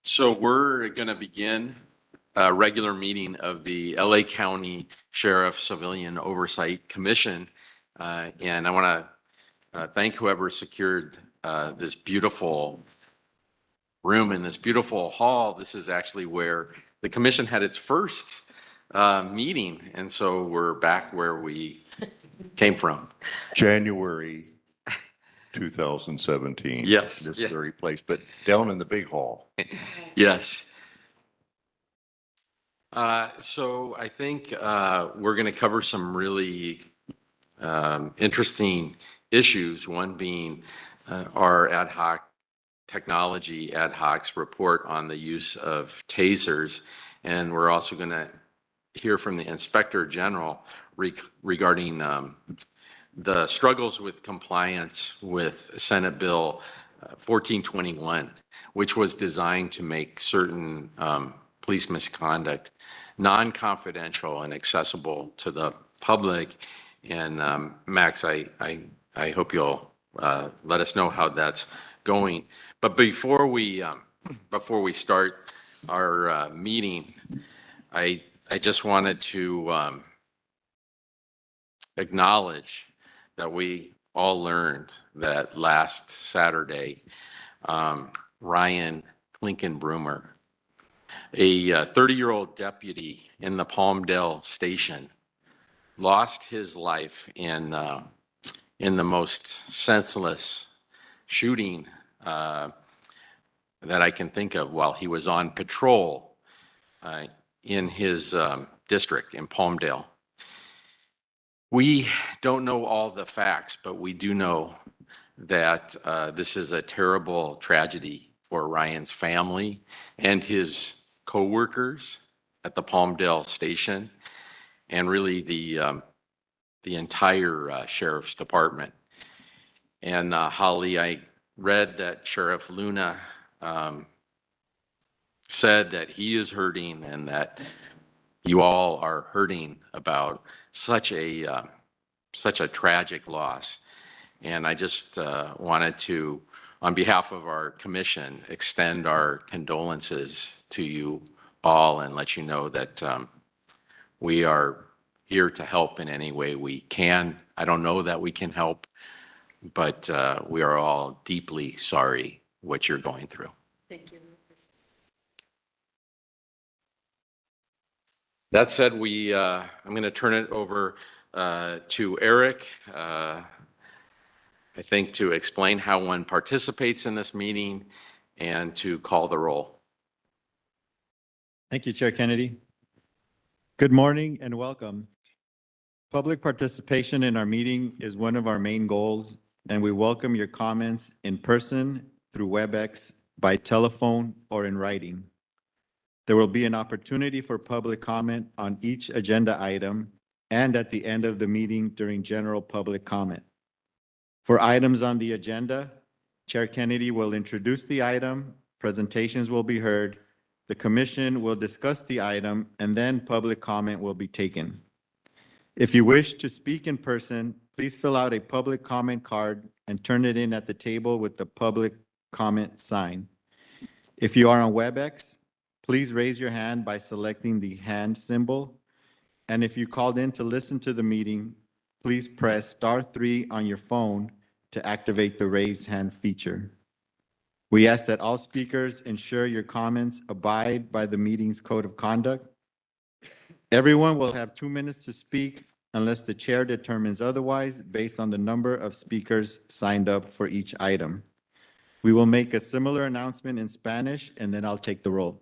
So we're going to begin a regular meeting of the LA County Sheriff Civilian Oversight Commission. And I want to thank whoever secured this beautiful room in this beautiful hall. This is actually where the commission had its first meeting. And so we're back where we came from. January 2017. Yes. This Yeah. very place, but down in the big hall. Yes. So I think we're going to cover some really interesting issues, one being our ad hoc technology ad hoc's report on the use of tasers. And we're also going to hear from the Inspector General regarding the struggles with compliance with Senate Bill 1421, which was designed to make certain police misconduct non-confidential and accessible to the public. And Max, I hope you'll let us know how that's going. But before we start our meeting, I just wanted to acknowledge that we all learned that last Saturday, Ryan Klinkenbrummer, a 30-year-old deputy in the Palmdale station, lost his life in the most senseless shooting that I can think of while he was on patrol in his district in Palmdale. We don't know all the facts, but we do know that this is a terrible tragedy for Ryan's family and his co-workers at the Palmdale station, and really the entire sheriff's department. And Holly, I read that Sheriff Luna said that he is hurting and that you all are hurting about such a tragic loss. And I just wanted to, on behalf of our commission, extend our condolences to you all and let you know that we are here to help in any way we can. I don't know that we can help, but we are all deeply sorry what you're going through. Thank you. That said, I'm going to turn it over to Eric, I think, to explain how one participates in this meeting and to call the roll. Thank you, Chair Kennedy. Good morning and welcome. Public participation in our meeting is one of our main goals, and we welcome your comments in person, through WebEx, by telephone, or in writing. There will be an opportunity for public comment on each agenda item and at the end of the meeting during general public comment. For items on the agenda, Chair Kennedy will introduce the item, presentations will be heard, the commission will discuss the item, and then public comment will be taken. If you wish to speak in person, please fill out a public comment card and turn it in at the table with the public comment sign. If you are on WebEx, please raise your hand by selecting the hand symbol. And if you called in to listen to the meeting, please press *3 on your phone to activate the raise hand feature. We ask that all speakers ensure your comments abide by the meeting's code of conduct. Everyone will have 2 minutes to speak unless the chair determines otherwise based on the number of speakers signed up for each item. We will make a similar announcement in Spanish and then I'll take the roll.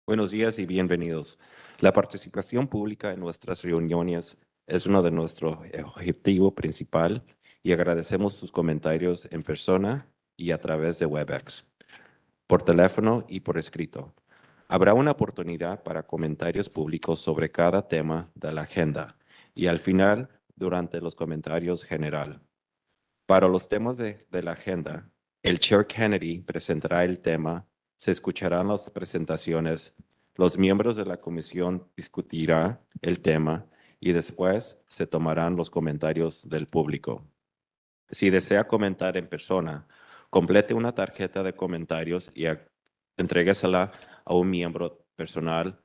Buenos días y bienvenidos. La participación pública en nuestras reuniones es uno de nuestros objetivos principal y agradecemos sus comentarios en persona y a través de WebEx, por teléfono y por escrito. Habrá una oportunidad para comentarios públicos sobre cada tema de la agenda y al final durante los comentarios general. Para los temas de la agenda, el Chair Kennedy presentará el tema, se escucharán las presentaciones, los miembros de la comisión discutirán el tema y después se tomarán los comentarios del público. Si desea comentar en persona, Complete una tarjeta de comentarios y entréguesela a un miembro personal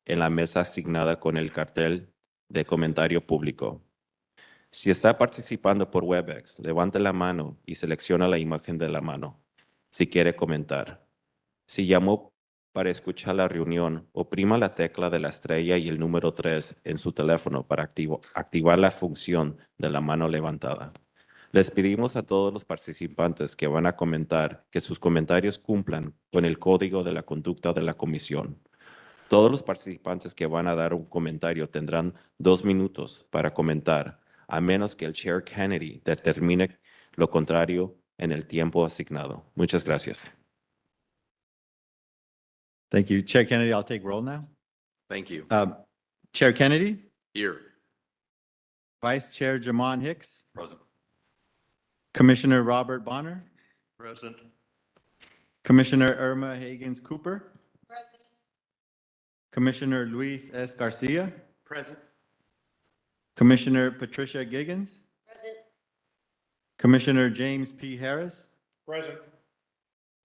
en la mesa asignada con el cartel de comentario público. Si está participando por WebEx, levante la mano y selecciona la imagen de la mano si quiere comentar. Si llamó para escuchar la reunión, oprima la tecla de la estrella y el número 3 en su teléfono para activar la función de la mano levantada. Les pedimos a todos los participantes que van a comentar que sus comentarios cumplan con el código de la conducta de la comisión. Todos los participantes que van a dar un comentario tendrán 2 minutos para comentar, a menos que el Chair Kennedy determine lo contrario en el tiempo asignado. Muchas gracias. Thank you. Chair Kennedy, I'll take roll now. Thank you. Chair Kennedy, Here. Vice Chair Jamon Hicks, Present. Commissioner Robert Bonner, Present. Commissioner Irma Higgins Cooper, Commissioner Luis S. Garcia, Present. Commissioner Patricia Giggins, Commissioner James P. Harris, Present.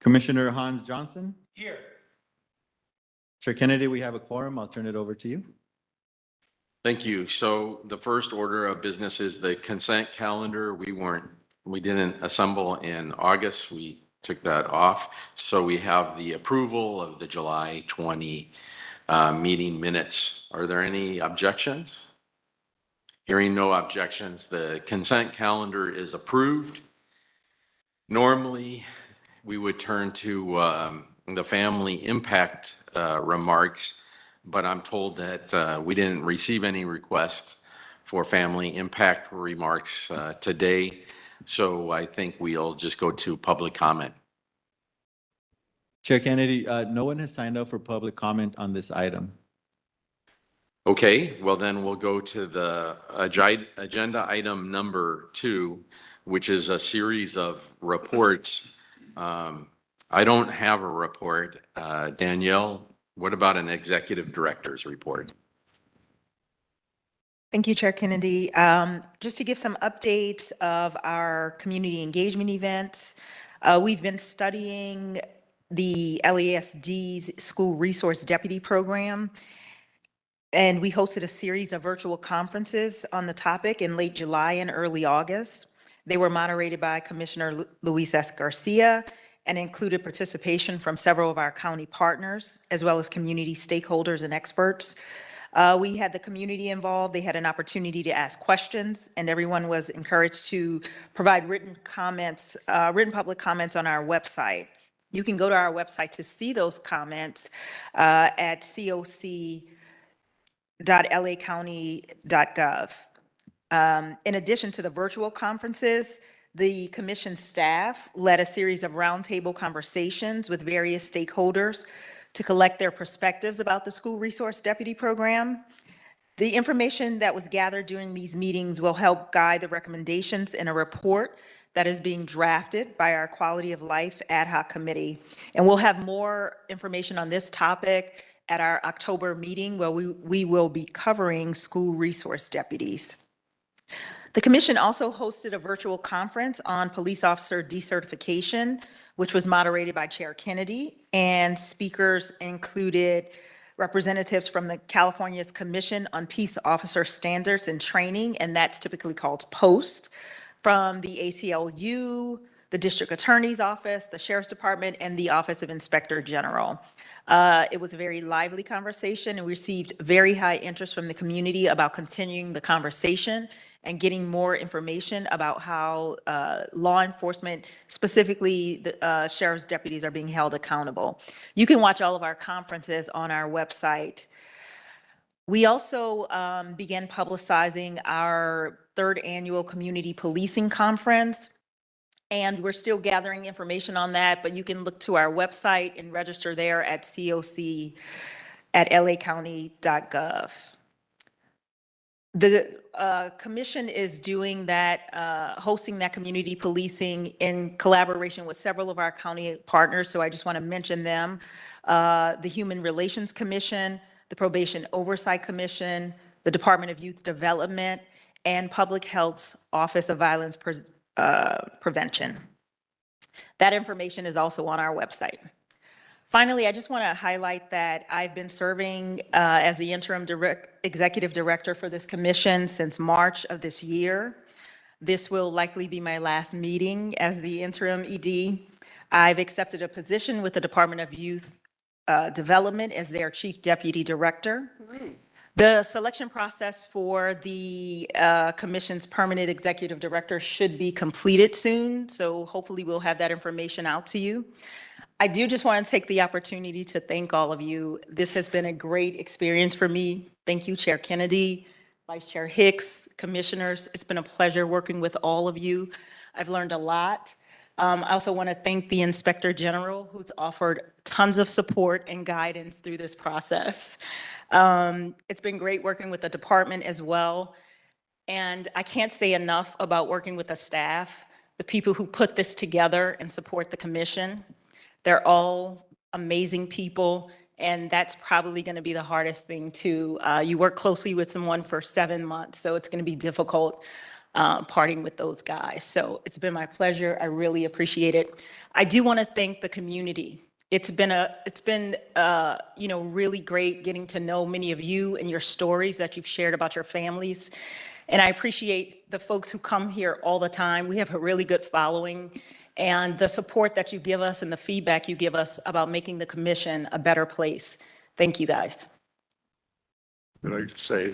Commissioner Hans Johnson. Here. Chair Kennedy, we have a quorum. I'll turn it over to you. Thank you. So the first order of business is the consent calendar. We didn't assemble in August. We took that off. So we have the approval of the July 20 meeting minutes. Are there any objections? Hearing no objections, the consent calendar is approved. Normally, we would turn to the family impact remarks, but I'm told that we didn't receive any requests for family impact remarks today. So I think we'll just go to public comment. Chair Kennedy, no one has signed up for public comment on this item. Okay, well then we'll go to the agenda item number 2, which is a series of reports. I don't have a report. Danielle, what about an executive director's report? Thank you, Chair Kennedy. Just to give some updates of our community engagement events, we've been studying the LASD's School Resource Deputy Program, and we hosted a series of virtual conferences on the topic in late July and early August. They were moderated by Commissioner Luis S. Garcia and included participation from several of our county partners, as well as community stakeholders and experts. We had the community involved. They had an opportunity to ask questions, and everyone was encouraged to provide written comments, written public comments on our website. You can go to our website to see those comments at coc.lacounty.gov. In addition to the virtual conferences, the commission staff led a series of roundtable conversations with various stakeholders to collect their perspectives about the School Resource Deputy Program. The information that was gathered during these meetings will help guide the recommendations in a report that is being drafted by our Quality of Life Ad Hoc Committee. And we'll have more information on this topic at our October meeting, where we will be covering school resource deputies. The commission also hosted a virtual conference on police officer decertification, which was moderated by Chair Kennedy, and speakers included representatives from the California's Commission on Peace Officer Standards and Training, and that's typically called POST, from the ACLU, the District Attorney's Office, the Sheriff's Department, and the Office of Inspector General. It was a very lively conversation, and we received very high interest from the community about continuing the conversation and getting more information about how law enforcement, specifically the sheriff's deputies, are being held accountable. You can watch all of our conferences on our website. We also began publicizing our 3rd annual community policing conference, and we're still gathering information on that, but you can look to our website and register there at coc.lacounty.gov. The commission is doing that, hosting that community policing in collaboration with several of our county partners, so I just want to mention them. The Human Relations Commission, the Probation Oversight Commission, the Department of Youth Development, and Public Health's Office of Violence Prevention. That information is also on our website. Finally, I just want to highlight that I've been serving as the interim executive director for this commission since March of this year. This will likely be my last meeting as the interim ED. I've accepted a position with the Department of Youth Development as their chief deputy director. The selection process for the commission's permanent executive director should be completed soon, so hopefully we'll have that information out to you. I do just want to take the opportunity to thank all of you. This has been a great experience for me. Thank you, Chair Kennedy, Vice Chair Hicks, commissioners. It's been a pleasure working with all of you. I've learned a lot. I also want to thank the Inspector General, who's offered tons of support and guidance through this process. It's been great working with the department as well. And I can't say enough about working with the staff, the people who put this together and support the commission. They're all amazing people, and that's probably going to be the hardest thing too. You work closely with someone for 7 months, so it's going to be difficult parting with those guys. So it's been my pleasure. I really appreciate it. I do want to thank the community. It's been really great getting to know many of you and your stories that you've shared about your families. And I appreciate the folks who come here all the time. We have a really good following, and the support that you give us and the feedback you give us about making the commission a better place. Thank you, guys. Could I just say,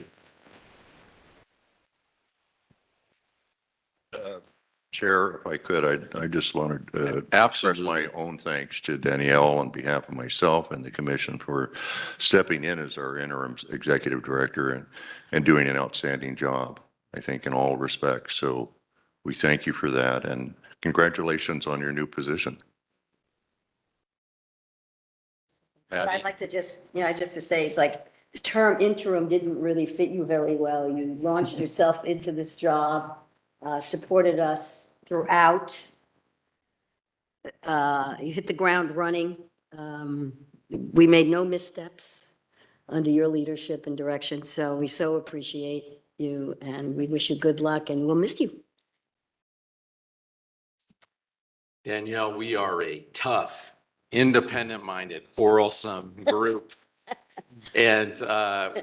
Chair, if I could, I just wanted to express my own thanks to Danielle on behalf of myself and the commission for stepping in as our interim executive director and doing an outstanding job, I think, in all respects. So we thank you for that, and congratulations on your new position. But I'd like to just to say, it's like the term interim didn't really fit you very well. You launched yourself into this job, supported us throughout. You hit the ground running. We made no missteps under your leadership and direction. So we so appreciate you, and we wish you good luck, and we'll miss you. Danielle, we are a tough, independent-minded, quarrelsome group. And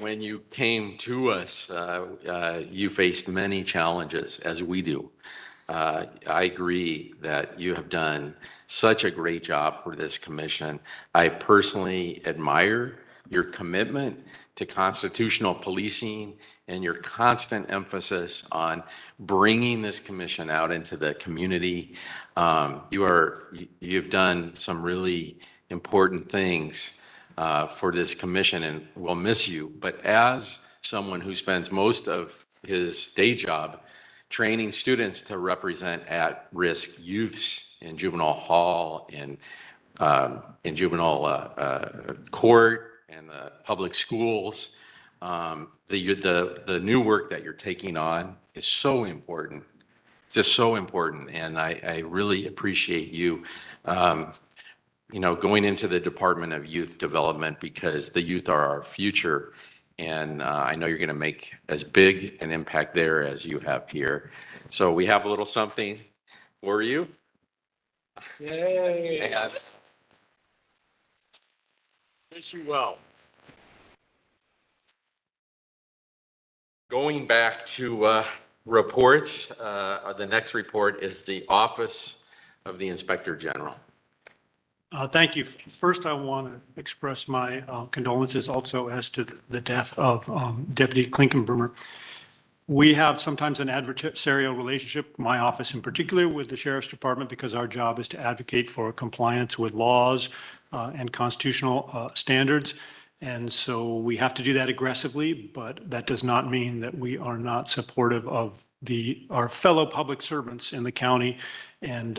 when you came to us, you faced many challenges, as we do. I agree that you have done such a great job for this commission. I personally admire your commitment to constitutional policing and your constant emphasis on bringing this commission out into the community. You've done some really important things for this commission, and we'll miss you. But as someone who spends most of his day job training students to represent at-risk youths in juvenile hall, in juvenile court, and the public schools, the new work that you're taking on is so important, just so important. And I really appreciate you, going into the Department of Youth Development, because the youth are our future. And I know you're going to make as big an impact there as you have here. So we have a little something for you. Yay. And wish you well. Going back to reports, the next report is the Office of the Inspector General. Thank you. First, I want to express my condolences also as to the death of Deputy Klinkenbrummer. We have sometimes an adversarial relationship, my office in particular, with the Sheriff's Department, because our job is to advocate for compliance with laws and constitutional standards. And so we have to do that aggressively, but that does not mean that we are not supportive of our fellow public servants in the county. And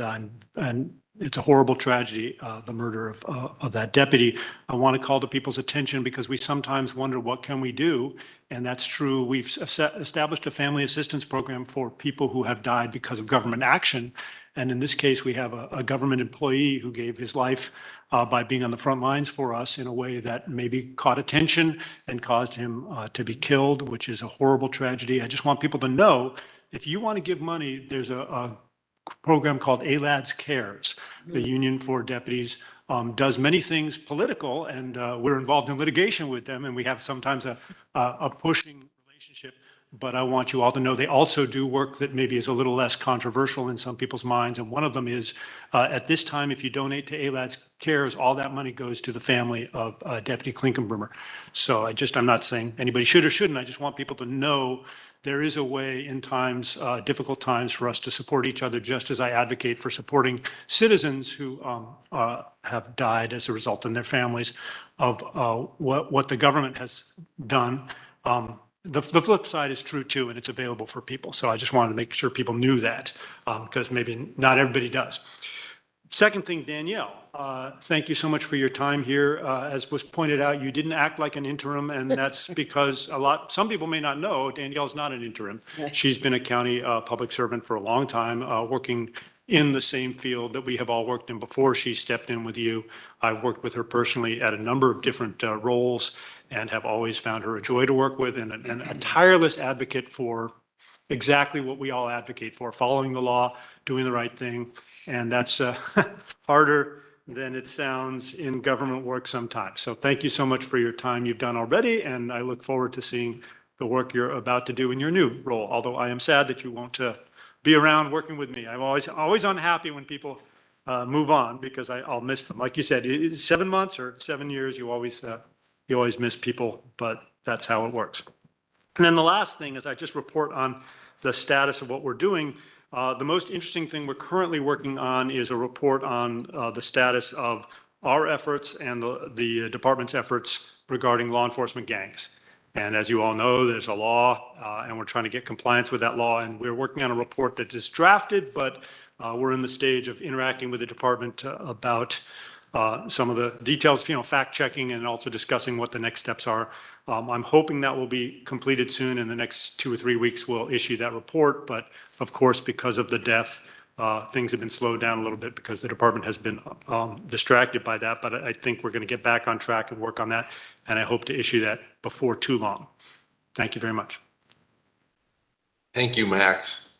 it's a horrible tragedy, the murder of that deputy. I want to call to people's attention because we sometimes wonder, what can we do? And that's true. We've established a family assistance program for people who have died because of government action. And in this case, we have a government employee who gave his life by being on the front lines for us in a way that maybe caught attention and caused him to be killed, which is a horrible tragedy. I just want people to know, if you want to give money, there's a program called ALADS Cares. The Union for Deputies does many things political, and we're involved in litigation with them, and we have sometimes a pushing relationship. But I want you all to know they also do work that maybe is a little less controversial in some people's minds. And one of them is, at this time, if you donate to ALADS Cares, all that money goes to the family of Deputy Klinkenbrummer. So I'm not saying anybody should or shouldn't. I just want people to know there is a way in times, difficult times, for us to support each other, just as I advocate for supporting citizens who have died as a result in their families of what the government has done. The flip side is true too, and it's available for people. So I just wanted to make sure people knew that, because maybe not everybody does. Second thing, Danielle, thank you so much for your time here. As was pointed out, you didn't act like an interim, and that's because some people may not know, Danielle's not an interim. She's been a county public servant for a long time, working in the same field that we have all worked in before she stepped in with you. I've worked with her personally at a number of different roles and have always found her a joy to work with, and a tireless advocate for exactly what we all advocate for: following the law, doing the right thing. And that's harder than it sounds in government work sometimes. So thank you so much for your time you've done already, and I look forward to seeing the work you're about to do in your new role, although I am sad that you won't be around working with me. I'm always unhappy when people move on, because I'll miss them. Like you said, 7 months or 7 years, you always miss people, but that's how it works. And then the last thing is I just report on the status of what we're doing. The most interesting thing we're currently working on is a report on the status of our efforts and the department's efforts regarding law enforcement gangs. And as you all know, there's a law, and we're trying to get compliance with that law. And we're working on a report that is drafted, but we're in the stage of interacting with the department about some of the details, fact checking, and also discussing what the next steps are. I'm hoping that will be completed soon. In the next 2 or 3 weeks, we'll issue that report. But of course, because of the death, things have been slowed down a little bit because the department has been distracted by that. But I think we're going to get back on track and work on that. And I hope to issue that before too long. Thank you very much. Thank you, Max.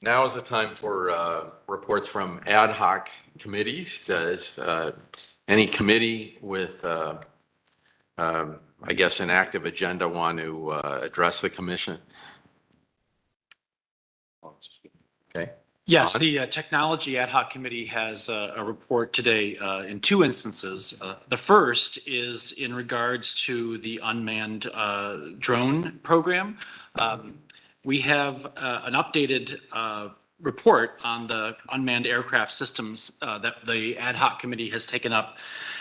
Now is the time for reports from ad hoc committees. Does any committee with, I guess, an active agenda want to address the commission? Okay. Yes, the Technology Ad Hoc Committee has a report today in 2 instances. The first is in regards to the unmanned drone program. We have an updated report on the unmanned aircraft systems that the ad hoc committee has taken up.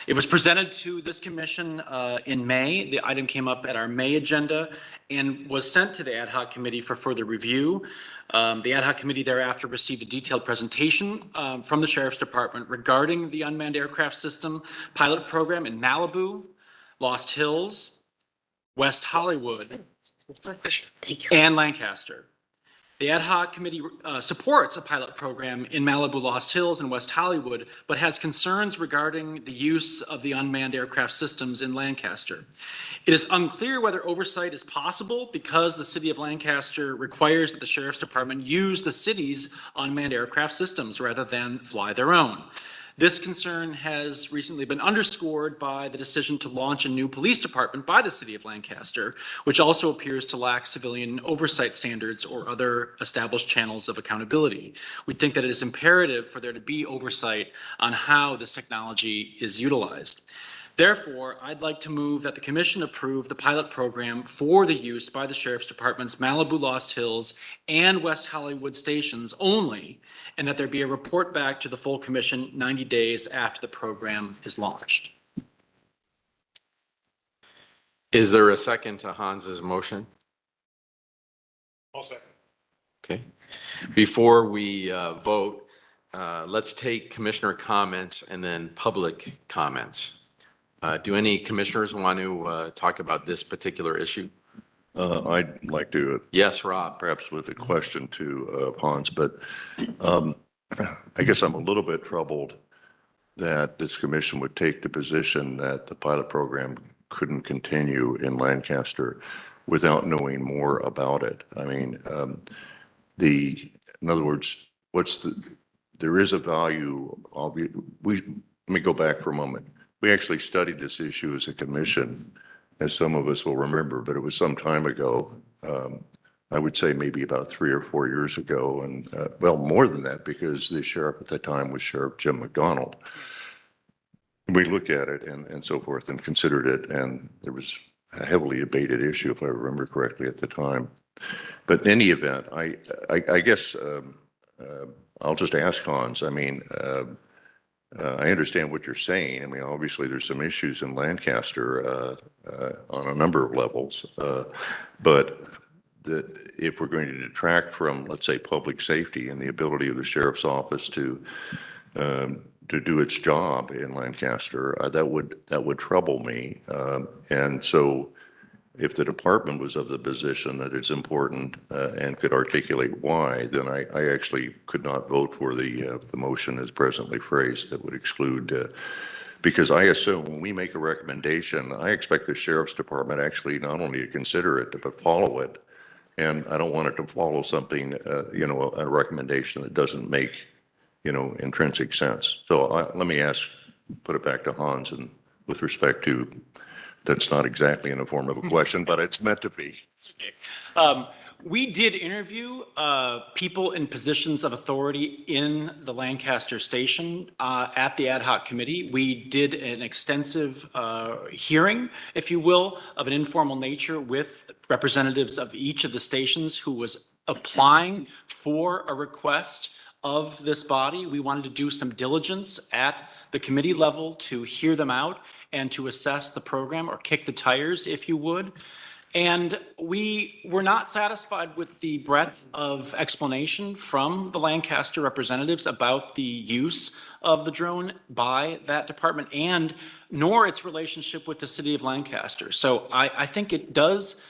It was presented to this commission in May. The item came up at our May agenda and was sent to the ad hoc committee for further review. The ad hoc committee thereafter received a detailed presentation from the Sheriff's Department regarding the unmanned aircraft system pilot program in Malibu, Lost Hills, West Hollywood, and Lancaster. The ad hoc committee supports a pilot program in Malibu, Lost Hills, and West Hollywood, but has concerns regarding the use of the unmanned aircraft systems in Lancaster. It is unclear whether oversight is possible because the city of Lancaster requires that the Sheriff's Department use the city's unmanned aircraft systems rather than fly their own. This concern has recently been underscored by the decision to launch a new police department by the city of Lancaster, which also appears to lack civilian oversight standards or other established channels of accountability. We think that it is imperative for there to be oversight on how this technology is utilized. Therefore, I'd like to move that the commission approve the pilot program for the use by the Sheriff's Department's Malibu, Lost Hills, and West Hollywood stations only, and that there be a report back to the full commission 90 days after the program is launched. Is there a second to Hans's motion? I'll second. Okay. Before we vote, let's take commissioner comments and then public comments. Do any commissioners want to talk about this particular issue? I'd like to. Yes, Rob. Perhaps with a question to Hans, but I guess I'm a little bit troubled that this commission would take the position that the pilot program couldn't continue in Lancaster without knowing more about it. I mean, in other words, there is a value, let me go back for a moment. We actually studied this issue as a commission, as some of us will remember, but it was some time ago. I would say maybe about 3 or 4 years ago, and well, more than that, because the sheriff at the time was Sheriff Jim McDonald. We looked at it and so forth and considered it, and there was a heavily debated issue, if I remember correctly at the time. But in any event, I guess I'll just ask Hans. I mean, I understand what you're saying. I mean, obviously, there's some issues in Lancaster on a number of levels, but that if we're going to detract from, let's say, public safety and the ability of the sheriff's office to do its job in Lancaster, that would trouble me. And so, if the department was of the position that it's important and could articulate why, then I actually could not vote for the motion as presently phrased that would exclude, because I assume when we make a recommendation, I expect the sheriff's department actually not only to consider it, but follow it. And I don't want it to follow something, a recommendation that doesn't make, intrinsic sense. So let me put it back to Hans, and with respect to, that's not exactly in the form of a question, but it's meant to be. We did interview people in positions of authority in the Lancaster station at the ad hoc committee. We did an extensive hearing, if you will, of an informal nature with representatives of each of the stations who was applying for a request of this body. We wanted to do some diligence at the committee level to hear them out and to assess the program, or kick the tires, if you would. And we were not satisfied with the breadth of explanation from the Lancaster representatives about the use of the drone by that department, and nor its relationship with the city of Lancaster. So I think it does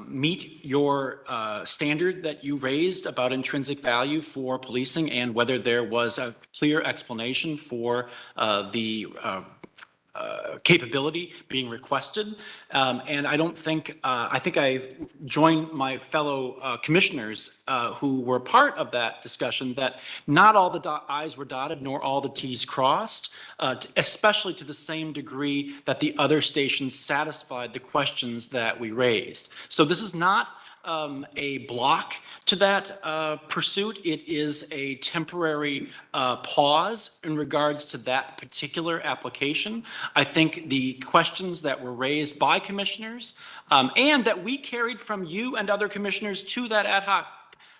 meet your standard that you raised about intrinsic value for policing, and whether there was a clear explanation for the capability being requested. And I don't think, I think I join my fellow commissioners who were part of that discussion, that not all the I's were dotted nor all the T's crossed, especially to the same degree that the other stations satisfied the questions that we raised. So this is not a block to that pursuit. It is a temporary pause in regards to that particular application. I think the questions that were raised by commissioners and that we carried from you and other commissioners to that ad hoc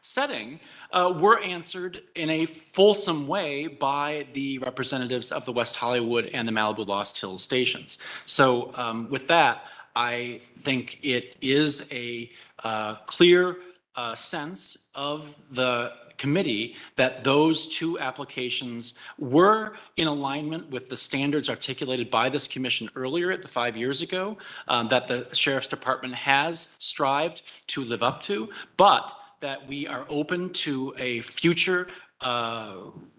setting were answered in a fulsome way by the representatives of the West Hollywood and the Malibu Lost Hills stations. So with that, I think it is a clear sense of the committee that those two applications were in alignment with the standards articulated by this commission earlier, at the 5 years ago, that the Sheriff's Department has strived to live up to, but that we are open to a future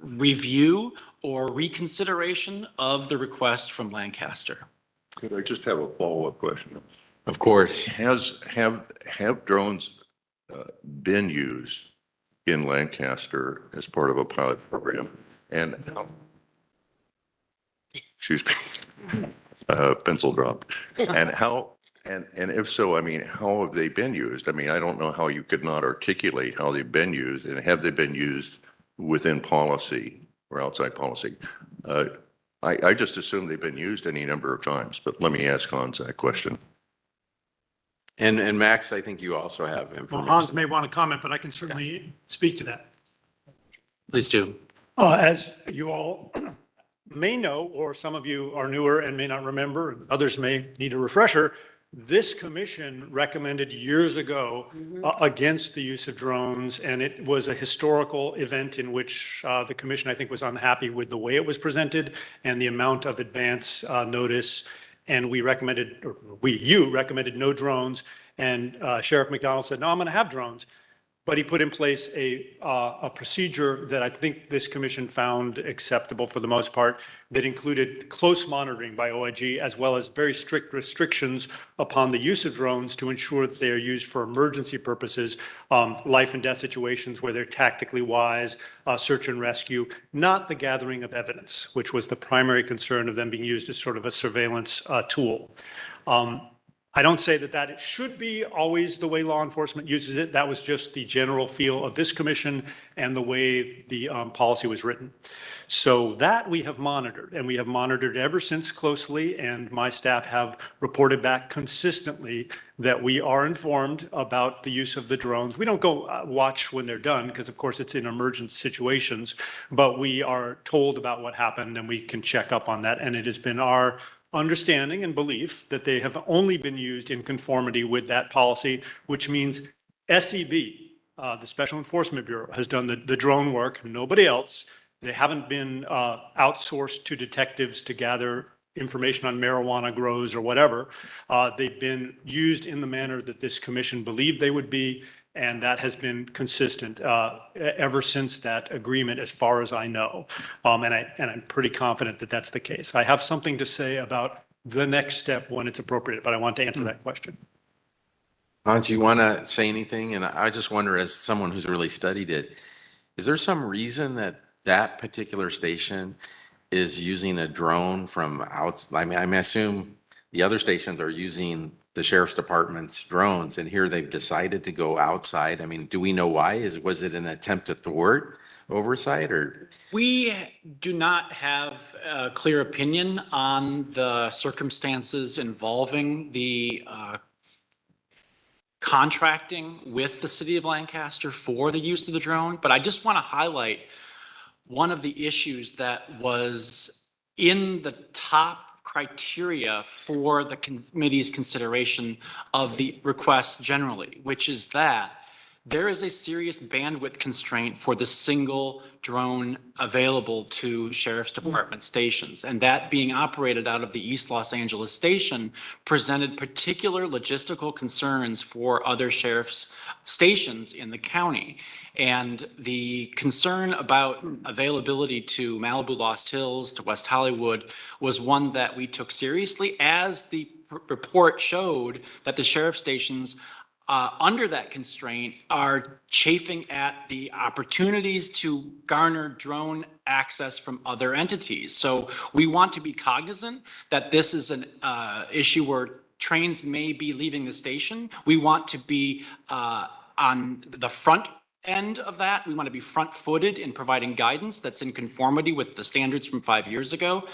review or reconsideration of the request from Lancaster. Could I just have a follow-up question? Of course. Have drones been used in Lancaster as part of a pilot program? And excuse me, pencil dropped. And how? And if so, I mean, how have they been used? I mean, I don't know how you could not articulate how they've been used, and have they been used within policy or outside policy? I just assume they've been used any number of times, but let me ask Hans that question. And Max, I think you also have Well, information. Hans may want to comment, but I can certainly speak to that. Please do. As you all may know, or some of you are newer and may not remember, and others may need a refresher, this commission recommended years ago against the use of drones, and it was a historical event in which the commission, I think, was unhappy with the way it was presented and the amount of advance notice. And we recommended, you recommended no drones, and Sheriff McDonald said, no, I'm going to have drones. but he put in place a procedure that I think this commission found acceptable for the most part, that included close monitoring by OIG, as well as very strict restrictions upon the use of drones to ensure that they are used for emergency purposes, life and death situations where they're tactically wise, search and rescue, not the gathering of evidence, which was the primary concern of them being used as sort of a surveillance tool. I don't say that that should be always the way law enforcement uses it. That was just the general feel of this commission and the way the policy was written. So that we have monitored, and we have monitored ever since closely, and my staff have reported back consistently that we are informed about the use of the drones. We don't go watch when they're done, because of course it's in emergent situations, but we are told about what happened and we can check up on that. And it has been our understanding and belief that they have only been used in conformity with that policy, which means SEB, the Special Enforcement Bureau, has done the drone work, nobody else. They haven't been outsourced to detectives to gather information on marijuana grows or whatever. They've been used in the manner that this commission believed they would be, and that has been consistent ever since that agreement, as far as I know. And I'm pretty confident that that's the case. I have something to say about the next step when it's appropriate, but I want to answer that question. Hans, you want to say anything? And I just wonder, as someone who's really studied it, is there some reason that that particular station is using a drone from outside? I assume the other stations are using the sheriff's department's drones, and here they've decided to go outside. I mean, do we know why? Was it an attempt to thwart oversight, or? We do not have a clear opinion on the circumstances involving the contracting with the city of Lancaster for the use of the drone, but I just want to highlight one of the issues that was in the top criteria for the committee's consideration of the request generally, which is that there is a serious bandwidth constraint for the single drone available to sheriff's department stations. And that being operated out of the East Los Angeles station presented particular logistical concerns for other sheriff's stations in the county. And the concern about availability to Malibu Lost Hills, to West Hollywood, was one that we took seriously, as the report showed that the sheriff stations under that constraint are chafing at the opportunities to garner drone access from other entities. So we want to be cognizant that this is an issue where trains may be leaving the station. We want to be on the front end of that. We want to be front-footed in providing guidance that's in conformity with the standards from 5 years ago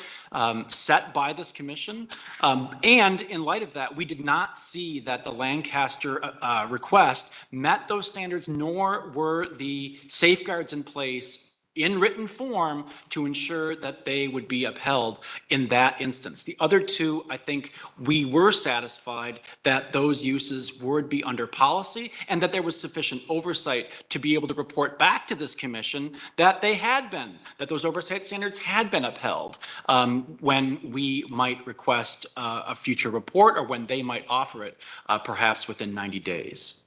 set by this commission. And in light of that, we did not see that the Lancaster request met those standards, nor were the safeguards in place in written form to ensure that they would be upheld in that instance. The other two, I think we were satisfied that those uses would be under policy and that there was sufficient oversight to be able to report back to this commission that they had been, that those oversight standards had been upheld when we might request a future report, or when they might offer it perhaps within 90 days.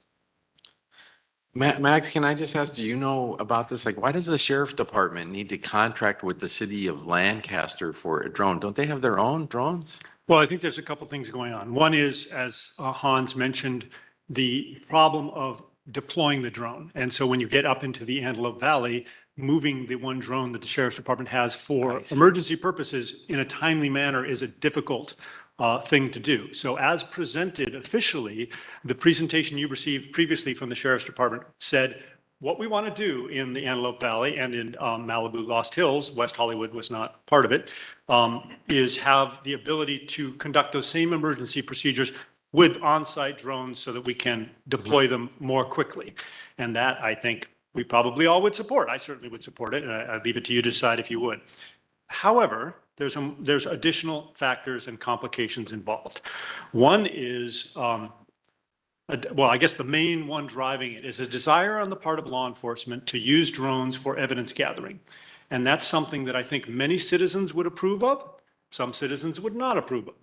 Max, can I just ask, do you know about this? Like, why does the sheriff's department need to contract with the city of Lancaster for a drone? Don't they have their own drones? Well, I think there's a couple things going on. One is, as Hans mentioned, the problem of deploying the drone. And so when you get up into the Antelope Valley, moving the one drone that the sheriff's department has for emergency purposes in a timely manner is a difficult thing to do. So as presented officially, the presentation you received previously from the sheriff's department said, what we want to do in the Antelope Valley and in Malibu Lost Hills, West Hollywood was not part of it, is have the ability to conduct those same emergency procedures with on-site drones so that we can deploy them more quickly. And that, I think, we probably all would support. I certainly would support it, and I'd leave it to you to decide if you would. However, there's additional factors and complications involved. One is, well, I guess the main one driving it is a desire on the part of law enforcement to use drones for evidence gathering. And that's something that I think many citizens would approve of. Some citizens would not approve of.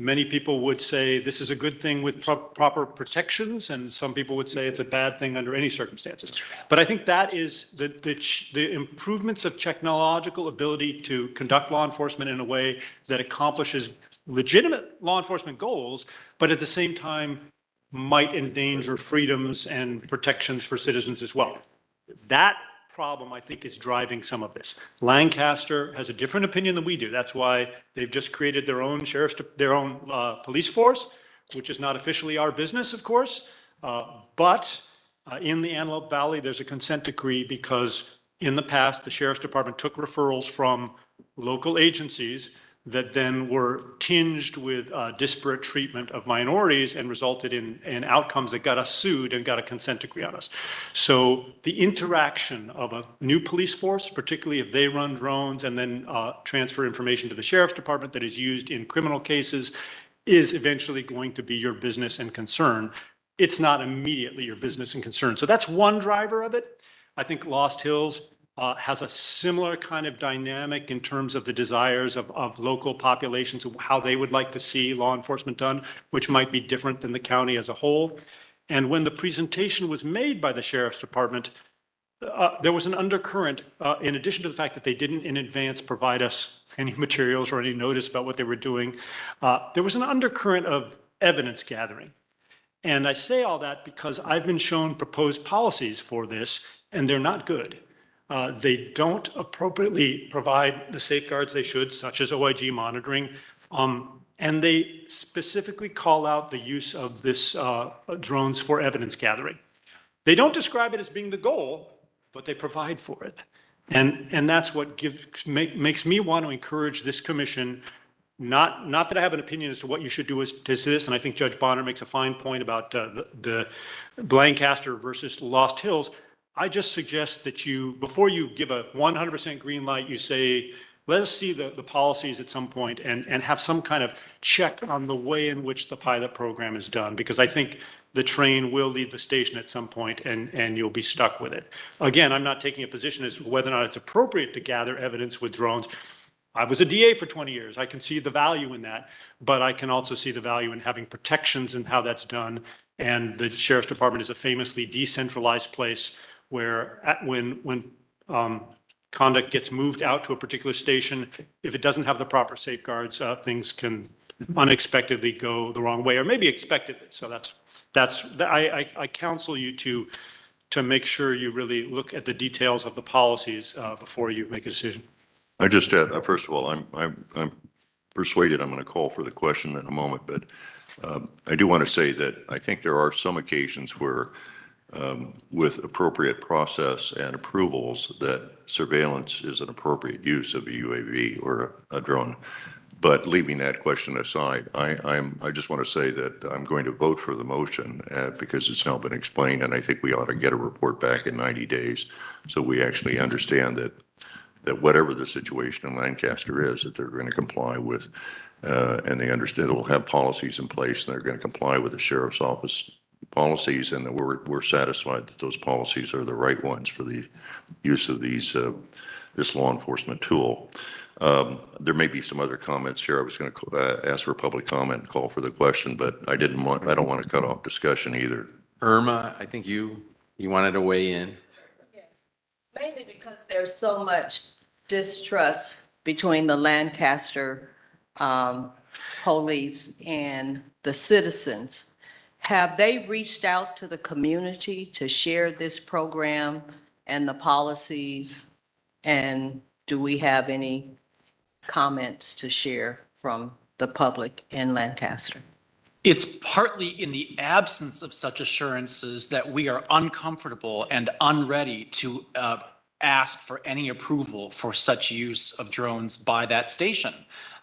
Many people would say this is a good thing with proper protections, and some people would say it's a bad thing under any circumstances. But I think that is the improvements of technological ability to conduct law enforcement in a way that accomplishes legitimate law enforcement goals, but at the same time might endanger freedoms and protections for citizens as well. That problem, I think, is driving some of this. Lancaster has a different opinion than we do. That's why they've just created their own police force, which is not officially our business, of course. But in the Antelope Valley, there's a consent decree because in the past, the sheriff's department took referrals from local agencies that then were tinged with disparate treatment of minorities and resulted in outcomes that got us sued and got a consent decree on us. So the interaction of a new police force, particularly if they run drones and then transfer information to the sheriff's department that is used in criminal cases, is eventually going to be your business and concern. It's not immediately your business and concern. So that's one driver of it. I think Lost Hills has a similar kind of dynamic in terms of the desires of local populations, of how they would like to see law enforcement done, which might be different than the county as a whole. And when the presentation was made by the sheriff's department, there was an undercurrent, in addition to the fact that they didn't in advance provide us any materials or any notice about what they were doing, there was an undercurrent of evidence gathering. And I say all that because I've been shown proposed policies for this, and they're not good. They don't appropriately provide the safeguards they should, such as OIG monitoring. And they specifically call out the use of this drones for evidence gathering. They don't describe it as being the goal, but they provide for it. And that's what makes me want to encourage this commission, not that I have an opinion as to what you should do as to this, and I think Judge Bonner makes a fine point about the Lancaster versus Lost Hills. I just suggest that you, before you give a 100% green light, you say, let us see the policies at some point and have some kind of check on the way in which the pilot program is done, because I think the train will leave the station at some point and you'll be stuck with it. Again, I'm not taking a position as to whether or not it's appropriate to gather evidence with drones. I was a DA for 20 years. I can see the value in that, but I can also see the value in having protections and how that's done. And the sheriff's department is a famously decentralized place where when conduct gets moved out to a particular station, if it doesn't have the proper safeguards, things can unexpectedly go the wrong way, or maybe expectedly. So I counsel you to make sure you really look at the details of the policies before you make a decision. I just add, first of all, I'm persuaded I'm going to call for the question in a moment, but I do want to say that I think there are some occasions where with appropriate process and approvals that surveillance is an appropriate use of a UAV or a drone. But leaving that question aside, I just want to say that I'm going to vote for the motion because it's now been explained, and I think we ought to get a report back in 90 days so we actually understand that whatever the situation in Lancaster is, that they're going to comply with, and they understand that we'll have policies in place and they're going to comply with the sheriff's office policies, and that we're satisfied that those policies are the right ones for the use of this law enforcement tool. There may be some other comments here. I was going to ask for public comment and call for the question, but I don't want to cut off discussion either. Irma, I think you wanted to weigh in. Yes, mainly because there's so much distrust between the Lancaster police and the citizens. Have they reached out to the community to share this program and the policies? And do we have any comments to share from the public in Lancaster? It's partly in the absence of such assurances that we are uncomfortable and unready to ask for any approval for such use of drones by that station.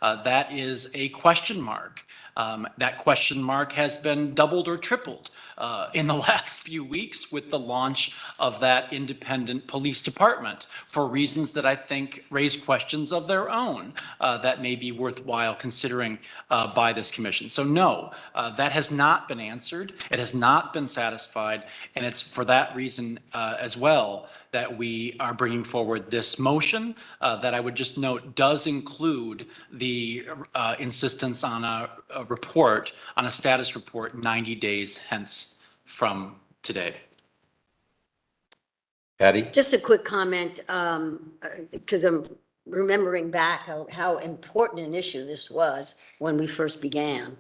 That is a question mark. That question mark has been doubled or tripled in the last few weeks with the launch of that independent police department for reasons that I think raise questions of their own that may be worthwhile considering by this commission. So no, that has not been answered. It has not been satisfied. And it's for that reason as well that we are bringing forward this motion that I would just note does include the insistence on a report on a status report 90 days hence from today. Patty? Just a quick comment, because I'm remembering back how important an issue this was when we first began.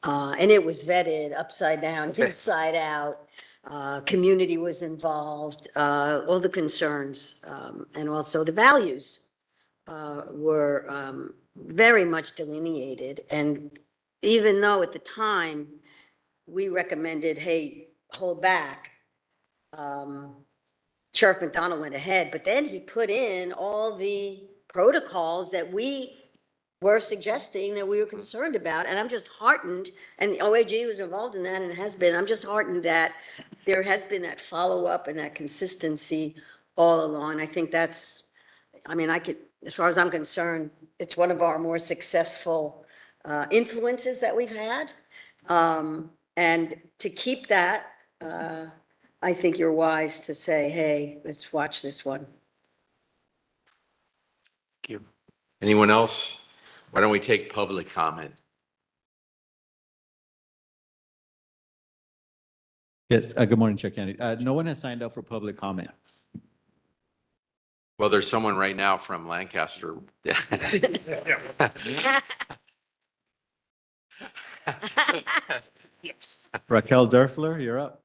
And it was vetted upside down, inside out. Community was involved, all the concerns, and also the values were very much delineated. And even though at the time, we recommended, hey, hold back, Sheriff McDonald went ahead, but then he put in all the protocols that we were suggesting that we were concerned about. And I'm just heartened, and OAG was involved in that and has been, I'm just heartened that there has been that follow-up and that consistency all along. I think that's, I mean, I could, as far as I'm concerned, it's one of our more successful influences that we've had. And to keep that, I think you're wise to say, hey, let's watch this one. Thank you. Anyone else? Why don't we take public comment? Yes, good morning, Chair Kennedy. No one has signed up for public comment. Well, there's someone right now from Lancaster. Raquel Durfler, you're up.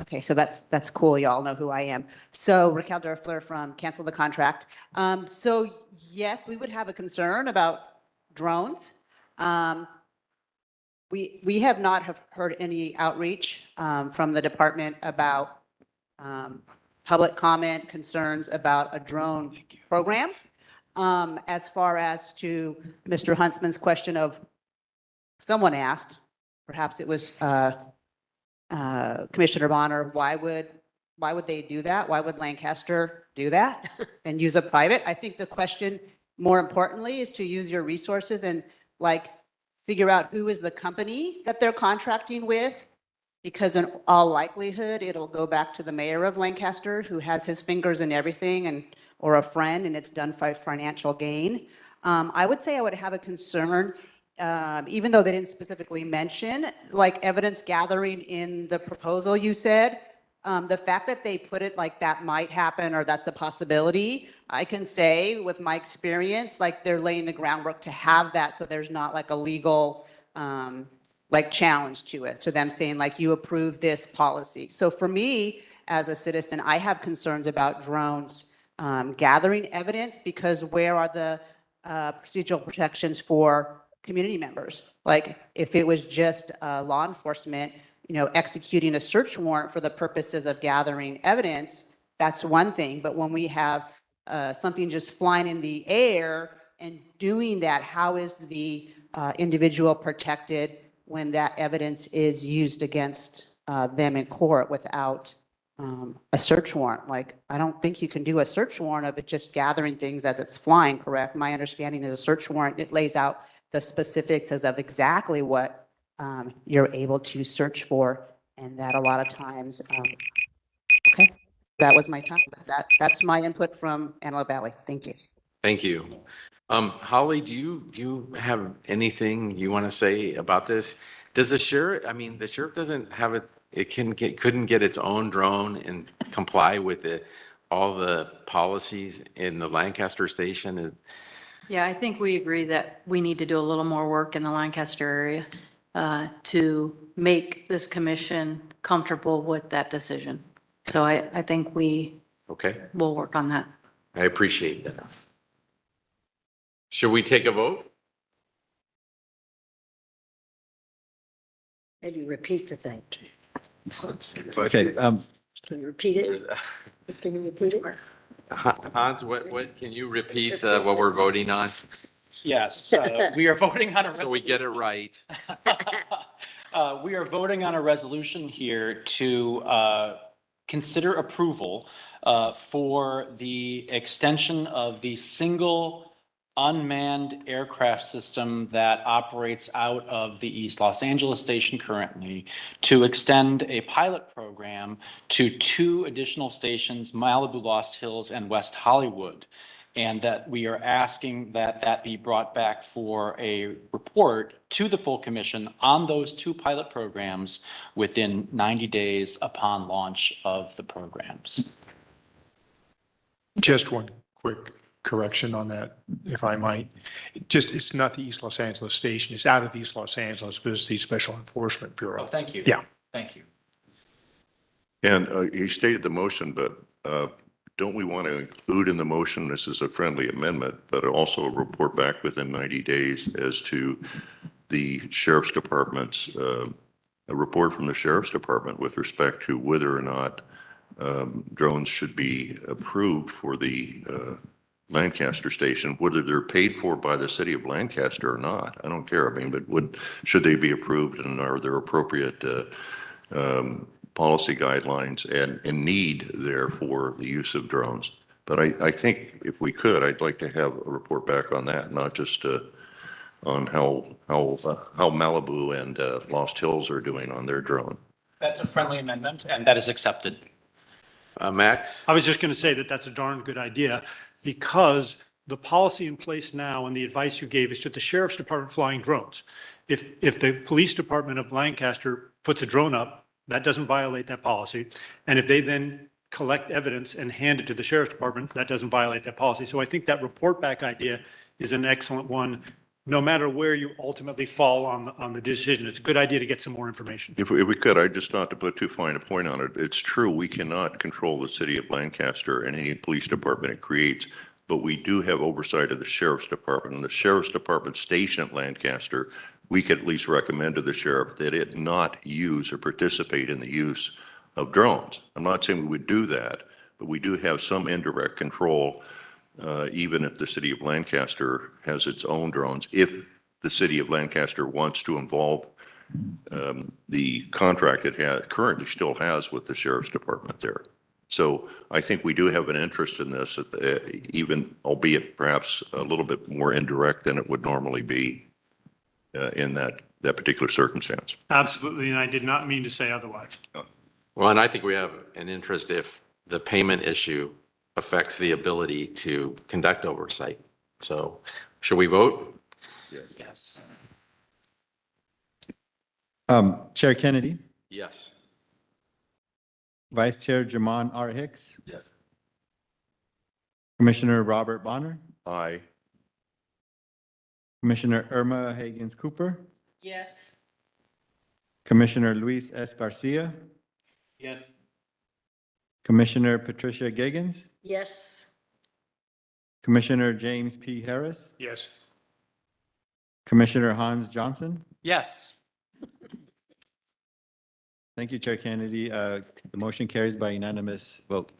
Okay, so that's cool. Y'all know who I am. So Raquel Durfler from Cancel the Contract. So yes, we would have a concern about drones. We have not heard any outreach from the department about public comment concerns about a drone program. As far as to Mr. Huntsman's question of, someone asked, perhaps it was Commissioner Bonner, why would they do that? Why would Lancaster do that and use a private? I think the question, more importantly, is to use your resources and figure out who is the company that they're contracting with, because in all likelihood, it'll go back to the mayor of Lancaster, who has his fingers in everything, or a friend, and it's done for financial gain. I would say I would have a concern, even though they didn't specifically mention evidence gathering in the proposal you said. The fact that they put it like that might happen or that's a possibility, I can say with my experience, they're laying the groundwork to have that, so there's not a legal challenge to it. So them saying you approve this policy. So for me as a citizen, I have concerns about drones gathering evidence, because where are the procedural protections for community members? If it was just law enforcement, executing a search warrant for the purposes of gathering evidence, that's one thing. But when we have something just flying in the air and doing that, how is the individual protected when that evidence is used against them in court without a search warrant? I don't think you can do a search warrant of it just gathering things as it's flying, correct? My understanding is a search warrant, it lays out the specifics of exactly what you're able to search for, and that a lot of times, okay, that was my time. That's my input from Antelope Valley. Thank you. Thank you. Holly, do you have anything you want to say about this? Does the sheriff, the sheriff doesn't have it, couldn't get its own drone and comply with all the policies in the Lancaster station? Yeah, I think we agree that we need to do a little more work in the Lancaster area to make this commission comfortable with that decision. So I think we will work on that. I appreciate that. Should we take a vote? Maybe repeat the thing. Okay, Can you repeat it? Can you repeat it? Hans, what, can you repeat what we're voting on? Yes, we are voting on a So we get it right. We are voting on a resolution here to consider approval for the extension of the single unmanned aircraft system that operates out of the East Los Angeles station currently, to extend a pilot program to 2 additional stations, Malibu Lost Hills and West Hollywood. and that we are asking that that be brought back for a report to the full commission on those two pilot programs within 90 days upon launch of the programs. Just one quick correction on that, if I might. Just, it's not the East Los Angeles station. It's out of East Los Angeles, but it's the Special Enforcement Bureau. Oh, thank you. Yeah. Thank you. And he stated the motion, but don't we want to include in the motion, this is a friendly amendment, but also a report back within 90 days as to the Sheriff's Department's, a report from the Sheriff's Department with respect to whether or not drones should be approved for the Lancaster station, whether they're paid for by the city of Lancaster or not. I don't care. I mean, but should they be approved, and are there appropriate policy guidelines and need there for the use of drones? But I think if we could, I'd like to have a report back on that, not just on how Malibu and Lost Hills are doing on their drone. That's a friendly amendment, and that is accepted. Max? I was just going to say that that's a darn good idea, because the policy in place now and the advice you gave is to the sheriff's department flying drones. If the police department of Lancaster puts a drone up, that doesn't violate that policy. And if they then collect evidence and hand it to the sheriff's department, that doesn't violate that policy. So I think that report back idea is an excellent one. No matter where you ultimately fall on the decision, it's a good idea to get some more information. If we could, I just not to put too fine a point on it, it's true, we cannot control the city of Lancaster and any police department it creates, but we do have oversight of the sheriff's department. And the sheriff's department station at Lancaster, we could at least recommend to the sheriff that it not use or participate in the use of drones. I'm not saying we would do that, but we do have some indirect control, even if the city of Lancaster has its own drones, if the city of Lancaster wants to involve the contract it currently still has with the sheriff's department there. So I think we do have an interest in this, even albeit perhaps a little bit more indirect than it would normally be in that particular circumstance. Absolutely, and I did not mean to say otherwise. Well, and I think we have an interest if the payment issue affects the ability to conduct oversight. So should we vote? Yes. Chair Kennedy, Yes. Vice Chair Jamon R. Hicks, Yes. Commissioner Robert Bonner, Aye. Commissioner Irma Higgins Cooper, Yes. Commissioner Luis S. Garcia, Yes. Commissioner Patricia Giggins, Yes. Commissioner James P. Harris, Yes. Commissioner Hans Johnson. Yes. Thank you, Chair Kennedy. The motion carries by unanimous vote.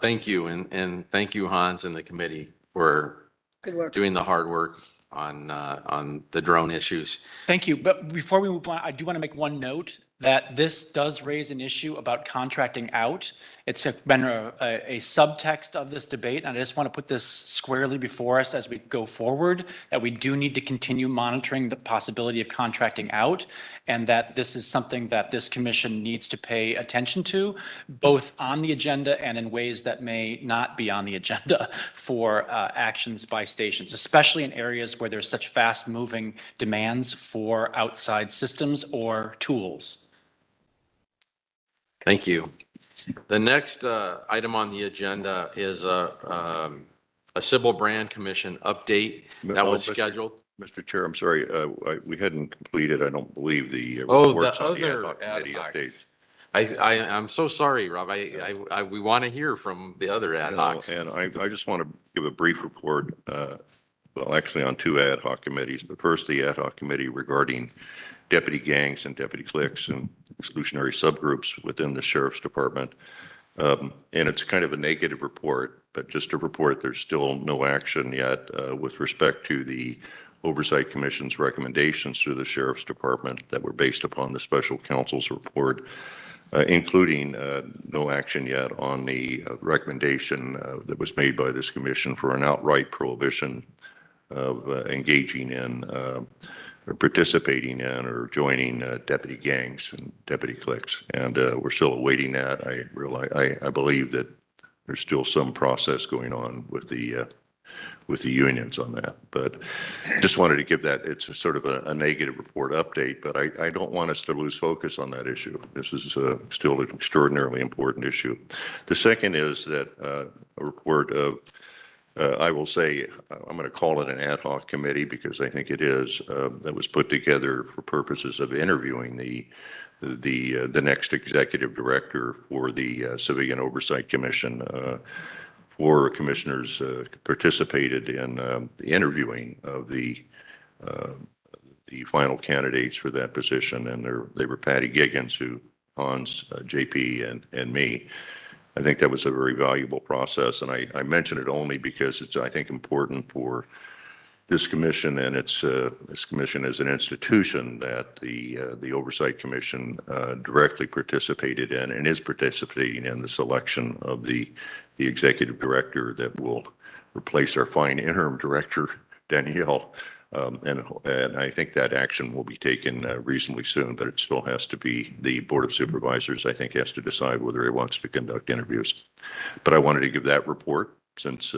Thank you. And thank you, Hans, and the committee for Good work. doing the hard work on the drone issues. Thank you. But before we move on, I do want to make one note that this does raise an issue about contracting out. It's been a subtext of this debate, and I just want to put this squarely before us as we go forward, that we do need to continue monitoring the possibility of contracting out, and that this is something that this commission needs to pay attention to, both on the agenda and in ways that may not be on the agenda for actions by stations, especially in areas where there's such fast-moving demands for outside systems or tools. Thank you. The next item on the agenda is a Civil Brand Commission update that was scheduled. Mr. Chair, I'm sorry, we hadn't completed, I don't believe, the Oh, reports the on the ad other hoc ad committee hoc. updates. I'm so sorry, Rob. We want to hear from the other ad hocs. And I just want to give a brief report, well, actually on two ad hoc committees, but first the ad hoc committee regarding deputy gangs and deputy cliques and exclusionary subgroups within the sheriff's department. And it's kind of a negative report, but just to report, there's still no action yet with respect to the Oversight Commission's recommendations to the sheriff's department that were based upon the special counsel's report, including no action yet on the recommendation that was made by this commission for an outright prohibition of engaging in or participating in or joining deputy gangs and deputy cliques. And we're still awaiting that. I believe that there's still some process going on with the unions on that. But just wanted to give that, it's a sort of a negative report update, but I don't want us to lose focus on that issue. This is still an extraordinarily important issue. The second is that a report of, I will say, I'm going to call it an ad hoc committee because I think it is, that was put together for purposes of interviewing the next executive director for the Civilian Oversight Commission. Four commissioners participated in the interviewing of the final candidates for that position, and they were Patty Giggins, Hans, JP, and me. I think that was a very valuable process, and I mention it only because it's, I think, important for this commission and this commission as an institution that the Oversight Commission directly participated in and is participating in the selection of the executive director that will replace our fine interim director, Danielle. And I think that action will be taken reasonably soon, but it still has to be, the Board of Supervisors, I think, has to decide whether it wants to conduct interviews. But I wanted to give that report since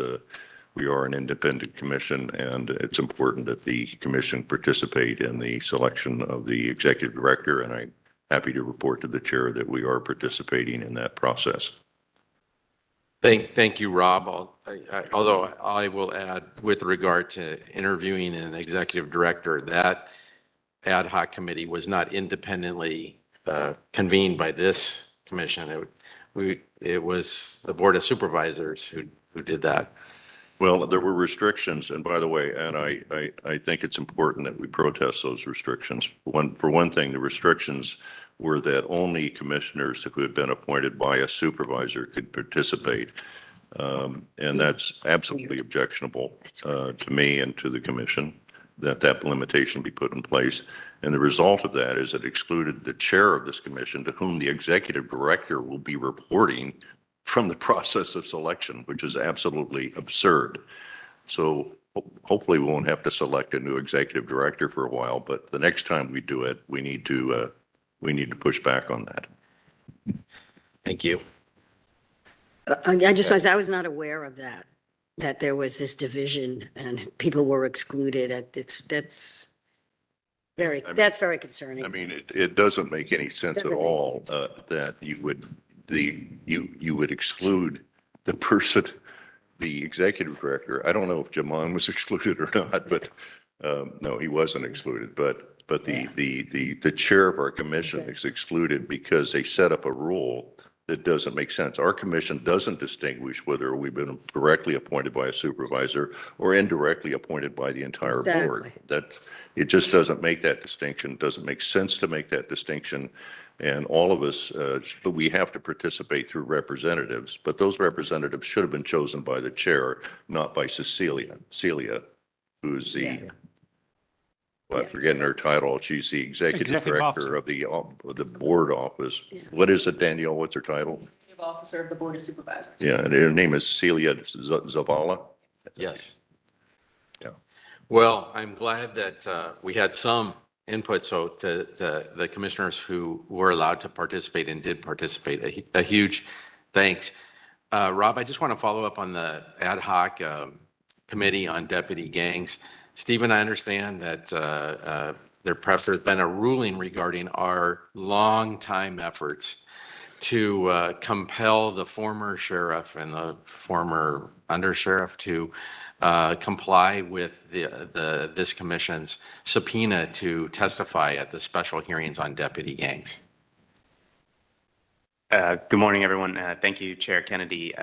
we are an independent commission, and it's important that the commission participate in the selection of the executive director, and I'm happy to report to the chair that we are participating in that process. Thank you, Rob. Although I will add, with regard to interviewing an executive director, that ad hoc committee was not independently convened by this commission. It was the Board of Supervisors who did that. Well, there were restrictions, and by the way, and I think it's important that we protest those restrictions. For one thing, the restrictions were that only commissioners who had been appointed by a supervisor could participate. And that's absolutely objectionable to me and to the commission, that limitation be put in place. And the result of that is it excluded the chair of this commission, to whom the executive director will be reporting, from the process of selection, which is absolutely absurd. So hopefully we won't have to select a new executive director for a while, but the next time we do it, we need to push back on that. Thank you. I just was, I was not aware of that there was this division and people were excluded. That's very concerning. I mean, it doesn't make any sense at all that you would exclude the person, the executive director. I don't know if Jaman was excluded or not, but no, he wasn't excluded. But the chair of our commission is excluded because they set up a rule that doesn't make sense. Our commission doesn't distinguish whether we've been directly appointed by a supervisor or indirectly appointed by the entire board. That it just doesn't make that distinction. It doesn't make sense to make that distinction. And all of us, but we have to participate through representatives, but those representatives should have been chosen by the chair, not by Celia, who's the, well, I'm forgetting her title. She's the executive director of the board office. Yeah. What is it, Danielle? What's her title? Officer of the Board of Supervisors. Yeah, and her name is Celia Zavala. Yes. Yeah. Well, I'm glad that we had some input, so the commissioners who were allowed to participate and did participate, a huge thanks. Rob, I just want to follow up on the ad hoc committee on deputy gangs. Stephen, I understand that there's been a ruling regarding our long-time efforts to compel the former sheriff and the former undersheriff to comply with this commission's subpoena to testify at the special hearings on deputy gangs. Good morning, everyone. Thank you, Chair Kennedy.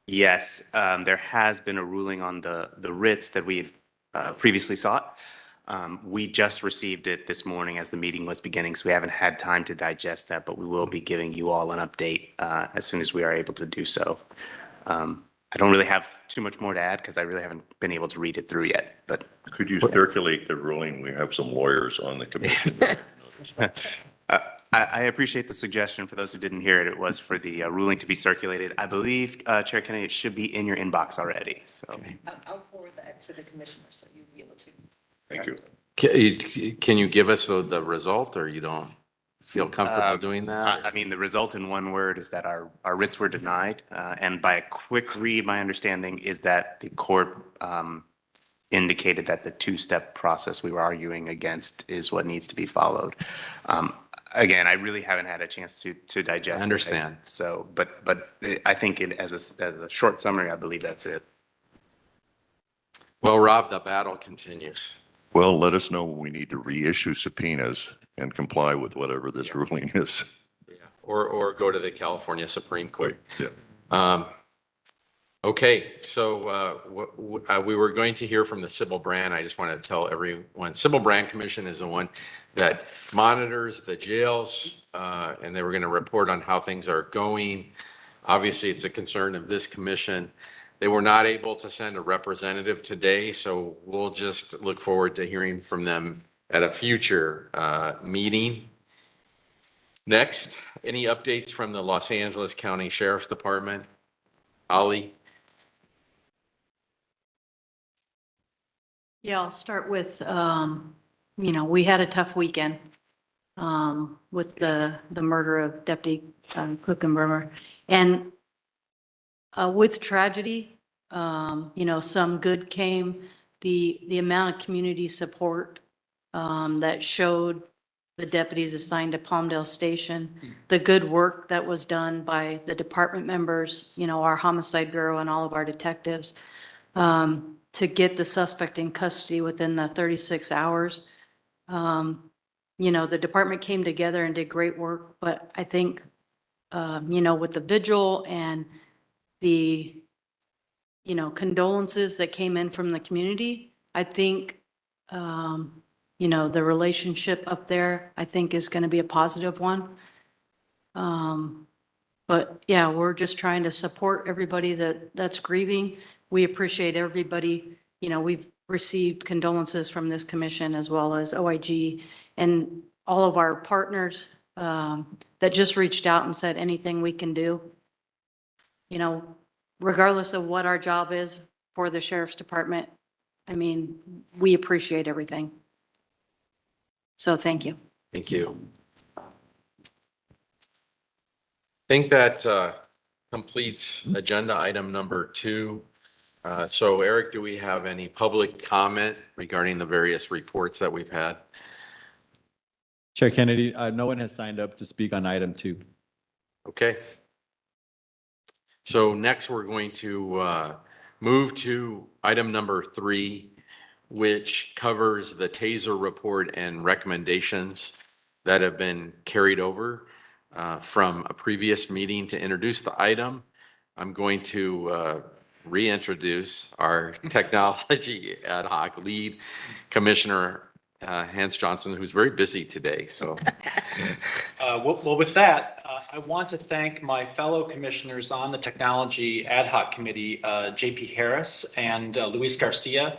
Yes, there has been a ruling on the writs that we've previously sought. We just received it this morning as the meeting was beginning, so we haven't had time to digest that, but we will be giving you all an update as soon as we are able to do so. I don't really have too much more to add because I really haven't been able to read it through yet, but. Could you circulate the ruling? We have some lawyers on the commission. I appreciate the suggestion. For those who didn't hear it, it was for the ruling to be circulated. I believe, Chair Kennedy, it should be in your inbox already, so. I'll forward that to the commissioner so you'll be able to. Thank you. Can you give us the result, or you don't? feel comfortable doing that? I mean, the result in one word is that our writs were denied. And by a quick read, my understanding is that the court indicated that the two-step process we were arguing against is what needs to be followed. Again, I really haven't had a chance to digest. I understand. it. So, but I think as a short summary, I believe that's it. Well, Rob, the battle continues. Well, let us know when we need to reissue subpoenas and comply with whatever this ruling is. Yeah. Or go to the California Supreme Court. Yeah. Okay, so we were going to hear from the Civil Brand. I just want to tell everyone, Civil Brand Commission is the one that monitors the jails, and they were going to report on how things are going. Obviously, it's a concern of this commission. They were not able to send a representative today, so we'll just look forward to hearing from them at a future meeting. Next, any updates from the Los Angeles County Sheriff's Department? Ali? Yeah, I'll start with, we had a tough weekend with the murder of Deputy Cookenberger. And with tragedy, some good came. The amount of community support that showed the deputies assigned to Palmdale Station, the good work that was done by the department members, our homicide bureau and all of our detectives, to get the suspect in custody within the 36 hours. The department came together and did great work, but I think, with the vigil and the, condolences that came in from the community, I think, the relationship up there, I think is going to be a positive one. But yeah, we're just trying to support everybody that's grieving. We appreciate everybody. We've received condolences from this commission as well as OIG and all of our partners that just reached out and said anything we can do. Regardless of what our job is for the sheriff's department, I mean, we appreciate everything. So thank you. Thank you. I think that completes agenda item number 2. So Eric, do we have any public comment regarding the various reports that we've had? Chair Kennedy, no one has signed up to speak on item 2. Okay. So next we're going to move to item number 3, which covers the TASER report and recommendations that have been carried over from a previous meeting. To introduce the item, I'm going to reintroduce our technology ad hoc lead commissioner, Hans Johnson, who's very busy today. So, Well, with that, I want to thank my fellow commissioners on the Technology Ad Hoc Committee, JP Harris and Luis Garcia.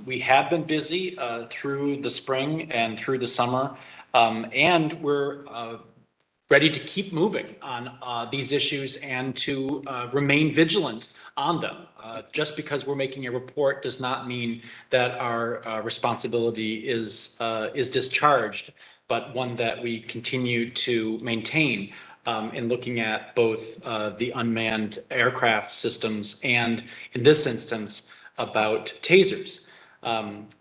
We have been busy through the spring and through the summer, and we're ready to keep moving on these issues and to remain vigilant on them. Just because we're making a report does not mean that our responsibility is discharged, but one that we continue to maintain in looking at both the unmanned aircraft systems and, in this instance, about tasers.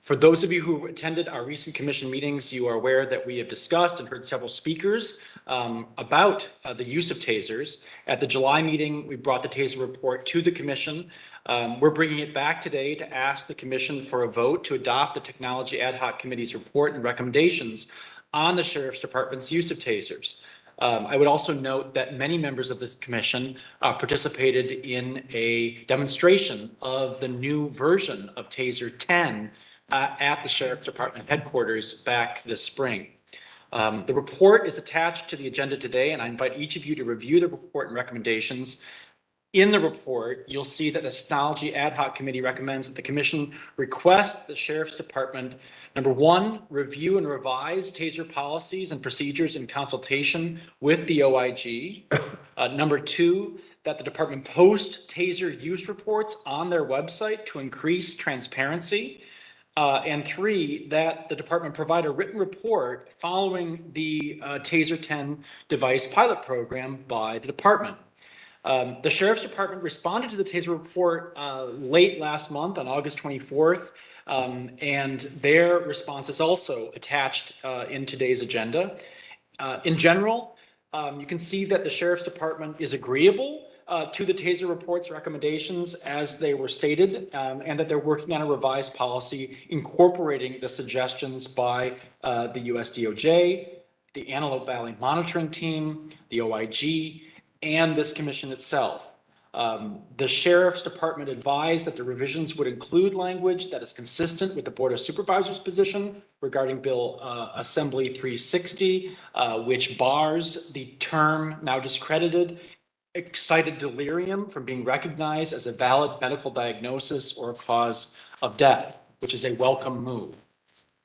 For those of you who attended our recent commission meetings, you are aware that we have discussed and heard several speakers about the use of tasers. At the July meeting, we brought the taser report to the commission. We're bringing it back today to ask the commission for a vote to adopt the Technology Ad Hoc Committee's report and recommendations on the Sheriff's Department's use of tasers. I would also note that many members of this commission participated in a demonstration of the new version of Taser 10 at the Sheriff's Department headquarters back this spring. The report is attached to the agenda today, and I invite each of you to review the report and recommendations. In the report, you'll see that the Technology Ad Hoc Committee recommends that the Commission request the Sheriff's Department, number 1, review and revise TASER policies and procedures in consultation with the OIG. Number 2, that the department post TASER use reports on their website to increase transparency. And three, that the department provide a written report following the TASER 10 device pilot program by the department. The Sheriff's Department responded to the TASER report late last month on August 24th, and their response is also attached in today's agenda. In general, you can see that the Sheriff's Department is agreeable to the TASER report's recommendations as they were stated, and that they're working on a revised policy incorporating the suggestions by the US DOJ, the Antelope Valley Monitoring Team, the OIG, and this commission itself. The Sheriff's Department advised that the revisions would include language that is consistent with the Board of Supervisors' position regarding Bill Assembly 360, which bars the term now discredited excited delirium from being recognized as a valid medical diagnosis or a cause of death, which is a welcome move.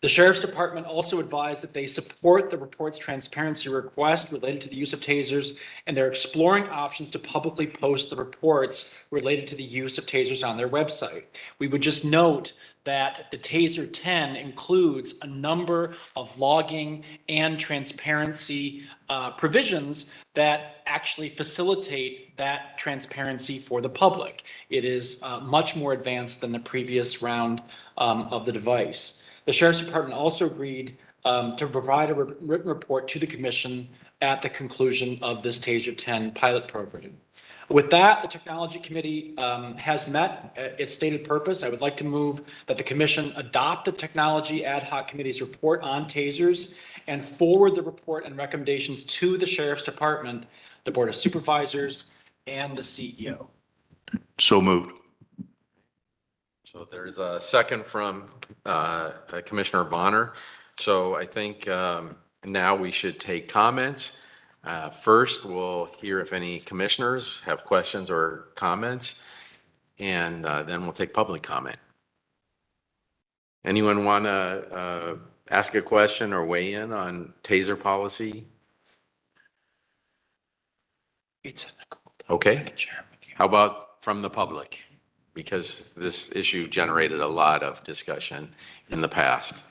The Sheriff's Department also advised that they support the report's transparency request related to the use of tasers, and they're exploring options to publicly post the reports related to the use of tasers on their website. We would just note that the TASER 10 includes a number of logging and transparency provisions that actually facilitate that transparency for the public. It is much more advanced than the previous round of the device. The Sheriff's Department also agreed to provide a written report to the commission at the conclusion of this TASER 10 pilot program. With that, the Technology Committee has met its stated purpose. I would like to move that the commission adopt the Technology Ad Hoc Committee's report on tasers and forward the report and recommendations to the Sheriff's Department, the Board of Supervisors, and the CEO. So moved. So there's a second from Commissioner Bonner. So I think now we should take comments. First, we'll hear if any commissioners have questions or comments, and then we'll take public comment. Anyone want to ask a question or weigh in on TASER policy? Okay. How about from the public? Because this issue generated a lot of discussion in the past.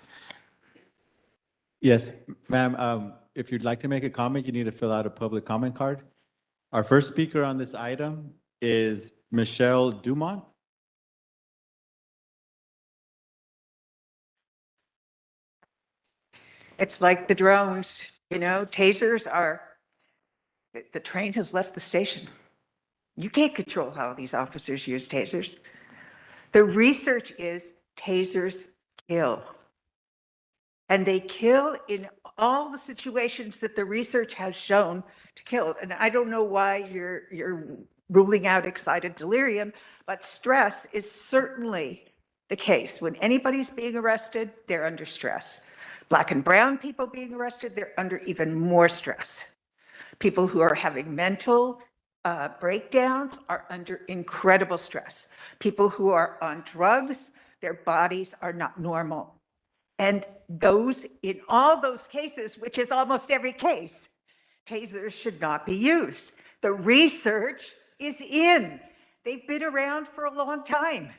Yes, ma'am, if you'd like to make a comment, you need to fill out a public comment card. Our first speaker on this item is Michelle Dumont. It's like the drones, tasers are, the train has left the station. You can't control how these officers use tasers. The research is tasers kill. And they kill in all the situations that the research has shown to kill. And I don't know why you're ruling out excited delirium, but stress is certainly the case. When anybody's being arrested, they're under stress. Black and brown people being arrested, they're under even more stress. People who are having mental breakdowns are under incredible stress. People who are on drugs, their bodies are not normal. And those, in all those cases, which is almost every case, tasers should not be used. The research is in. They've been around for a long time.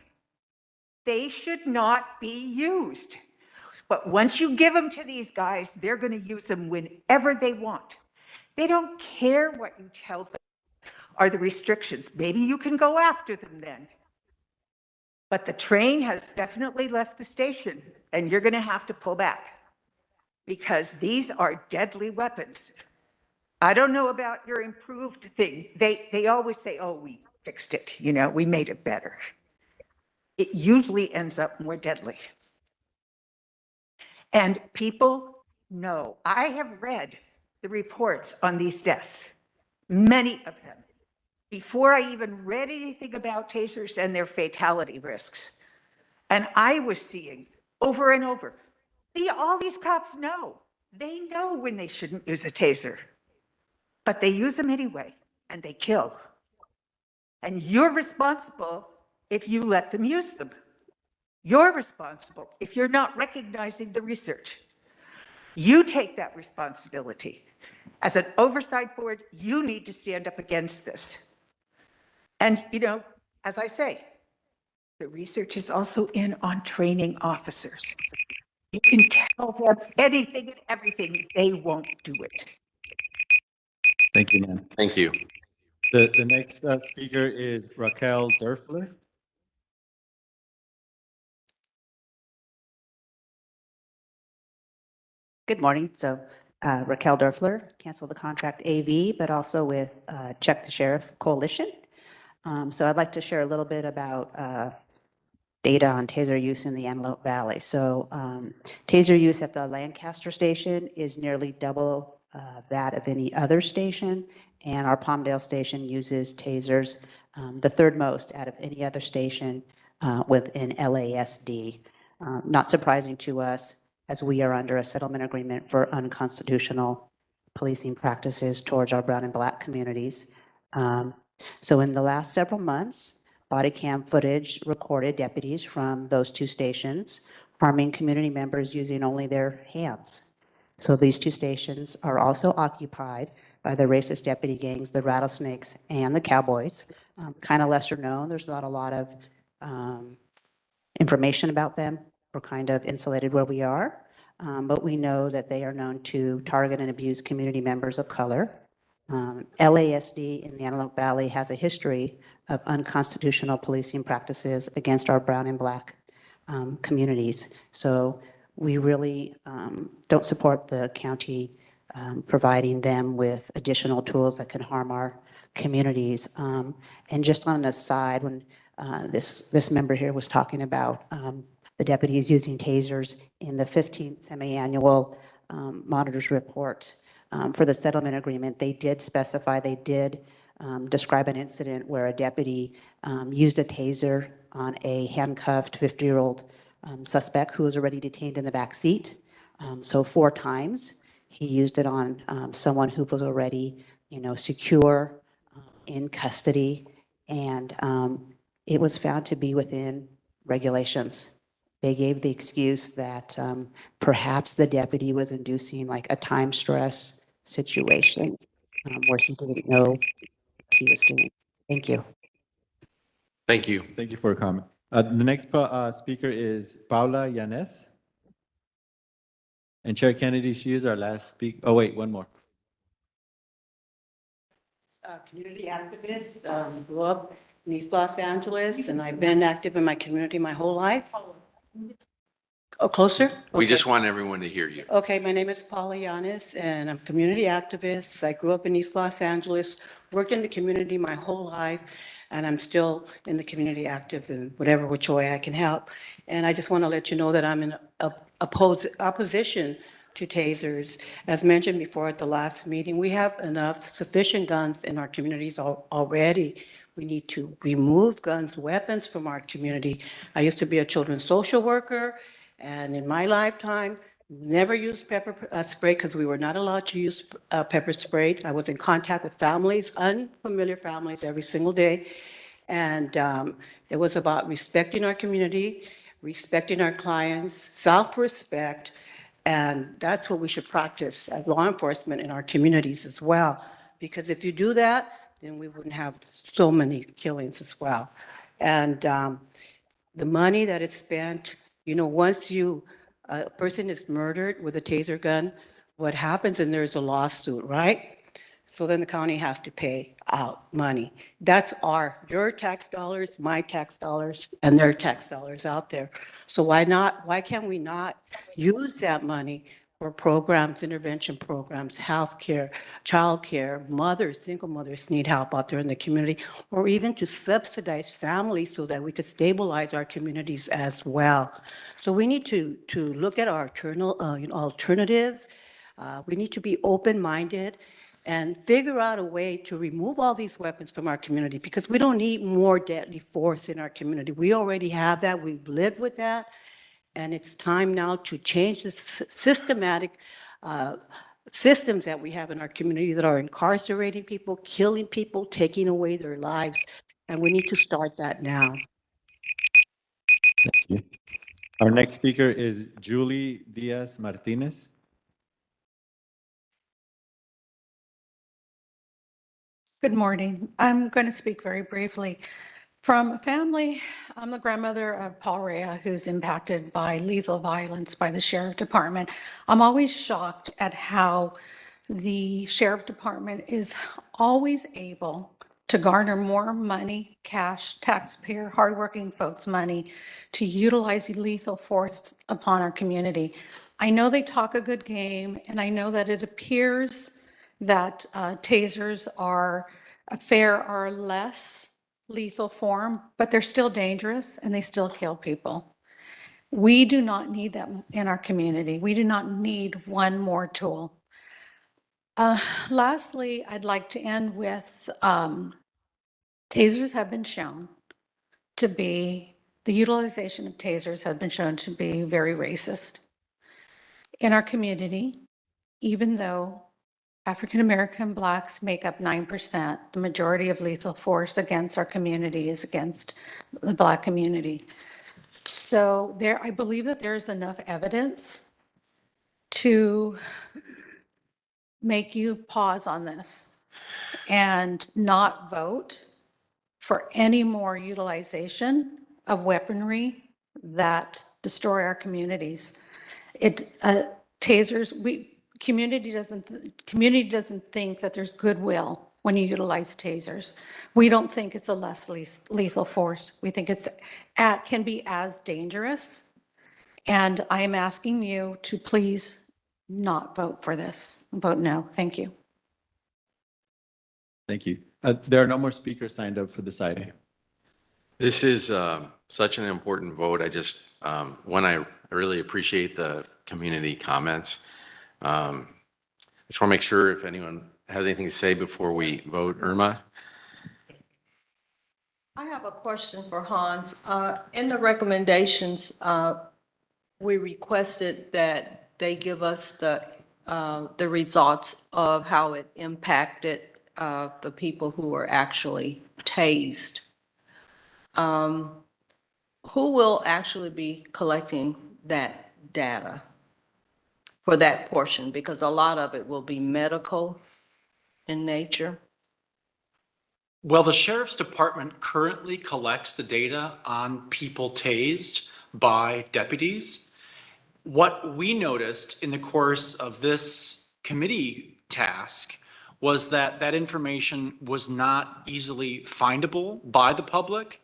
They should not be used. But once you give them to these guys, they're going to use them whenever they want. They don't care what you tell them are the restrictions. Maybe you can go after them then. But the train has definitely left the station, and you're going to have to pull back because these are deadly weapons. I don't know about your improved thing. They always say, oh, we fixed it, we made it better. It usually ends up more deadly. And people know. I have read the reports on these deaths, many of them, before I even read anything about tasers and their fatality risks. And I was seeing over and over, all these cops know. They know when they shouldn't use a taser, but they use them anyway, and they kill. And you're responsible if you let them use them. You're responsible if you're not recognizing the research. You take that responsibility. As an oversight board, you need to stand up against this. And, as I say, The research is also in on training officers. You can tell them anything and everything, they won't do it. Thank you, ma'am. Thank you. The next speaker is Raquel Durfler. Good morning. So Raquel Durfler, cancel the contract AV, but also with Check the Sheriff Coalition. So I'd like to share a little bit about data on taser use in the Antelope Valley. So taser use at the Lancaster station is nearly double that of any other station. And our Palmdale station uses tasers the third most out of any other station within LASD. Not surprising to us, as we are under a settlement agreement for unconstitutional policing practices towards our brown and black communities. So in the last several months, body cam footage recorded deputies from those two stations harming community members using only their hands. So these two stations are also occupied by the racist deputy gangs, the Rattlesnakes and the Cowboys. Kind of lesser known, there's not a lot of information about them. We're kind of insulated where we are, but we know that they are known to target and abuse community members of color. LASD in the Antelope Valley has a history of unconstitutional policing practices against our brown and black communities. So we really don't support the county providing them with additional tools that can harm our communities. And just on an aside, when this member here was talking about the deputies using tasers in the 15th semi-annual monitors report for the settlement agreement, they did specify, they did describe an incident where a deputy used a taser on a handcuffed 50-year-old suspect who was already detained in the back seat. So 4 times he used it on someone who was already, secure in custody, and it was found to be within regulations. They gave the excuse that perhaps the deputy was inducing like a time stress situation where he didn't know what he was doing. Thank you. Thank you. Thank you for your comment. The next speaker is Paula Yanes. And Chair Kennedy, she is our last speaker. Oh, wait, one more. Community activist, grew up in East Los Angeles, and I've been active in my community my whole life. Oh, closer? We Okay. just want everyone to hear you. Okay, my name is Paula Yanis, and I'm a community activist. I grew up in East Los Angeles, worked in the community my whole life, and I'm still in the community active in whatever which way I can help. And I just want to let you know that I'm in opposition to tasers. As mentioned before at the last meeting, we have enough sufficient guns in our communities already. We need to remove guns, weapons from our community. I used to be a children's social worker, and in my lifetime, never used pepper spray because we were not allowed to use pepper spray. I was in contact with families, unfamiliar families, every single day. And it was about respecting our community, respecting our clients, self-respect, and that's what we should practice as law enforcement in our communities as well. Because if you do that, then we wouldn't have so many killings as well. And the money that is spent, once a person is murdered with a taser gun, what happens is there's a lawsuit, right? So then the county has to pay out money. That's your tax dollars, my tax dollars, and their tax dollars out there. So why can't we not use that money for programs, intervention programs, healthcare, childcare, single mothers need help out there in the community, or even to subsidize families so that we could stabilize our communities as well. So we need to look at our alternatives. We need to be open-minded and figure out a way to remove all these weapons from our community, because we don't need more deadly force in our community. We already have that. We've lived with that. And it's time now to change the systematic systems that we have in our community that are incarcerating people, killing people, taking away their lives. And we need to start that now. Thank you. Our next speaker is Julie Diaz Martinez. Good morning. I'm going to speak very briefly. From a family, I'm the grandmother of Paul Rea, who's impacted by lethal violence by the sheriff department. I'm always shocked at how the sheriff department is always able to garner more money, cash, taxpayer, hardworking folks' money to utilize lethal force upon our community. I know they talk a good game, and I know that it appears that tasers are a fair or less lethal form, but they're still dangerous and they still kill people. We do not need them in our community. We do not need one more tool. Lastly, I'd like to end with tasers have been shown to be, the utilization of tasers has been shown to be very racist in our community, even though African-American Blacks make up 9%. The majority of lethal force against our community is against the Black community. So I believe that there's enough evidence to make you pause on this and not vote for any more utilization of weaponry that destroy our communities. Tasers, community doesn't think that there's goodwill when you utilize tasers. We don't think it's a less lethal force. We think can be as dangerous. And I am asking you to please not vote for this. Vote no. Thank you. Thank you. There are no more speakers signed up for this item. This is such an important vote. I really appreciate the community comments. Just want to make sure if anyone has anything to say before we vote. Irma? I have a question for Hans. In the recommendations, we requested that they give us the results of how it impacted the people who were actually tased. Who will actually be collecting that data for that portion? Because a lot of it will be medical in nature. Well, the sheriff's department currently collects the data on people tased by deputies. What we noticed in the course of this committee task was that that information was not easily findable by the public,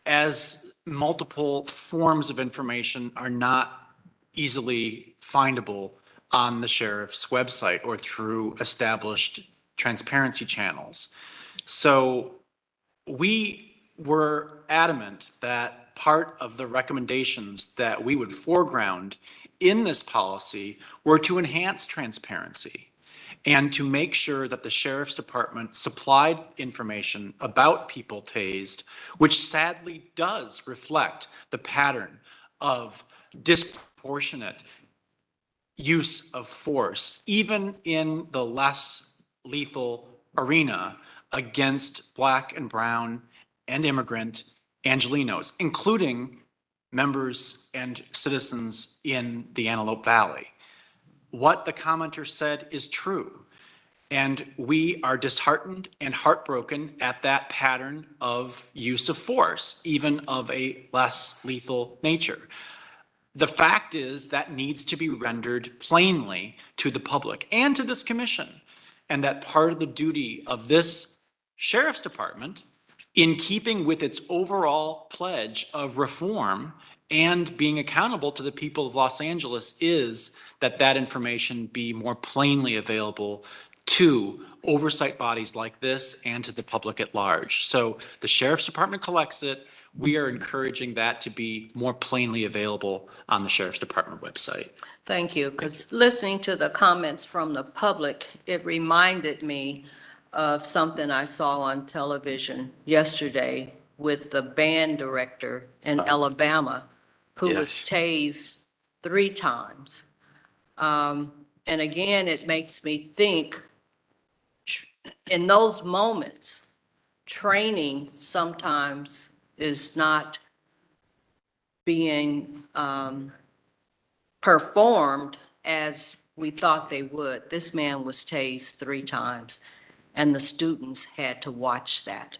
as multiple forms of information are not easily findable on the sheriff's website or through established transparency channels. So we were adamant that part of the recommendations that we would foreground in this policy were to enhance transparency and to make sure that the sheriff's department supplied information about people tased, which sadly does reflect the pattern of disproportionate use of force, even in the less lethal arena, against Black and brown and immigrant Angelenos, including members and citizens in the Antelope Valley. What the commenter said is true, and we are disheartened and heartbroken at that pattern of use of force, even of a less lethal nature. The fact is that needs to be rendered plainly to the public and to this commission, and that part of the duty of this sheriff's department, in keeping with its overall pledge of reform and being accountable to the people of Los Angeles, is that that information be more plainly available to oversight bodies like this and to the public at large. So the sheriff's department collects it. We are encouraging that to be more plainly available on the sheriff's department website. Thank you, because listening to the comments from the public, it reminded me of something I saw on television yesterday with the band director in Alabama who was tased 3 times. And again, it makes me think, in those moments, training sometimes is not being performed as we thought they would. This man was tased 3 times, and the students had to watch that.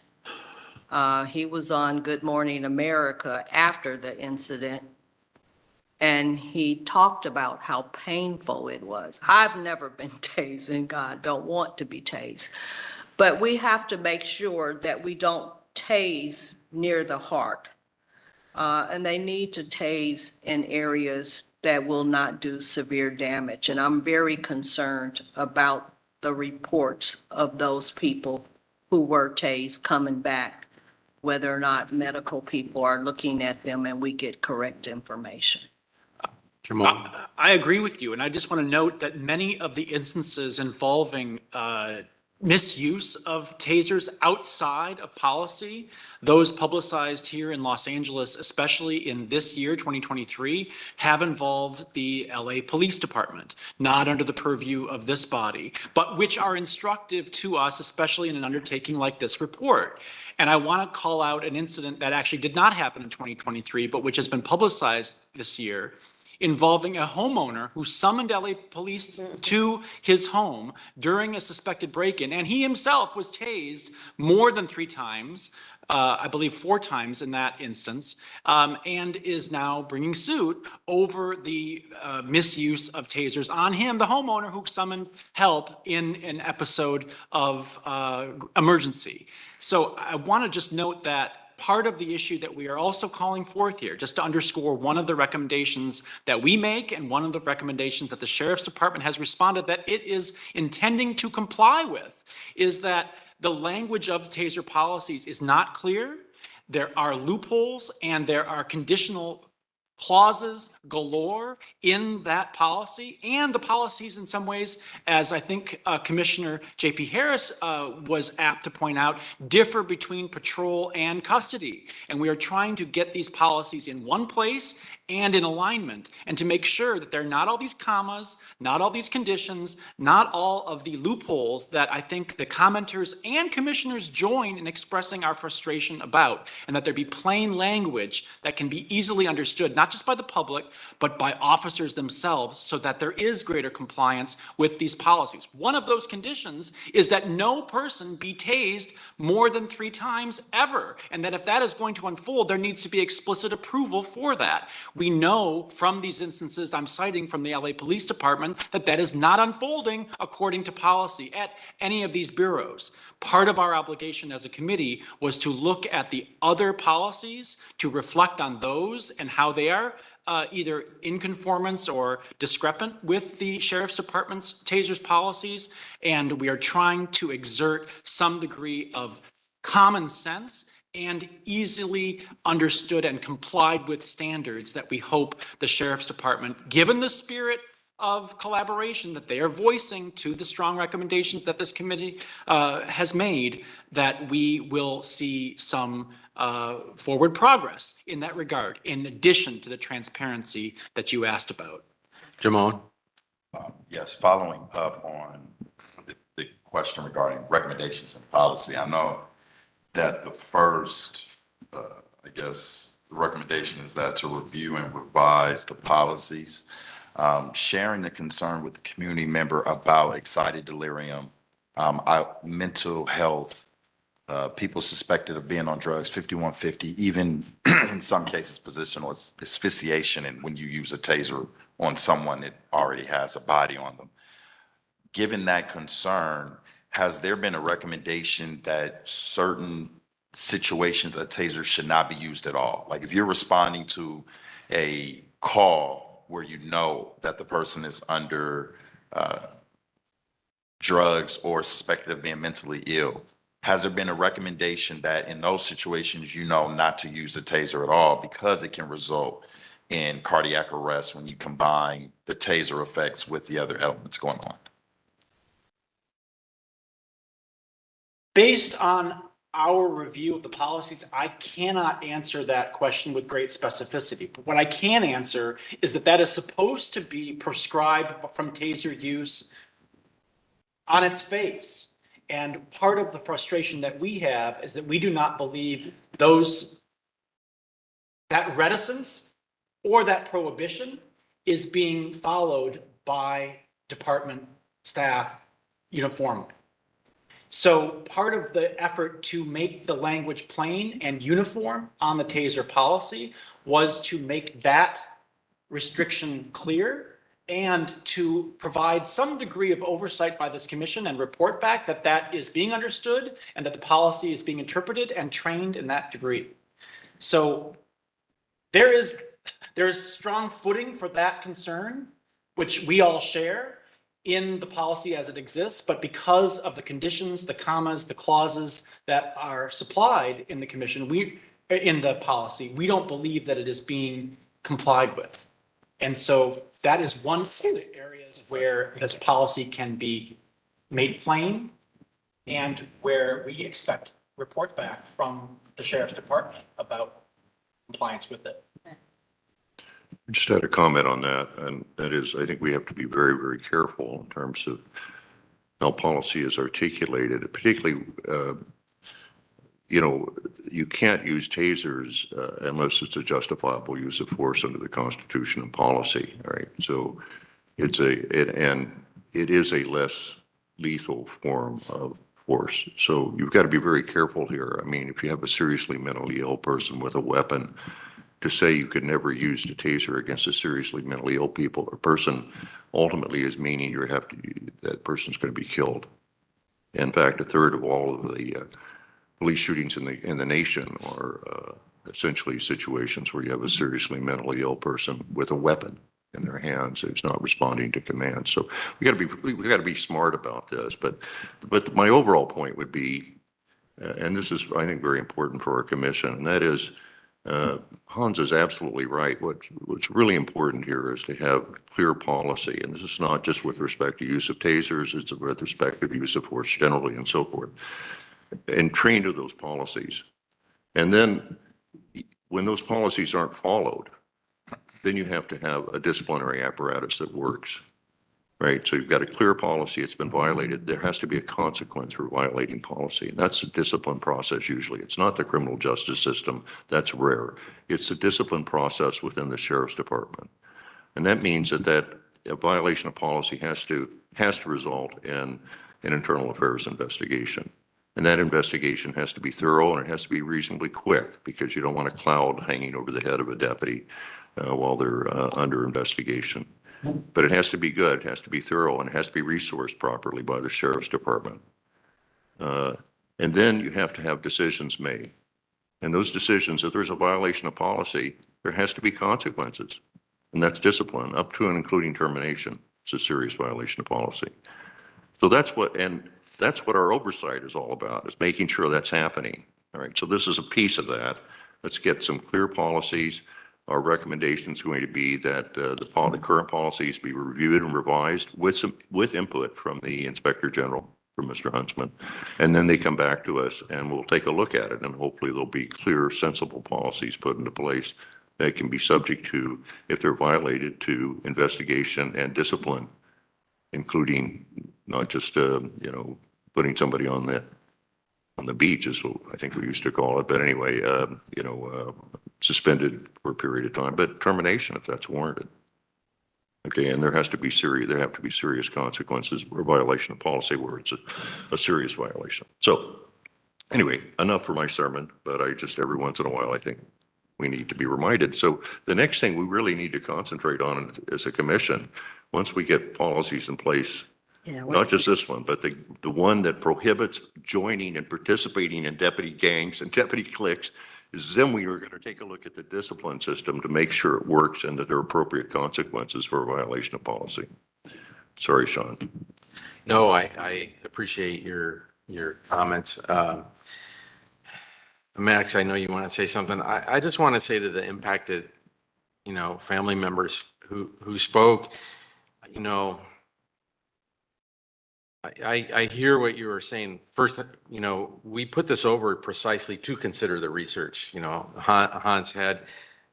He was on Good Morning America after the incident, and he talked about how painful it was. I've never been tased, and God, don't want to be tased. But we have to make sure that we don't tase near the heart. And they need to tase in areas that will not do severe damage. And I'm very concerned about the reports of those people who were tased coming back, whether or not medical people are looking at them and we get correct information. Jamal? I agree with you, and I just want to note that many of the instances involving misuse of tasers outside of policy, those publicized here in Los Angeles, especially in this year, 2023, have involved the LA Police Department, not under the purview of this body, but which are instructive to us, especially in an undertaking like this report. And I want to call out an incident that actually did not happen in 2023, but which has been publicized this year, involving a homeowner who summoned LA police to his home during a suspected break-in, and he himself was tased more than 3 times, I believe 4 times in that instance, and is now bringing suit over the misuse of tasers on him, the homeowner who summoned help in an episode of emergency. So I want to just note that part of the issue that we are also calling forth here, just to underscore one of the recommendations that we make and one of the recommendations that the Sheriff's Department has responded that it is intending to comply with, is that the language of taser policies is not clear. There are loopholes and there are conditional clauses galore in that policy, and the policies in some ways, as I think Commissioner J.P. Harris was apt to point out, differ between patrol and custody. And we are trying to get these policies in one place and in alignment, and to make sure that there are not all these commas, not all these conditions, not all of the loopholes that I think the commenters and commissioners join in expressing our frustration about, and that there be plain language that can be easily understood, not just by the public, but by officers themselves, so that there is greater compliance with these policies. One of those conditions is that no person be tased more than 3 times ever, and that if that is going to unfold, there needs to be explicit approval for that. We know from these instances I'm citing from the LA Police Department that that is not unfolding according to policy at any of these bureaus. Part of our obligation as a committee was to look at the other policies, to reflect on those and how they are either in conformance or discrepant with the Sheriff's Department's tasers policies. And we are trying to exert some degree of common sense and easily understood and complied with standards that we hope the Sheriff's Department, given the spirit of collaboration that they are voicing to the strong recommendations that this committee has made, that we will see some forward progress in that regard, in addition to the transparency that you asked about. Jamal? Yes, following up on the question regarding recommendations and policy, I know that the first, I guess, recommendation is that to review and revise the policies. Sharing the concern with the community member about excited delirium, mental health, people suspected of being on drugs, 5150, even in some cases positional asphyxiation, and when you use a taser on someone that already has a body on them. Given that concern, has there been a recommendation that certain situations a taser should not be used at all? Like if you're responding to a call where you know that the person is under drugs or suspected of being mentally ill, has there been a recommendation that in those situations you know not to use a taser at all because it can result in cardiac arrest when you combine the taser effects with the other elements going on? Based on our review of the policies, I cannot answer that question with great specificity. But what I can answer is that that is supposed to be prescribed from taser use on its face. And part of the frustration that we have is that we do not believe that reticence or that prohibition is being followed by department staff uniformly. So part of the effort to make the language plain and uniform on the TASER policy was to make that restriction clear and to provide some degree of oversight by this commission and report back that that is being understood and that the policy is being interpreted and trained in that degree. So there's strong footing for that concern, which we all share in the policy as it exists, but because of the conditions, the commas, the clauses that are supplied in the commission, in the policy, we don't believe that it is being complied with. And so that is one of the areas where this policy can be made plain and where we expect report back from the sheriff's department about compliance with it. Just had a comment on that, and that is, I think we have to be very, very careful in terms of how policy is articulated, particularly, you can't use tasers unless it's a justifiable use of force under the Constitution and policy, right? So it is a less lethal form of force. So you've got to be very careful here. I mean, if you have a seriously mentally ill person with a weapon, to say you could never use the taser against a seriously mentally ill person ultimately is meaning that person's going to be killed. In fact, a third of all of the police shootings in the nation are essentially situations where you have a seriously mentally ill person with a weapon in their hands who's not responding to commands. So we got to be smart about this. But my overall point would be, and this is I think very important for our commission, and that is. Hans is absolutely right. What's really important here is to have clear policy, and this is not just with respect to use of tasers, it's with respect to use of force generally and so forth, and train to those policies. And then when those policies aren't followed, then you have to have a disciplinary apparatus that works. Right, so you've got a clear policy, it's been violated, there has to be a consequence for violating policy. And that's a discipline process usually. It's not the criminal justice system, that's rare. It's a discipline process within the sheriff's department. And that means that a violation of policy has to result in an internal affairs investigation. And that investigation has to be thorough and it has to be reasonably quick because you don't want a cloud hanging over the head of a deputy while they're under investigation. But it has to be good, it has to be thorough, and it has to be resourced properly by the sheriff's department. And then you have to have decisions made. And those decisions, if there's a violation of policy, there has to be consequences. And that's discipline, up to and including termination. It's a serious violation of policy. So that's what our oversight is all about, is making sure that's happening. All right, so this is a piece of that. Let's get some clear policies. Our recommendation is going to be that the current policies be reviewed and revised with input from the Inspector General, from Mr. Huntsman, and then they come back to us and we'll take a look at it and hopefully there'll be clear, sensible policies put into place that can be subject to, if they're violated, to investigation and discipline, including not just putting somebody on the beach is what I think we used to call it, but anyway, suspended for a period of time, but termination if that's warranted. Okay, and there have to be serious consequences for a violation of policy where it's a serious violation. So anyway, enough for my sermon, but every once in a while, I think we need to be reminded. So the next thing we really need to concentrate on as a commission, once we get policies in place, not just this one, but the one that prohibits joining and participating in deputy gangs and deputy cliques, is then we are going to take a look at the discipline system to make sure it works and that there are appropriate consequences for a violation of policy. Sorry, Sean. No, I appreciate your comments. Max, I know you want to say something. I just want to say to the impacted, family members who spoke, I hear what you were saying. First, we put this over precisely to consider the research. Hans had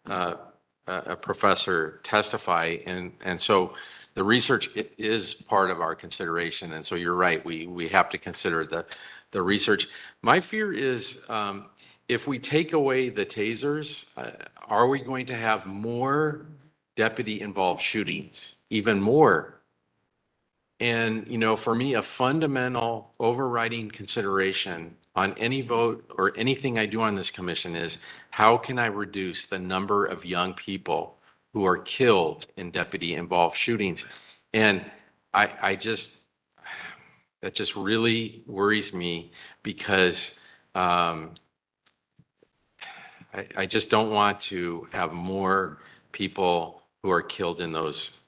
a professor testify, and so the research is part of our consideration. And so you're right, we have to consider the research. My fear is if we take away the tasers, are we going to have more deputy-involved shootings, even more And, you know, for me, a fundamental overriding consideration on any vote or anything I do on this commission is how can I reduce the number of young people who are killed in deputy-involved shootings? And I just, that just really worries me because I just don't want to have more people who are killed in those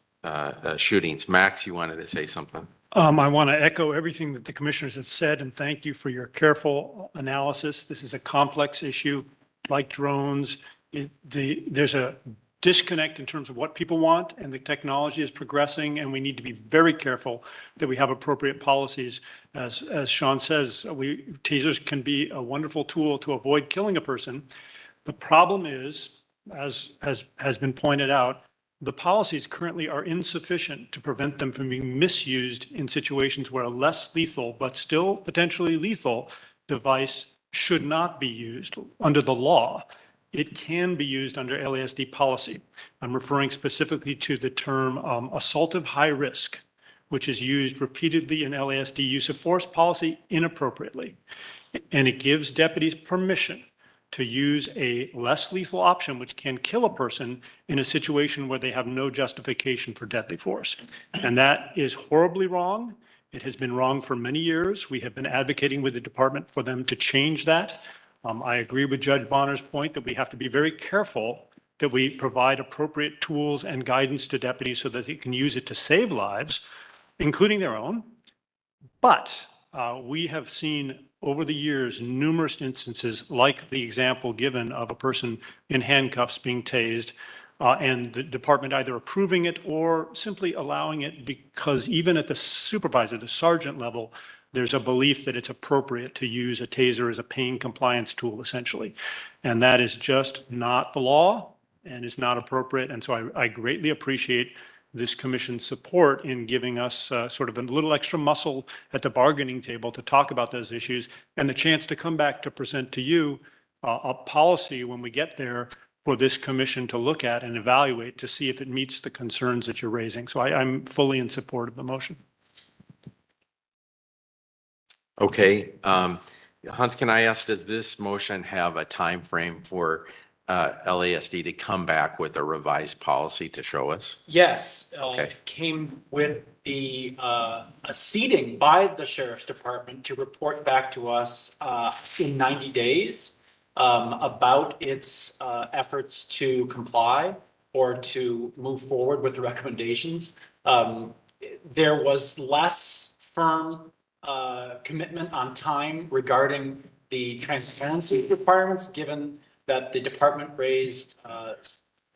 shootings. Max, you wanted to say something? I want to echo everything that the commissioners have said and thank you for your careful analysis. This is a complex issue like drones. There's a disconnect in terms of what people want and the technology is progressing and we need to be very careful that we have appropriate policies. As Sean says, tasers can be a wonderful tool to avoid killing a person. The problem is, as has been pointed out, the policies currently are insufficient to prevent them from being misused in situations where a less lethal, but still potentially lethal device should not be used under the law. It can be used under LASD policy. I'm referring specifically to the term assaultive high risk, which is used repeatedly in LASD use of force policy inappropriately. And it gives deputies permission to use a less lethal option, which can kill a person in a situation where they have no justification for deadly force. And that is horribly wrong. It has been wrong for many years. We have been advocating with the department for them to change that. I agree with Judge Bonner's point that we have to be very careful that we provide appropriate tools and guidance to deputies so that they can use it to save lives, including their own. But we have seen over the years numerous instances like the example given of a person in handcuffs being tased and the department either approving it or simply allowing it because even at the supervisor, the sergeant level, there's a belief that it's appropriate to use a taser as a pain compliance tool essentially. And that is just not the law and is not appropriate. And so I greatly appreciate this commission's support in giving us sort of a little extra muscle at the bargaining table to talk about those issues and the chance to come back to present to you a policy when we get there for this commission to look at and evaluate to see if it meets the concerns that you're raising. So I'm fully in support of the motion. Okay. Hans, can I ask, does this motion have a time frame for LASD to come back with a revised policy to show us? Yes, Okay. it came with a seating by the sheriff's department to report back to us in 90 days about its efforts to comply or to move forward with the recommendations. There was less firm commitment on time regarding the transparency requirements, given that the department raised, I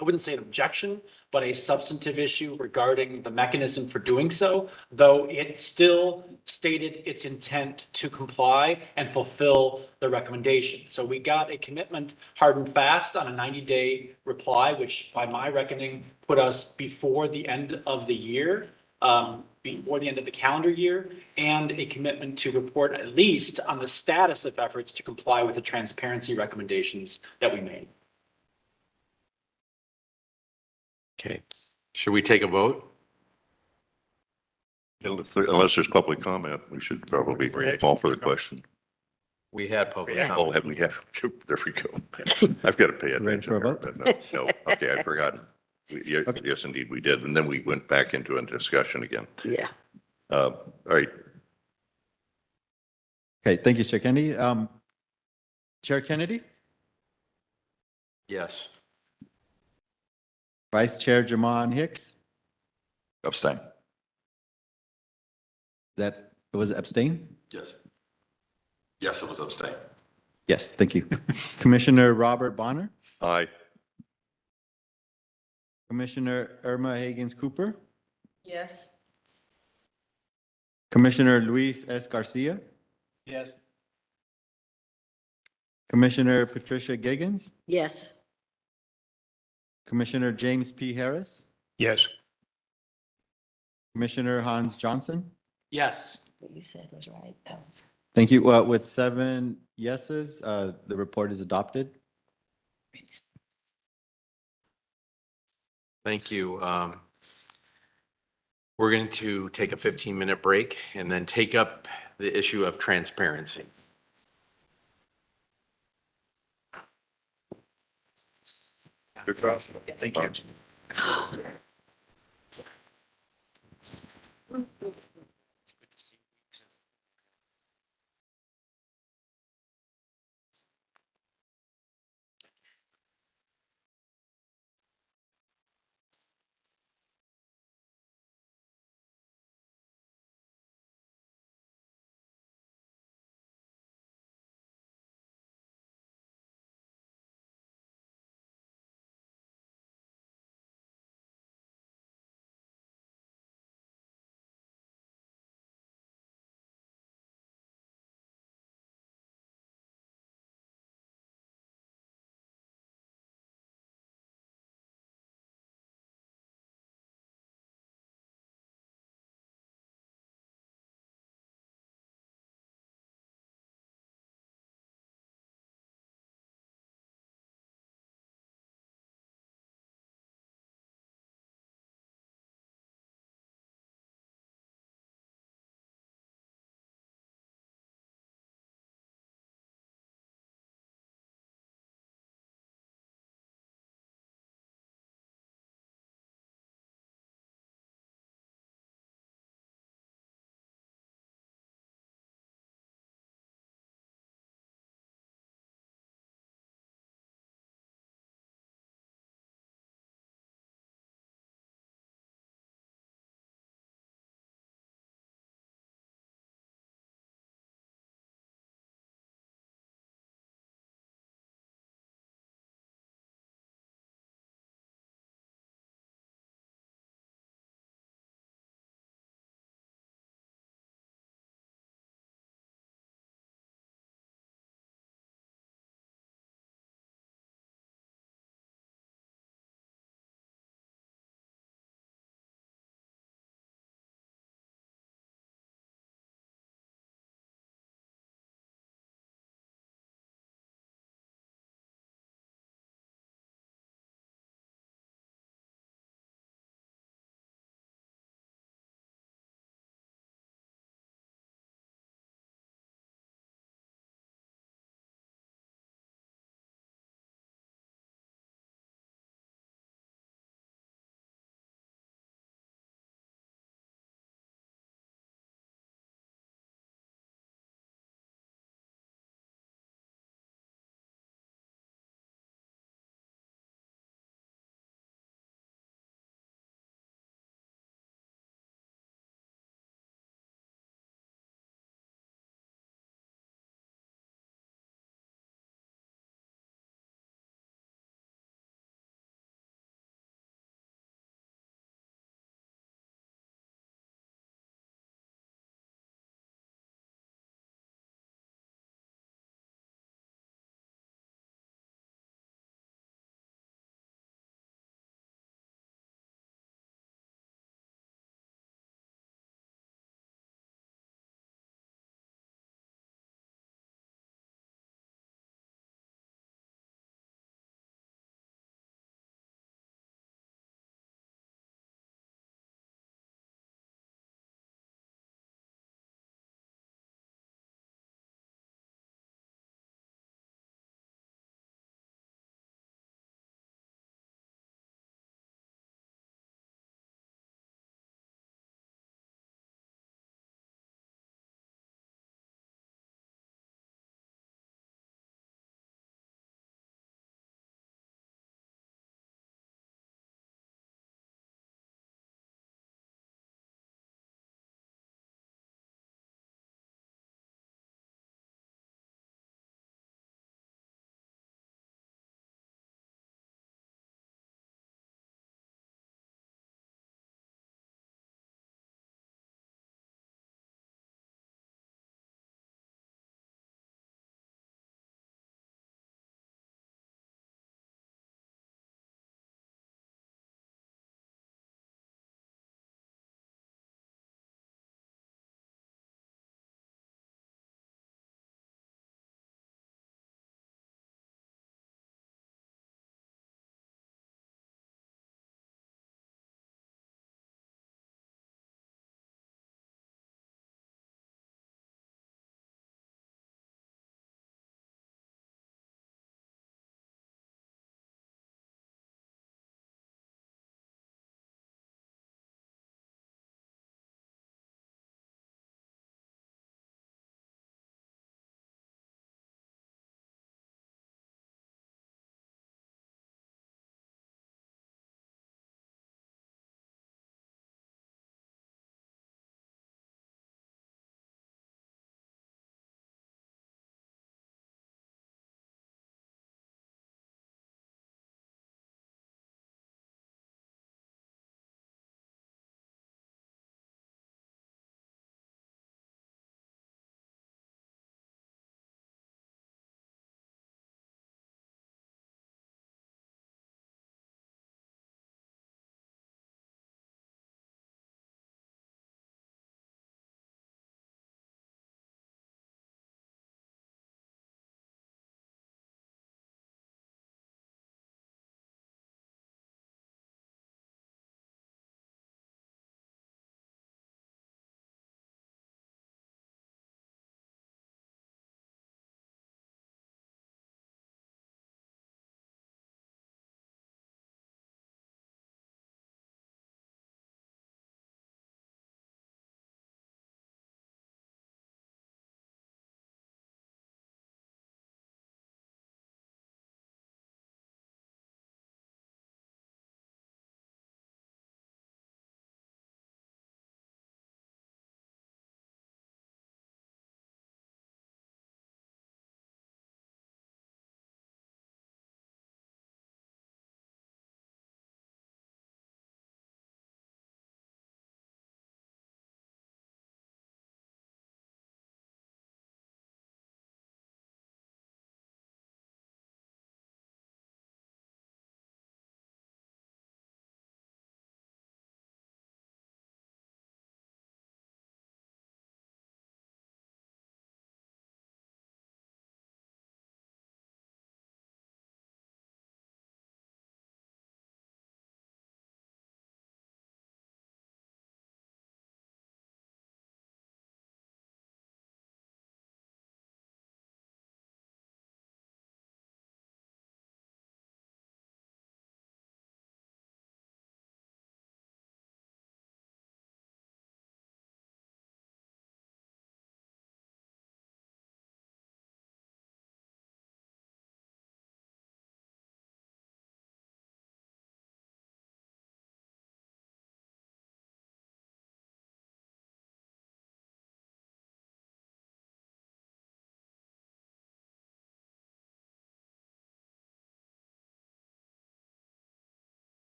wouldn't say an objection, but a substantive issue regarding the mechanism for doing so, though it still stated its intent to comply and fulfill the recommendation. So we got a commitment hard and fast on a 90-day reply, which by my reckoning put us before the end of the year, before the end of the calendar year, and a commitment to report at least on the status of efforts to comply with the transparency recommendations that we made. Okay. Should we take a vote? Unless there's public comment, we should probably call for the question. We had public Oh, comment. have we have? There we go. I've got to pay Ready attention. for a vote? But no, okay, I forgot. Yes, indeed, we did. And then we went back into a discussion again. Yeah. All right. Okay, thank you, Chair Kennedy. Chair Kennedy, Yes. Vice Chair Jamon Hicks, Abstain. that was abstain? Yes. Yes, it was abstain. Yes, thank you. Commissioner Robert Bonner, Aye. Commissioner Irma Higgins Cooper, Yes. Commissioner Luis S. Garcia, Yes. Commissioner Patricia Giggins, Yes. Commissioner James P. Harris, Yes. Commissioner Hans Johnson. Yes. What you said was right, though. Thank you. With 7 yeses, the report is adopted. Thank you. We're going to take a 15-minute break and then take up the issue of transparency. Thank you.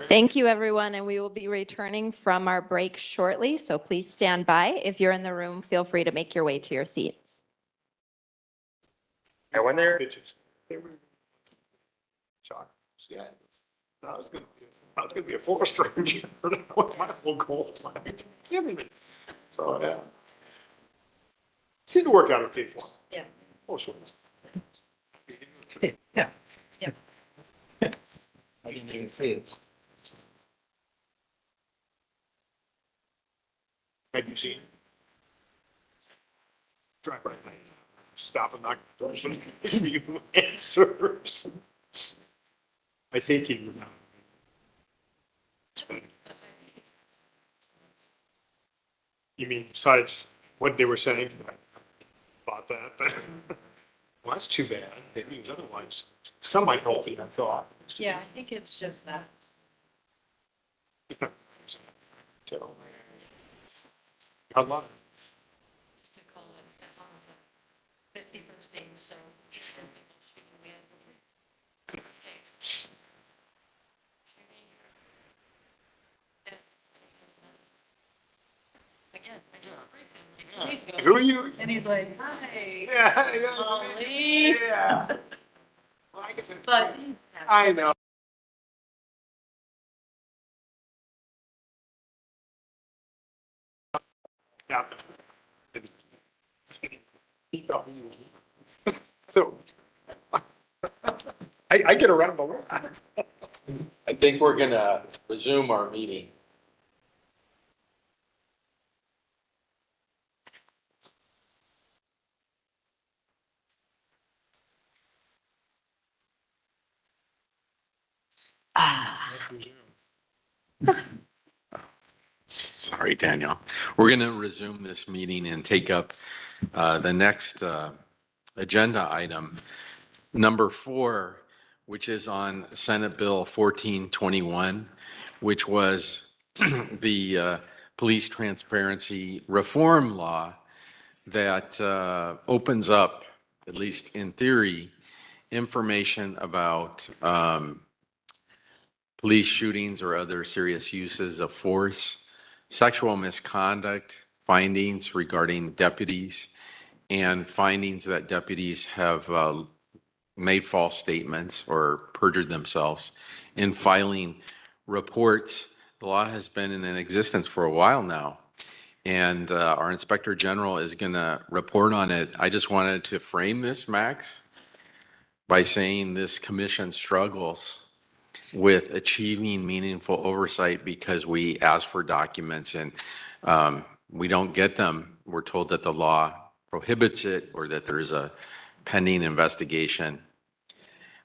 Thank you, everyone, and we will be returning from our break shortly, so please stand by. If you're in the room, feel free to make your way to your seats. And when they're. Yeah, I was gonna be a forest ranger. What my whole goal is like. So, yeah. Seemed to work out okay for him. Yeah. Most of Yeah. Yeah. Yeah. I didn't even see it. Had you seen? Drive right by. Stop and knock. See you answers. I think he would know. You mean besides what they were saying about that? Well, that's too bad. They means otherwise. Somebody healthy, I thought. Yeah, I think it's just that. So, I love it. To call it as long as a 51st date, so. Who are you? And he's like, hi. Yeah, Ollie. yeah. Well, But. I know. Yeah. So. I get around a lot. I think we're gonna resume our meeting. Sorry, Daniel. We're going to resume this meeting and take up the next agenda item, number 4, which is on Senate Bill 1421, which was the police transparency reform law that opens up, at least in theory, information about police shootings or other serious uses of force, sexual misconduct, findings regarding deputies, and findings that deputies have made false statements or perjured themselves in filing reports. The law has been in existence for a while now, and our Inspector General is going to report on it. I just wanted to frame this, Max, by saying this commission struggles with achieving meaningful oversight because we ask for documents and we don't get them. We're told that the law prohibits it or that there's a pending investigation.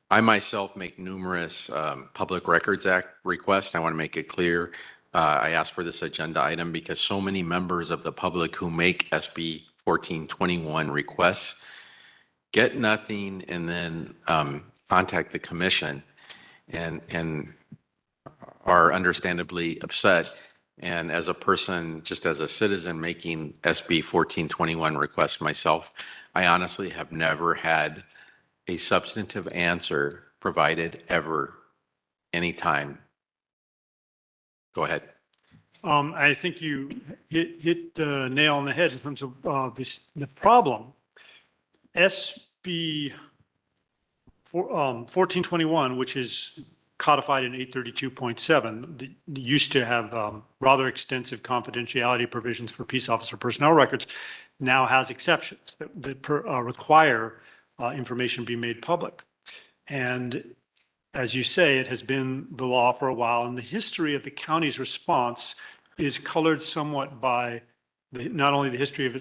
I myself make numerous Public Records Act requests. I want to make it clear. I asked for this agenda item because so many members of the public who make SB 1421 requests get nothing and then contact the commission and are understandably upset. And as a person, just as a citizen making SB 1421 requests myself, I honestly have never had a substantive answer provided ever, anytime. Go ahead. I think you hit the nail on the head in terms of the problem. SB 1421, which is codified in 832.7, used to have rather extensive confidentiality provisions for peace officer personnel records, now has exceptions that require information be made public. And as you say, it has been the law for a while, and the history of the county's response is colored somewhat by not only the history of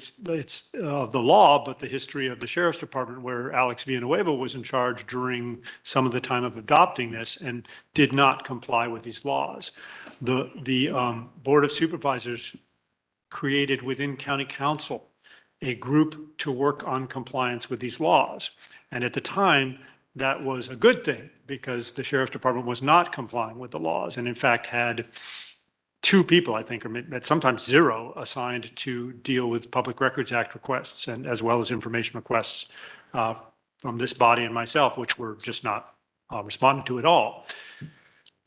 the law, but the history of the sheriff's department, where Alex Villanueva was in charge during some of the time of adopting this and did not comply with these laws. The Board of Supervisors created within county council a group to work on compliance with these laws. And at the time, that was a good thing because the sheriff's department was not complying with the laws and in fact had 2 people, I think, or sometimes 0, assigned to deal with Public Records Act requests and as well as information requests from this body and myself, which were just not responded to at all.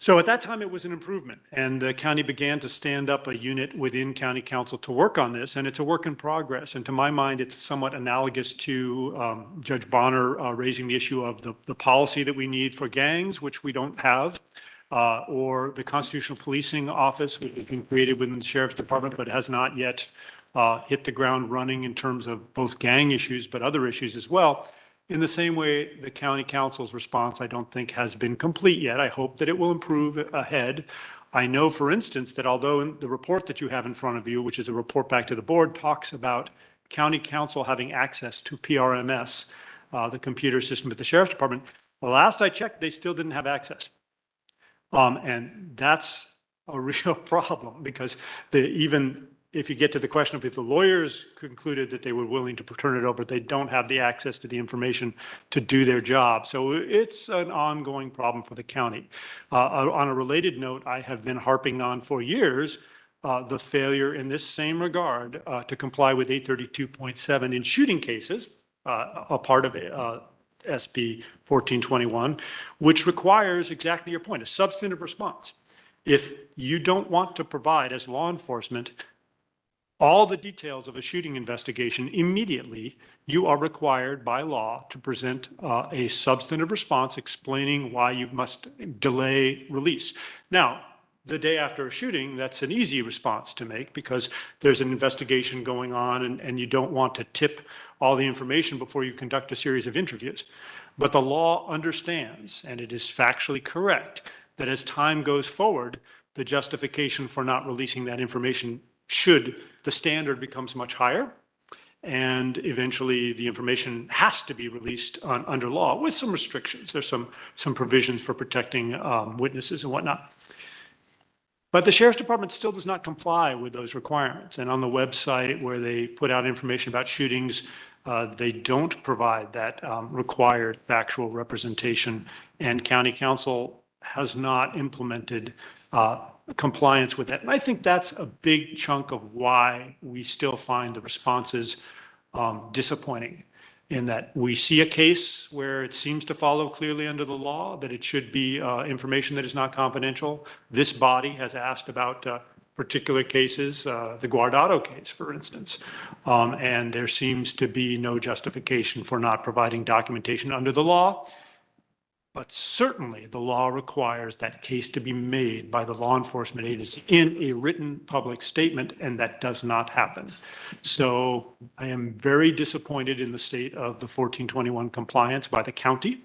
So at that time, it was an improvement, and the county began to stand up a unit within county council to work on this, and it's a work in progress. And to my mind, it's somewhat analogous to Judge Bonner raising the issue of the policy that we need for gangs, which we don't have, or the constitutional policing office, which has been created within the sheriff's department, but has not yet hit the ground running in terms of both gang issues, but other issues as well. In the same way, the county council's response, I don't think, has been complete yet. I hope that it will improve ahead. I know, for instance, that although in the report that you have in front of you, which is a report back to the board, talks about county council having access to PRMS, the computer system at the sheriff's department, the last I checked, they still didn't have access. And that's a real problem, because even if you get to the question of if the lawyers concluded that they were willing to turn it over, they don't have the access to the information to do their job. So it's an ongoing problem for the county. On a related note, I have been harping on for years the failure in this same regard to comply with 832.7 in shooting cases, a part of SB 1421, which requires exactly your point, a substantive response. If you don't want to provide as law enforcement all the details of a shooting investigation immediately, you are required by law to present a substantive response explaining why you must delay release. Now, the day after a shooting, that's an easy response to make because there's an investigation going on and you don't want to tip all the information before you conduct a series of interviews. But the law understands, and it is factually correct, that as time goes forward, the justification for not releasing that information should the standard becomes much higher, and eventually the information has to be released under law with some restrictions. There's some provisions for protecting witnesses and whatnot. But the sheriff's department still does not comply with those requirements. And on the website where they put out information about shootings, they don't provide that required factual representation, and county council has not implemented compliance with that. And I think that's a big chunk of why we still find the responses disappointing, in that we see a case where it seems to follow clearly under the law that it should be information that is not confidential. This body has asked about particular cases, the Guardado case, for instance, and there seems to be no justification for not providing documentation under the law. But certainly the law requires that case to be made by the law enforcement agency in a written public statement, and that does not happen. So I am very disappointed in the state of the 1421 compliance by the county.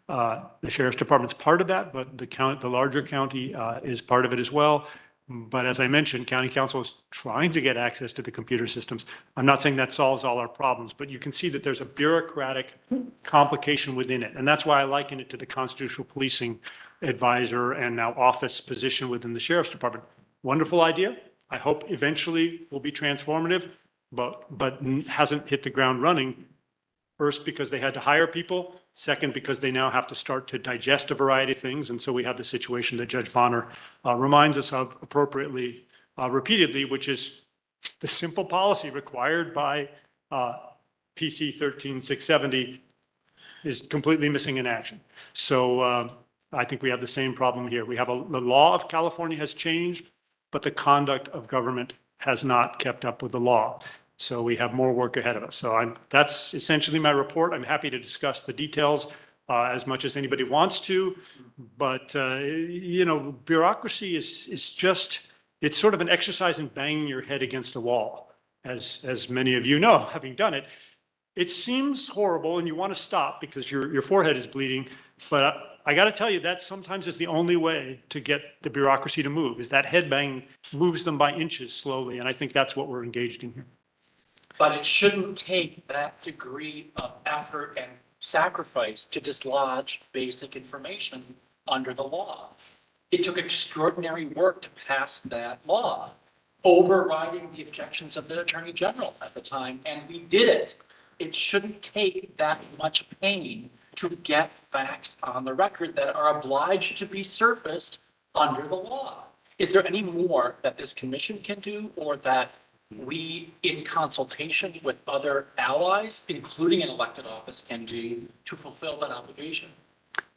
The sheriff's department's part of that, but the larger county is part of it as well. But as I mentioned, county council is trying to get access to the computer systems. I'm not saying that solves all our problems, but you can see that there's a bureaucratic complication within it. And that's why I liken it to the constitutional policing advisor and now office position within the sheriff's department. Wonderful idea. I hope eventually will be transformative, but hasn't hit the ground running. First, because they had to hire people. Second, because they now have to start to digest a variety of things. And so we have the situation that Judge Bonner reminds us of appropriately, repeatedly, which is the simple policy required by PC 13670 is completely missing in action. So I think we have the same problem here. We have the law of California has changed, but the conduct of government has not kept up with the law. So we have more work ahead of us. So that's essentially my report. I'm happy to discuss the details as much as anybody wants to. But, bureaucracy is just, it's sort of an exercise in banging your head against a wall, as many of you know, having done it. It seems horrible and you want to stop because your forehead is bleeding. But I got to tell you, that sometimes is the only way to get the bureaucracy to move, is that head bang moves them by inches slowly. And I think that's what we're engaged in here. But it shouldn't take that degree of effort and sacrifice to dislodge basic information under the law. It took extraordinary work to pass that law, overriding the objections of the Attorney General at the time, and we did it. It shouldn't take that much pain to get facts on the record that are obliged to be surfaced under the law. Is there any more that this commission can do, or that we, in consultation with other allies, including an elected office, can do to fulfill that obligation?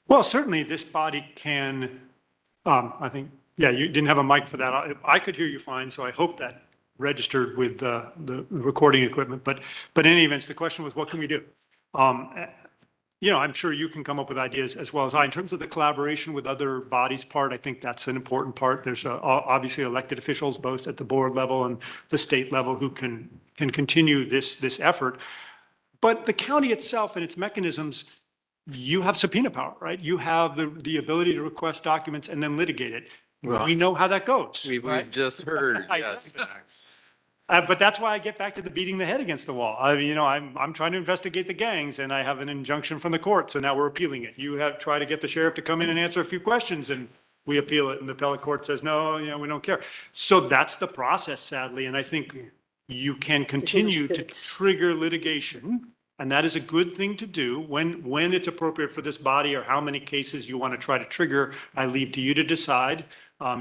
Well, certainly this body can I think, yeah, you didn't have a mic for that. I could hear you fine, so I hope that registered with the recording equipment. But in any event, the question was, what can we do? I'm sure you can come up with ideas as well as I. In terms of the collaboration with other bodies part, I think that's an important part. There's obviously elected officials, both at the board level and the state level, who can continue this effort. But the county itself and its mechanisms, you have subpoena power, right? You have the ability to request documents and then litigate it. Well, We know how that goes. We've right? just heard, I- yes, Max. But that's why I get back to the beating the head against the wall. I'm trying to investigate the gangs and I have an injunction from the court, so now we're appealing it. You have tried to get the sheriff to come in and answer a few questions and we appeal it and the appellate court says, no, we don't care. So that's the process, sadly, and I think you can continue to trigger litigation. And that is a good thing to do when it's appropriate for this body, or how many cases you want to try to trigger. I leave to you to decide.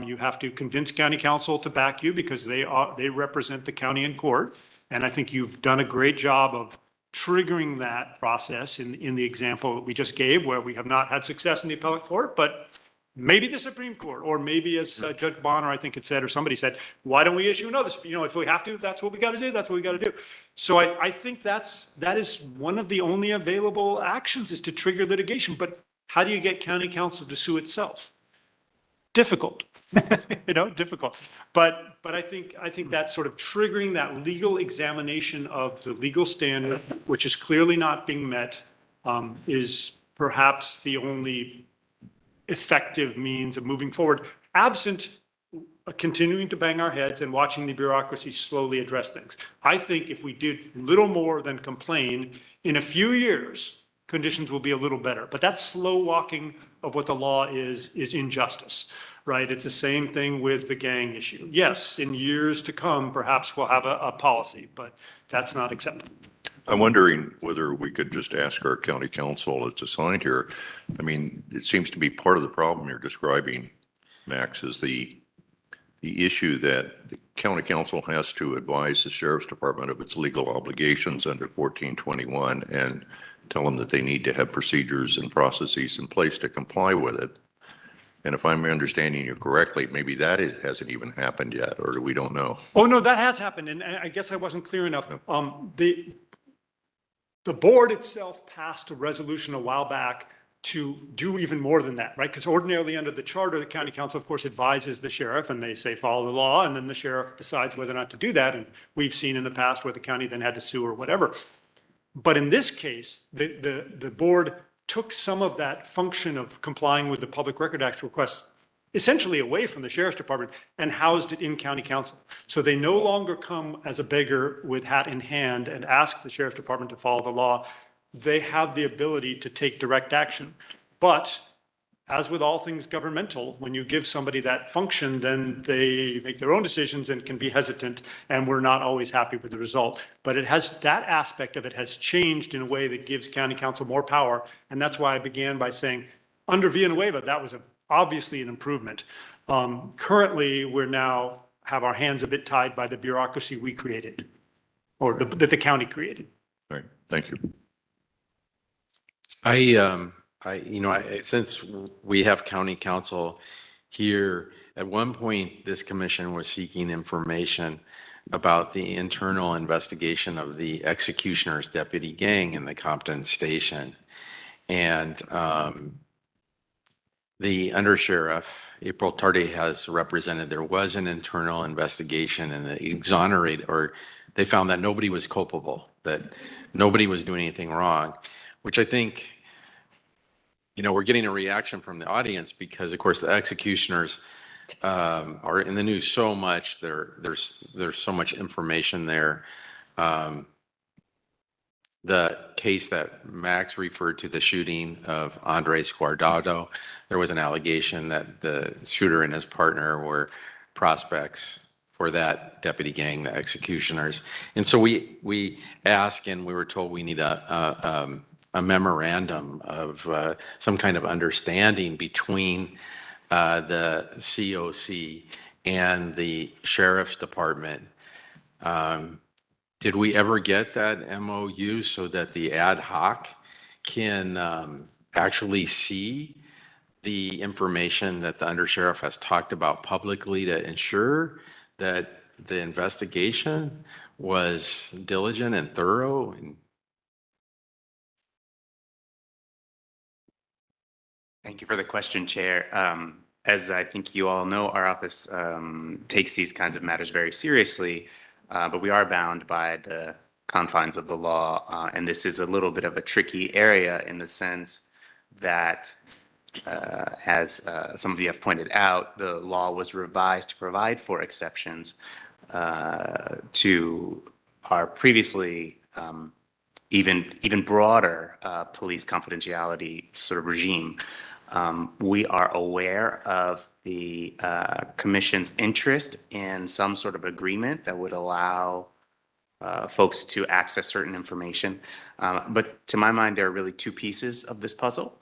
You have to convince county council to back you because they represent the county in court. And I think you've done a great job of triggering that process in the example that we just gave, where we have not had success in the appellate court, but maybe the Supreme Court, or maybe as Judge Bonner, I think it said, or somebody said, why don't we issue another? If we have to, that's what we got to do. That's what we got to do. So I think that is one of the only available actions, is to trigger litigation. But how do you get county council to sue itself? Difficult, difficult. But I think that sort of triggering that legal examination of the legal standard, which is clearly not being met, is perhaps the only effective means of moving forward, absent continuing to bang our heads and watching the bureaucracy slowly address things. I think if we did little more than complain, in a few years, conditions will be a little better. But that slow walking of what the law is injustice, right? It's the same thing with the gang issue. Yes, in years to come, perhaps we'll have a policy, but that's not acceptable. I'm wondering whether we could just ask our county council that's assigned here. I mean, it seems to be part of the problem you're describing, Max, is the issue that the county council has to advise the sheriff's department of its legal obligations under 1421 and tell them that they need to have procedures and processes in place to comply with it. And if I'm understanding you correctly, maybe that hasn't even happened yet, or we don't know. Oh, no, that has happened. And I guess I wasn't clear enough. The board itself passed a resolution a while back to do even more than that, right? Because ordinarily under the charter, the county council, of course, advises the sheriff and they say, follow the law. And then the sheriff decides whether or not to do that. And we've seen in the past where the county then had to sue or whatever. But in this case, the board took some of that function of complying with the Public Record Act request essentially away from the sheriff's department and housed it in county council. So they no longer come as a beggar with hat in hand and ask the sheriff's department to follow the law. They have the ability to take direct action. But as with all things governmental, when you give somebody that function, then they make their own decisions and can be hesitant, and we're not always happy with the result. But that aspect of it has changed in a way that gives county council more power. And that's why I began by saying, under Villanueva, that was obviously an improvement. Currently, we're now have our hands a bit tied by the bureaucracy we created, or that the county created. All right, thank you. Since we have county council here, at one point, this commission was seeking information about the internal investigation of the executioner's deputy gang in the Compton station. And the undersheriff, April Tardy, has represented there was an internal investigation and they found that nobody was culpable, that nobody was doing anything wrong, which I think, we're getting a reaction from the audience because, of course, the executioners are in the news so much. There's so much information there. The case that Max referred to, the shooting of Andres Guardado, there was an allegation that the shooter and his partner were prospects for that deputy gang, the executioners. And so we asked, and we were told we need a memorandum of some kind of understanding between the COC and the sheriff's department. Did we ever get that MOU so that the ad hoc can actually see the information that the undersheriff has talked about publicly to ensure that the investigation was diligent and thorough? And Thank you for the question, Chair. As I think you all know, our office takes these kinds of matters very seriously, but we are bound by the confines of the law. And this is a little bit of a tricky area in the sense that, as some of you have pointed out, the law was revised to provide for exceptions to our previously even broader police confidentiality sort of regime. We are aware of the commission's interest in some sort of agreement that would allow folks to access certain information. But to my mind, there are really two pieces of this puzzle.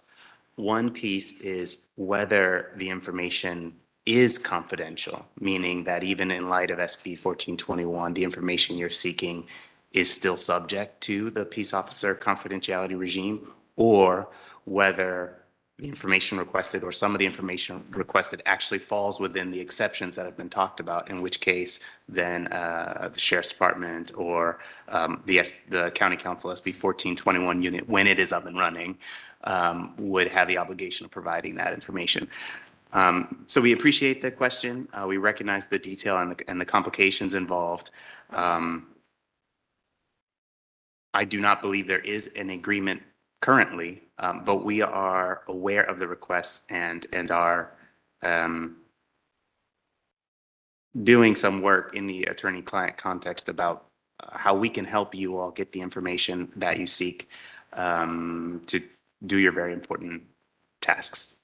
One piece is whether the information is confidential, meaning that even in light of SB 1421, the information you're seeking is still subject to the peace officer confidentiality regime, or whether the information requested or some of the information requested actually falls within the exceptions that have been talked about, in which case then the Sheriff's Department or the County Council SB 1421 unit, when it is up and running, would have the obligation of providing that information. So we appreciate the question. We recognize the detail and the complications involved. I do not believe there is an agreement currently, but we are aware of the requests and are doing some work in the attorney-client context about how we can help you all get the information that you seek to do your very important tasks.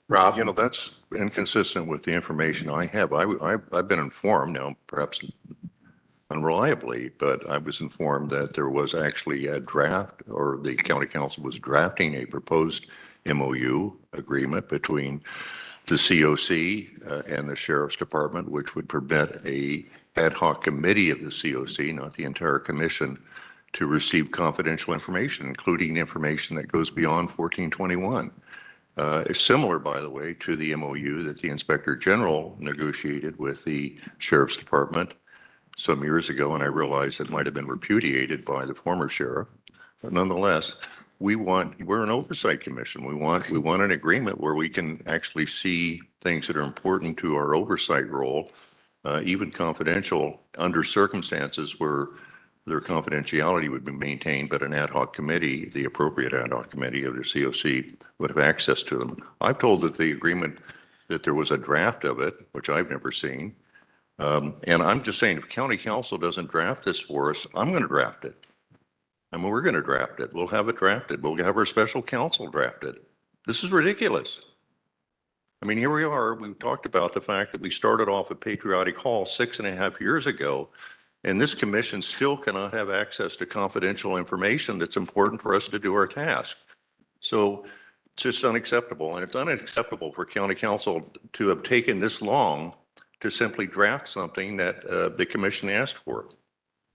Rob? You know, that's inconsistent with the information I have. I've been informed now, perhaps unreliably, but I was informed that there was actually a draft, or the county council was drafting a proposed MOU agreement between the COC and the Sheriff's Department, which would permit a ad hoc committee of the COC, not the entire commission, to receive confidential information, including information that goes beyond 1421. It's similar, by the way, to the MOU that the Inspector General negotiated with the Sheriff's Department some years ago, and I realized it might have been repudiated by the former sheriff. But nonetheless, we're an oversight commission. We want an agreement where we can actually see things that are important to our oversight role, even confidential under circumstances where their confidentiality would be maintained, but an ad hoc committee, the appropriate ad hoc committee of the COC, would have access to them. I've told that the agreement, that there was a draft of it, which I've never seen. And I'm just saying, if county council doesn't draft this for us, I'm going to draft it. I mean, we're going to draft it. We'll have it drafted. We'll have our special counsel drafted. This is ridiculous. I mean, here we are. We've talked about the fact that we started off a patriotic call 6.5 years ago, and this commission still cannot have access to confidential information that's important for us to do our task. So it's just unacceptable. And it's unacceptable for county council to have taken this long to simply draft something that the commission asked for.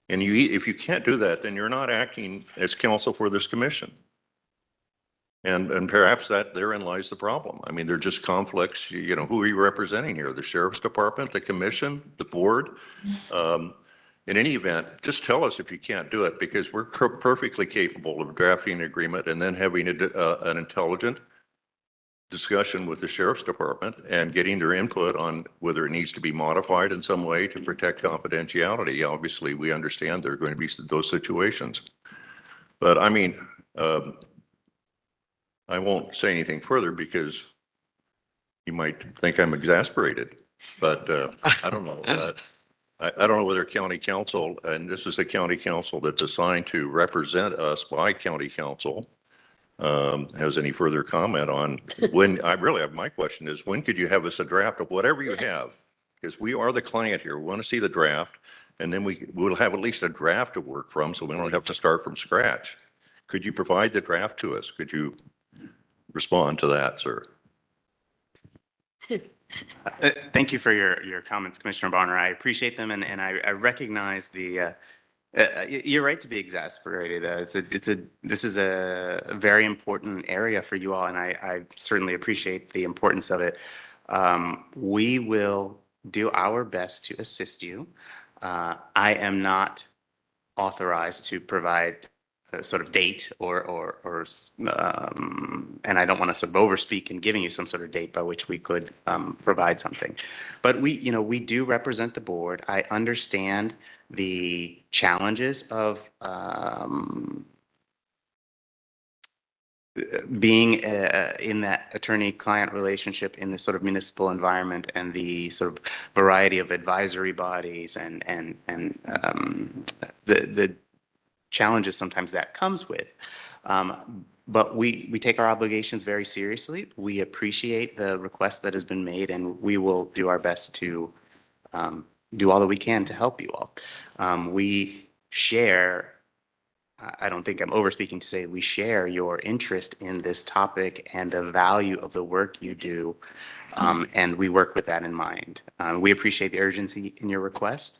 And if you can't do that, then you're not acting as counsel for this commission. And perhaps that therein lies the problem. I mean, they're just conflicts. You know, who are you representing here? The Sheriff's Department, the commission, the board? In any event, just tell us if you can't do it, because we're perfectly capable of drafting an agreement and then having an intelligent discussion with the Sheriff's Department and getting their input on whether it needs to be modified in some way to protect confidentiality. Obviously, we understand there are going to be those situations. But I mean, I won't say anything further because you might think I'm exasperated, but I don't know. I don't know whether county council, and this is the county council that's assigned to represent us by county council, has any further comment on when. I really have, my question is, when could you have us a draft of whatever you have? Because we are the client here. We want to see the draft, and then we'll have at least a draft to work from, so we don't have to start from scratch. Could you provide the draft to us? Could you respond to that, sir? Thank you for your comments, Commissioner Bonner. I appreciate them, and I recognize the You're right to be exasperated. This is a very important area for you all, and I certainly appreciate the importance of it. We will do our best to assist you. I am not authorized to provide a sort of date and I don't want to sort of overspeak in giving you some sort of date by which we could provide something. But we do represent the board. I understand the challenges of being in that attorney-client relationship in this sort of municipal environment and the sort of variety of advisory bodies and the challenges sometimes that comes with. But we take our obligations very seriously. We appreciate the request that has been made, and we will do our best to do all that we can to help you all. We share, I don't think I'm overspeaking to say we share your interest in this topic and the value of the work you do, and we work with that in mind. We appreciate the urgency in your request,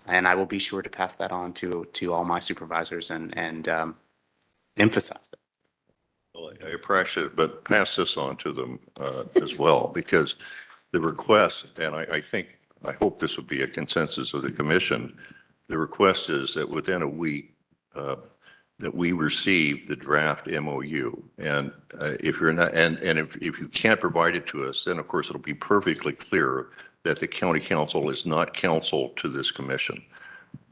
and I will be sure to pass that on to all my supervisors and emphasize that. Well, I appreciate it, but pass this on to them as well, because the request, and I hope this would be a consensus of the commission, the request is that within a week, that we receive the draft MOU. And if you're not, and if you can't provide it to us, then of course it'll be perfectly clear that the county council is not counsel to this commission.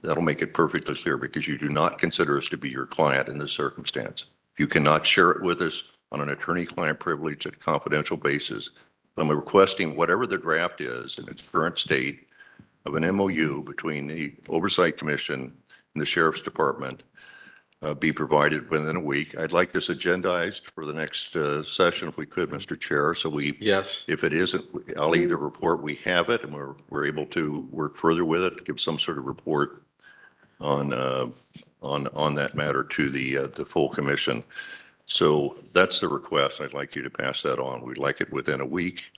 That'll make it perfectly clear, because you do not consider us to be your client in this circumstance. If you cannot share it with us on an attorney-client privilege at a confidential basis, I'm requesting whatever the draft is in its current state of an MOU between the Oversight Commission and the Sheriff's Department be provided within a week. I'd like this agendized for the next session if we could, Mr. Chair. So Yes. if it isn't, I'll either report we have it and we're able to work further with it, give some sort of report on that matter to the full commission. So that's the request. I'd like you to pass that on. We'd like it within a week.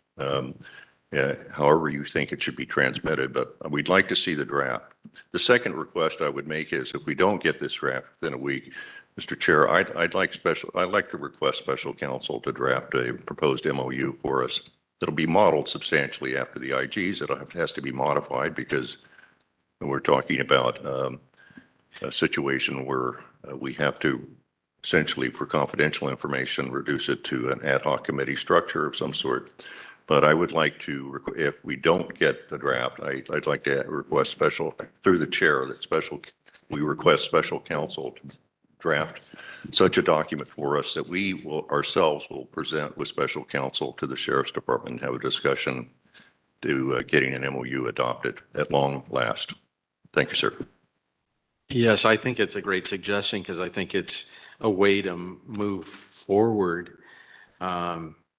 However you think it should be transmitted, but we'd like to see the draft. The second request I would make is if we don't get this draft within a week, Mr. Chair, I'd like to request special counsel to draft a proposed MOU for us. That'll be modeled substantially after the IGs. It has to be modified because we're talking about a situation where we have to essentially, for confidential information, reduce it to an ad hoc committee structure of some sort. But I would like to, if we don't get the draft, I'd like to request through the chair, we request special counsel to draft such a document for us that we ourselves will present with special counsel to the Sheriff's Department and have a discussion to getting an MOU adopted at long last. Thank you, sir. Yes, I think it's a great suggestion because I think it's a way to move forward.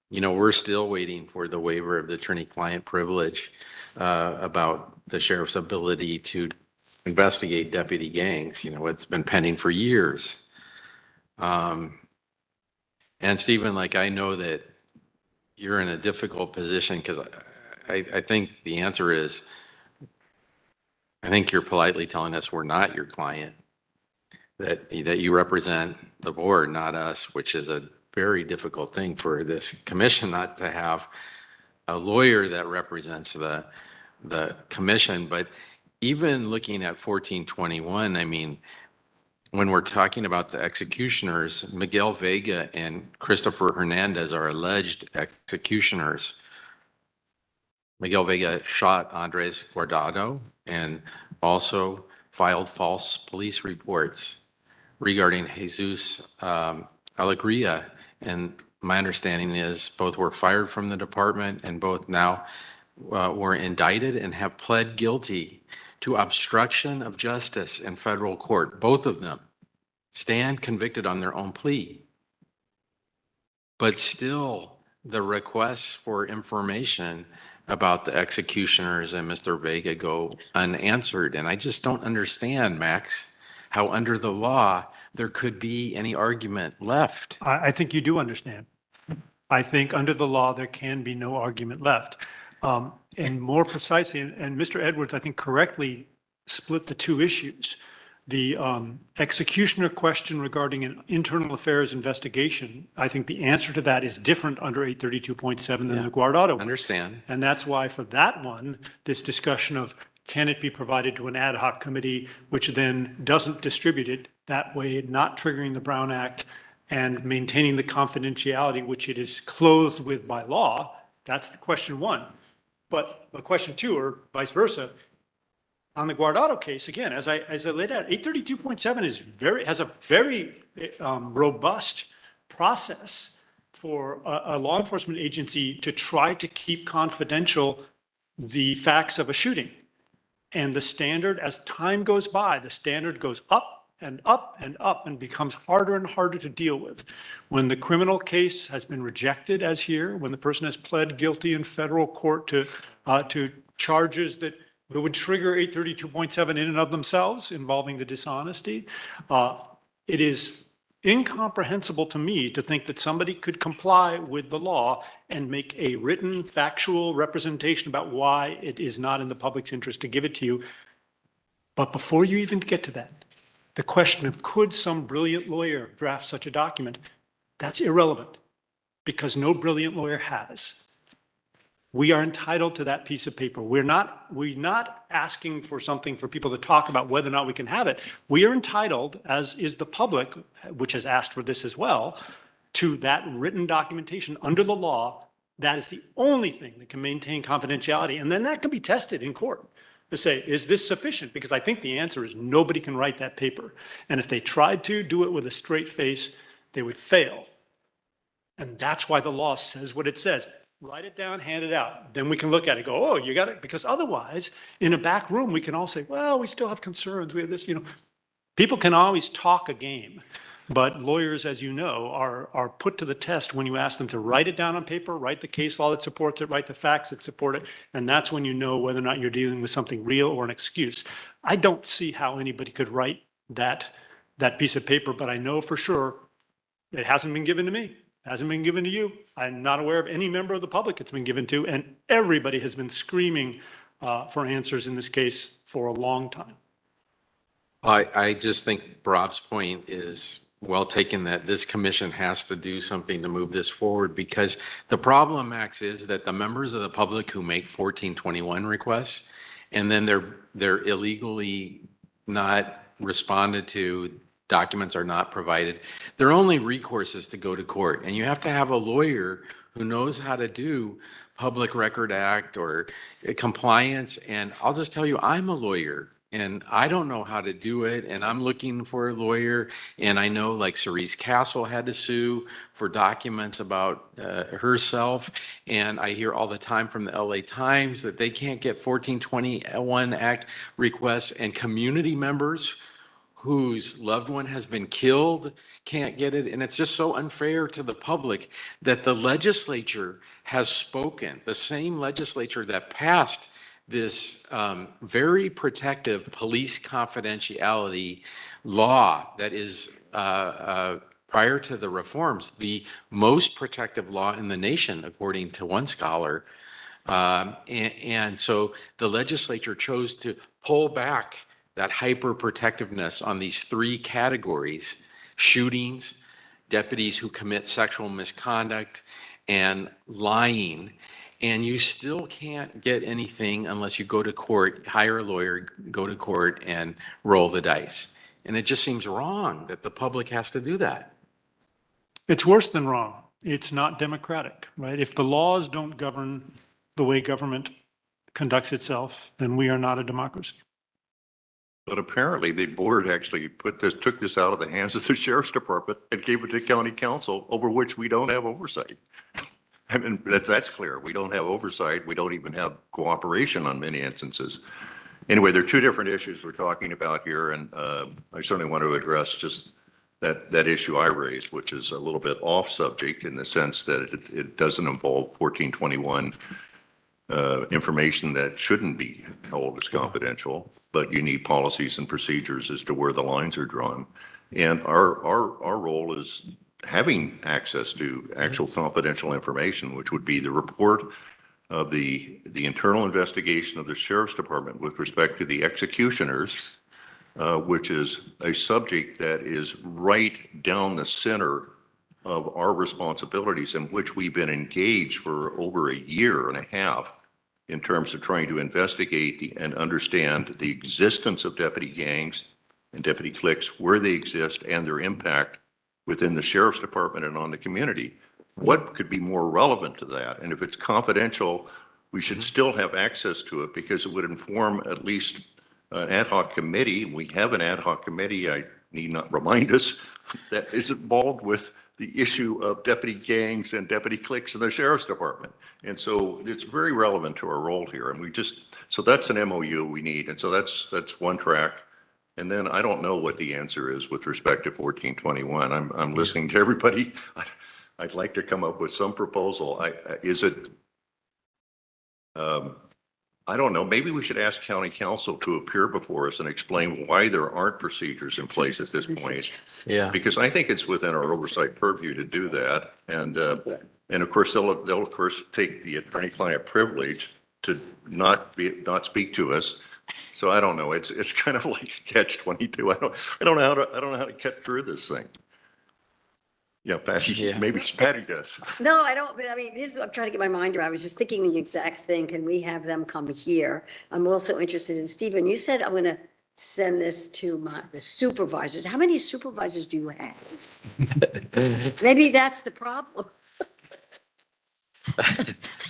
We're still waiting for the waiver of the attorney-client privilege about the sheriff's ability to investigate deputy gangs. It's been pending for years. And Stephen, I know that you're in a difficult position because I think the answer is, I think you're politely telling us we're not your client, that you represent the board, not us, which is a very difficult thing for this commission not to have a lawyer that represents the commission. But even looking at 1421, I mean, when we're talking about the executioners, Miguel Vega and Christopher Hernandez are alleged executioners. Miguel Vega shot Andres Guardado and also filed false police reports regarding Jesus Alegria. And my understanding is both were fired from the department and both now were indicted and have pled guilty to obstruction of justice in federal court. Both of them stand convicted on their own plea. But still, the requests for information about the executioners and Mr. Vega go unanswered. And I just don't understand, Max, how under the law there could be any argument left. I think you do understand. I think under the law, there can be no argument left. And more precisely, and Mr. Edwards, I think correctly split the two issues. The executioner question regarding an internal affairs investigation, I think the answer to that is different under 832.7 than the Guardado one. Understand. And that's why for that one, this discussion of can it be provided to an ad hoc committee, which then doesn't distribute it, that way not triggering the Brown Act and maintaining the confidentiality which it is clothed with by law, that's the question one. But the question two, or vice versa, on the Guardado case, again, as I laid out, 832.7 has a very robust process for a law enforcement agency to try to keep confidential the facts of a shooting. And the standard, as time goes by, the standard goes up and up and up and becomes harder and harder to deal with. When the criminal case has been rejected, as here, when the person has pled guilty in federal court to charges that would trigger 832.7 in and of themselves involving the dishonesty, it is incomprehensible to me to think that somebody could comply with the law and make a written factual representation about why it is not in the public's interest to give it to you. But before you even get to that, the question of could some brilliant lawyer draft such a document, that's irrelevant because no brilliant lawyer has. We are entitled to that piece of paper. We're not asking for something for people to talk about whether or not we can have it. We are entitled, as is the public, which has asked for this as well, to that written documentation under the law. That is the only thing that can maintain confidentiality. And then that can be tested in court to say, is this sufficient? Because I think the answer is nobody can write that paper. And if they tried to do it with a straight face, they would fail. And that's why the law says what it says. Write it down, hand it out. Then we can look at it, go, oh, you got it. Because otherwise, in a back room, we can all say, well, we still have concerns. We have this, people can always talk a game. But lawyers, as you know, are put to the test when you ask them to write it down on paper, write the case law that supports it, write the facts that support it. And that's when you know whether or not you're dealing with something real or an excuse. I don't see how anybody could write that piece of paper, but I know for sure it hasn't been given to me. Hasn't been given to you. I'm not aware of any member of the public it's been given to, and everybody has been screaming for answers in this case for a long time. I just think Rob's point is well taken, that this commission has to do something to move this forward, because the problem, Max, is that the members of the public who make 1421 requests and then they're illegally not responded to, documents are not provided, their only recourse is to go to court. And you have to have a lawyer who knows how to do Public Record Act or compliance. And I'll just tell you, I'm a lawyer and I don't know how to do it. And I'm looking for a lawyer. And I know like Cerise Castle had to sue for documents about herself. And I hear all the time from the LA Times that they can't get 1421 Act requests, and community members whose loved one has been killed can't get it. And it's just so unfair to the public that the legislature has spoken, the same legislature that passed this very protective police confidentiality law that is, prior to the reforms, the most protective law in the nation, according to one scholar. And so the legislature chose to pull back that hyper protectiveness on these three categories: shootings, deputies who commit sexual misconduct, and lying. And you still can't get anything unless you go to court, hire a lawyer, go to court and roll the dice. And it just seems wrong that the public has to do that. It's worse than wrong. It's not democratic, right? If the laws don't govern the way government conducts itself, then we are not a democracy. But apparently the board actually took this out of the hands of the sheriff's department and gave it to county council, over which we don't have oversight. I mean, that's clear. We don't have oversight. We don't even have cooperation on many instances. Anyway, there are two different issues we're talking about here, and I certainly want to address just that issue I raised, which is a little bit off subject in the sense that it doesn't involve 1421 information that shouldn't be held as confidential, but you need policies and procedures as to where the lines are drawn. And our role is having access to actual confidential information, which would be the report of the internal investigation of the sheriff's department with respect to the executioners which is a subject that is right down the center of our responsibilities, in which we've been engaged for over a year and a half in terms of trying to investigate and understand the existence of deputy gangs and deputy cliques, where they exist, and their impact within the sheriff's department and on the community. What could be more relevant to that? And if it's confidential, we should still have access to it, because it would inform at least an ad hoc committee. We have an ad hoc committee, I need not remind us, that is involved with the issue of deputy gangs and deputy cliques in the sheriff's department. And so it's very relevant to our role here. And so that's an MOU we need. And so that's one track. And then I don't know what the answer is with respect to 1421. I'm listening to everybody. I'd like to come up with some proposal. I don't know, maybe we should ask county council to appear before us and explain why there aren't procedures in place at this point. Yeah. Because I think it's within our oversight purview to do that. And of course, they'll of course take the attorney-client privilege to not speak to us. So I don't know, it's kind of like catch-22. I don't know how to cut through this thing. Yeah, Patty, maybe Patty does. No, I don't, but I mean, this is what I'm trying to get my mind around. I was just thinking the exact thing. Can we have them come here? I'm also interested in, Stephen, you said I'm going to send this to the supervisors. How many supervisors do you have? Maybe that's the problem.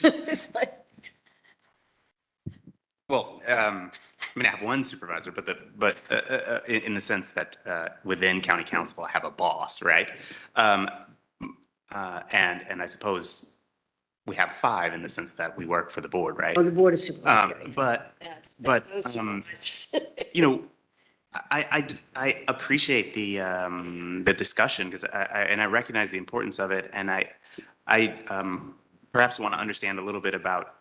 It's like, Well, I mean, I have one supervisor, but in the sense that within county council, I have a boss, right? And I suppose we have 5 in the sense that we work for the board, right? oh, the board of supervisors. But you know, I appreciate the discussion, because I recognize the importance of it, and I perhaps want to understand a little bit about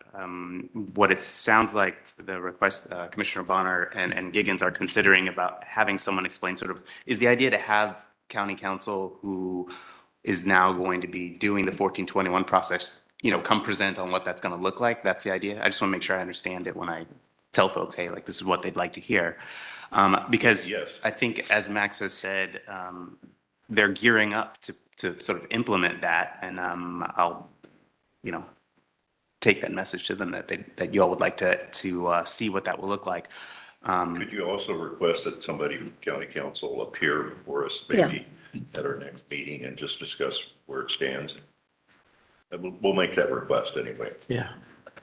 what it sounds like the request Commissioner Bonner and Giggins are considering about having someone explain sort of, is the idea to have county council who is now going to be doing the 1421 process, come present on what that's going to look like? That's the idea. I just want to make sure I understand it when I tell folks, hey, like, this is what they'd like to hear. Because Yes. I think, as Max has said, they're gearing up to sort of implement that, and I'll, take that message to them that you all would like to see what that will look like. Could you also request that somebody from county council appear before us, maybe at our next meeting, and just discuss where it stands? And we'll make that request anyway. Yeah.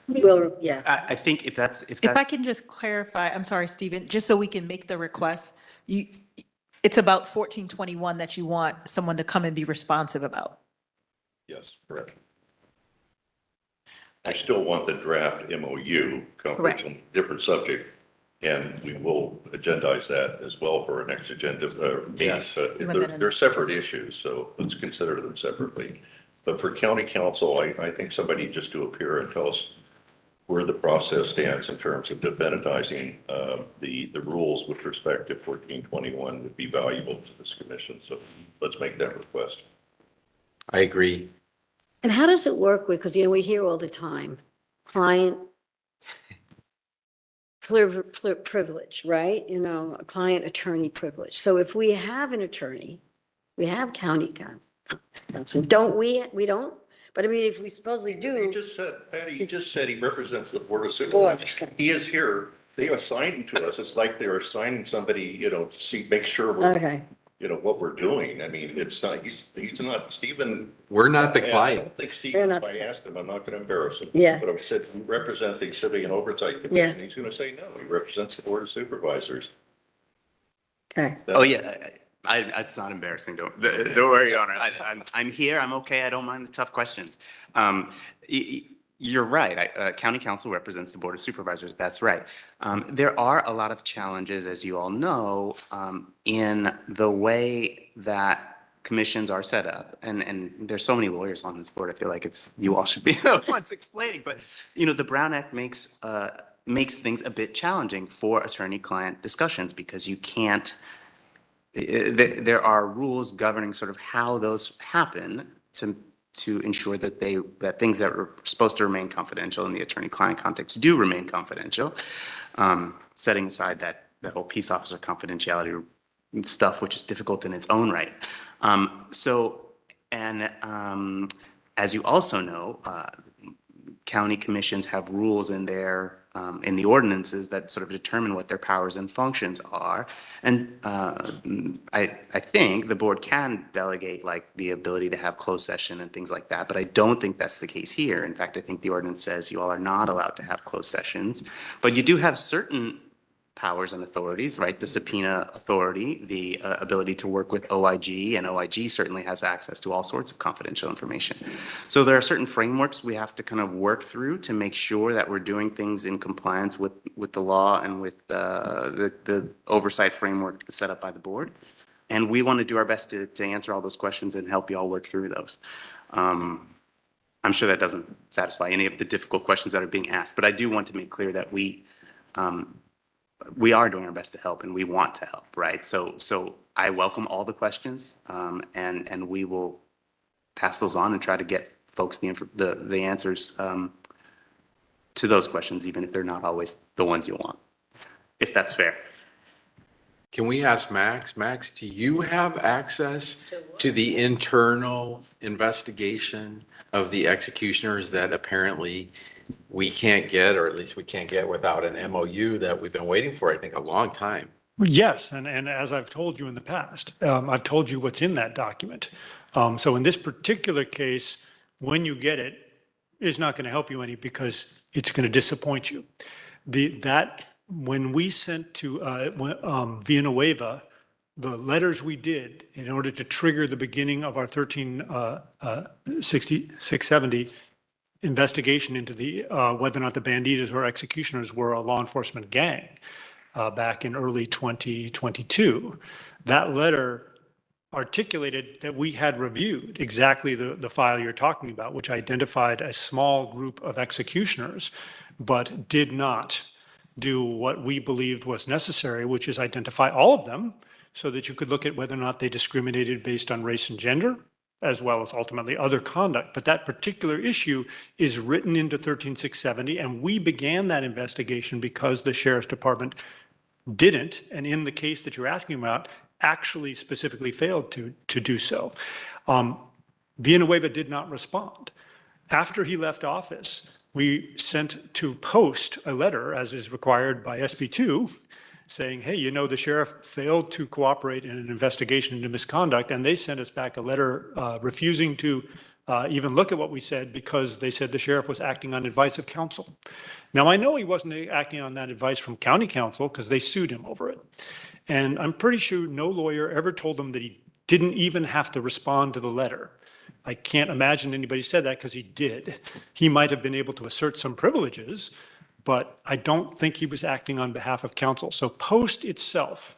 Well, yeah. I think if that's If I can just clarify, I'm sorry, Stephen, just so we can make the request, it's about 1421 that you want someone to come and be responsive about. Yes, correct. I still want the draft MOU, Correct. on a different subject, and we will agendize that as well for our next agenda meeting. Yes. But Within they're separate issues, so let's consider them separately. But for county council, I think somebody just to appear and tell us where the process stands in terms of definitivizing the rules with respect to 1421 would be valuable to this commission. So let's make that request. I agree. And how does it work with, because, we hear all the time, client privilege, right? Client attorney privilege. So if we have an attorney, we have county counsel, don't we? We don't? But I mean, if we supposedly do. Patty just said he represents the board of supervisors. He is here. They assigned him to us. It's like they're assigning somebody, to make sure we're, Okay. What we're doing. I mean, it's not, he's not, Stephen. We're not the I client. don't think Stephen, if I asked him, I'm not going to embarrass him. Yeah. But I said, we represent the Civilian Oversight Commission. He's going to say, no, he represents the board of supervisors. Okay. Oh, yeah. It's not embarrassing. Don't worry, Your Honor. I'm here. I'm okay. I don't mind the tough questions. You're right. County council represents the board of supervisors. That's right. There are a lot of challenges, as you all know, in the way that commissions are set up. And there's so many lawyers on this board. I feel like you all should be the ones explaining. But, the Brown Act makes things a bit challenging for attorney-client discussions, because you can't. There are rules governing sort of how those happen to ensure that things that are supposed to remain confidential in the attorney-client context do remain confidential, setting aside that the whole peace officer confidentiality stuff, which is difficult in its own right. As you also know, county commissions have rules in their in the ordinances that sort of determine what their powers and functions are. And I think the board can delegate like the ability to have closed session and things like that, but I don't think that's the case here. In fact, I think the ordinance says you all are not allowed to have closed sessions, but you do have certain powers and authorities, right? The subpoena authority, the ability to work with OIG, and OIG certainly has access to all sorts of confidential information. So there are certain frameworks we have to kind of work through to make sure that we're doing things in compliance with the law and with the oversight framework set up by the board. And we want to do our best to answer all those questions and help you all work through those. I'm sure that doesn't satisfy any of the difficult questions that are being asked, but I do want to make clear that we are doing our best to help and we want to help, right? So I welcome all the questions, and we will pass those on and try to get folks the answers to those questions, even if they're not always the ones you want, if that's fair. Can we ask Max? Max, do you have access to the internal investigation of the executioners that apparently we can't get, or at least we can't get without an MOU that we've been waiting for, I think, a long time? Yes, and as I've told you in the past, I've told you what's in that document. So in this particular case, when you get it, it's not going to help you any because it's going to disappoint you. When we sent to Villanueva, the letters we did in order to trigger the beginning of our 1360-670 investigation into the whether or not the banditas or executioners were a law enforcement gang back in early 2022. That letter articulated that we had reviewed exactly the file you're talking about, which identified a small group of executioners, but did not do what we believed was necessary, which is identify all of them so that you could look at whether or not they discriminated based on race and gender, as well as ultimately other conduct. But that particular issue is written into 13670, and we began that investigation because the sheriff's department didn't, and in the case that you're asking about, actually specifically failed to do so. Villanueva did not respond. After he left office, we sent to post a letter, as is required by SB2, saying, hey, you know, the sheriff failed to cooperate in an investigation into misconduct, and they sent us back a letter refusing to even look at what we said because they said the sheriff was acting on advice of counsel. Now, I know he wasn't acting on that advice from county counsel because they sued him over it. And I'm pretty sure no lawyer ever told him that he didn't even have to respond to the letter. I can't imagine anybody said that because he did. He might have been able to assert some privileges, but I don't think he was acting on behalf of counsel. So Post itself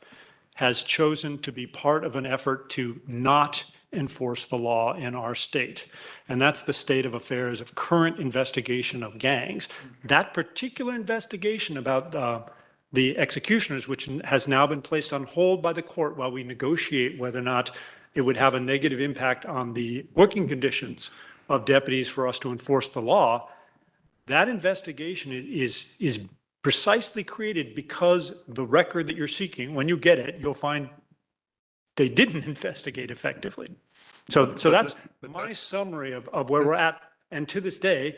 has chosen to be part of an effort to not enforce the law in our state. And that's the state of affairs of current investigation of gangs. That particular investigation about the executioners, which has now been placed on hold by the court while we negotiate whether or not it would have a negative impact on the working conditions of deputies for us to enforce the law. That investigation is precisely created because the record that you're seeking, when you get it, you'll find they didn't investigate effectively. So that's my summary of where we're at. And to this day,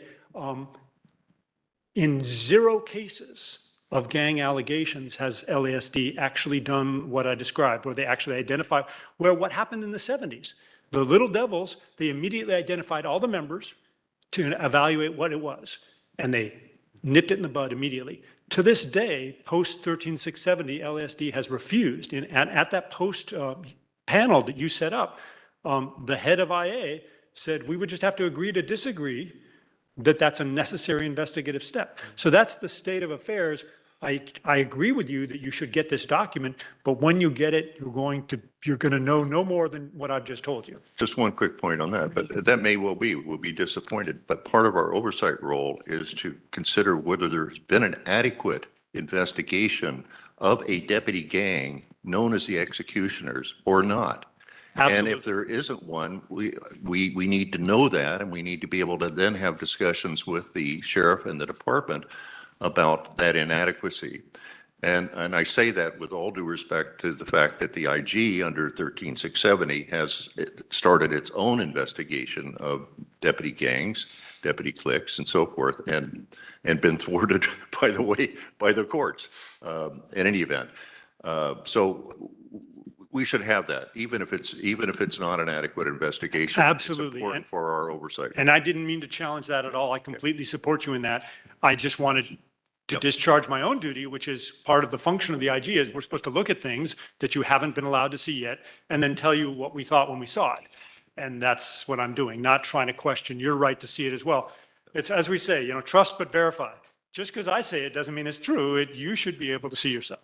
in 0 cases of gang allegations has LASD actually done what I described, where they actually identify where what happened in the 70s. The Little Devils, they immediately identified all the members to evaluate what it was, and they nipped it in the bud immediately. To this day, post 13670, LASD has refused. At that post panel that you set up, the head of IA said we would just have to agree to disagree that that's a necessary investigative step. So that's the state of affairs. I agree with you that you should get this document, but when you get it, you're going to know no more than what I've just told you. Just one quick point on that, but that may well be, we'll be disappointed. But part of our oversight role is to consider whether there's been an adequate investigation of a deputy gang known as the executioners or not. Absolutely. And if there isn't one, we need to know that, and we need to be able to then have discussions with the sheriff and the department about that inadequacy. And I say that with all due respect to the fact that the IG under 13670 has started its own investigation of deputy gangs, deputy cliques and so forth, and been thwarted, by the way, by the courts, in any event. So we should have that, even if it's not an adequate investigation. Absolutely. It's important for our oversight. And I didn't mean to challenge that at all. I completely support you in that. I just wanted to discharge my own duty, which is part of the function of the IG, is we're supposed to look at things that you haven't been allowed to see yet and then tell you what we thought when we saw it. And that's what I'm doing, not trying to question your right to see it as well. It's, as we say, trust but verify. Just because I say it doesn't mean it's true. You should be able to see yourself.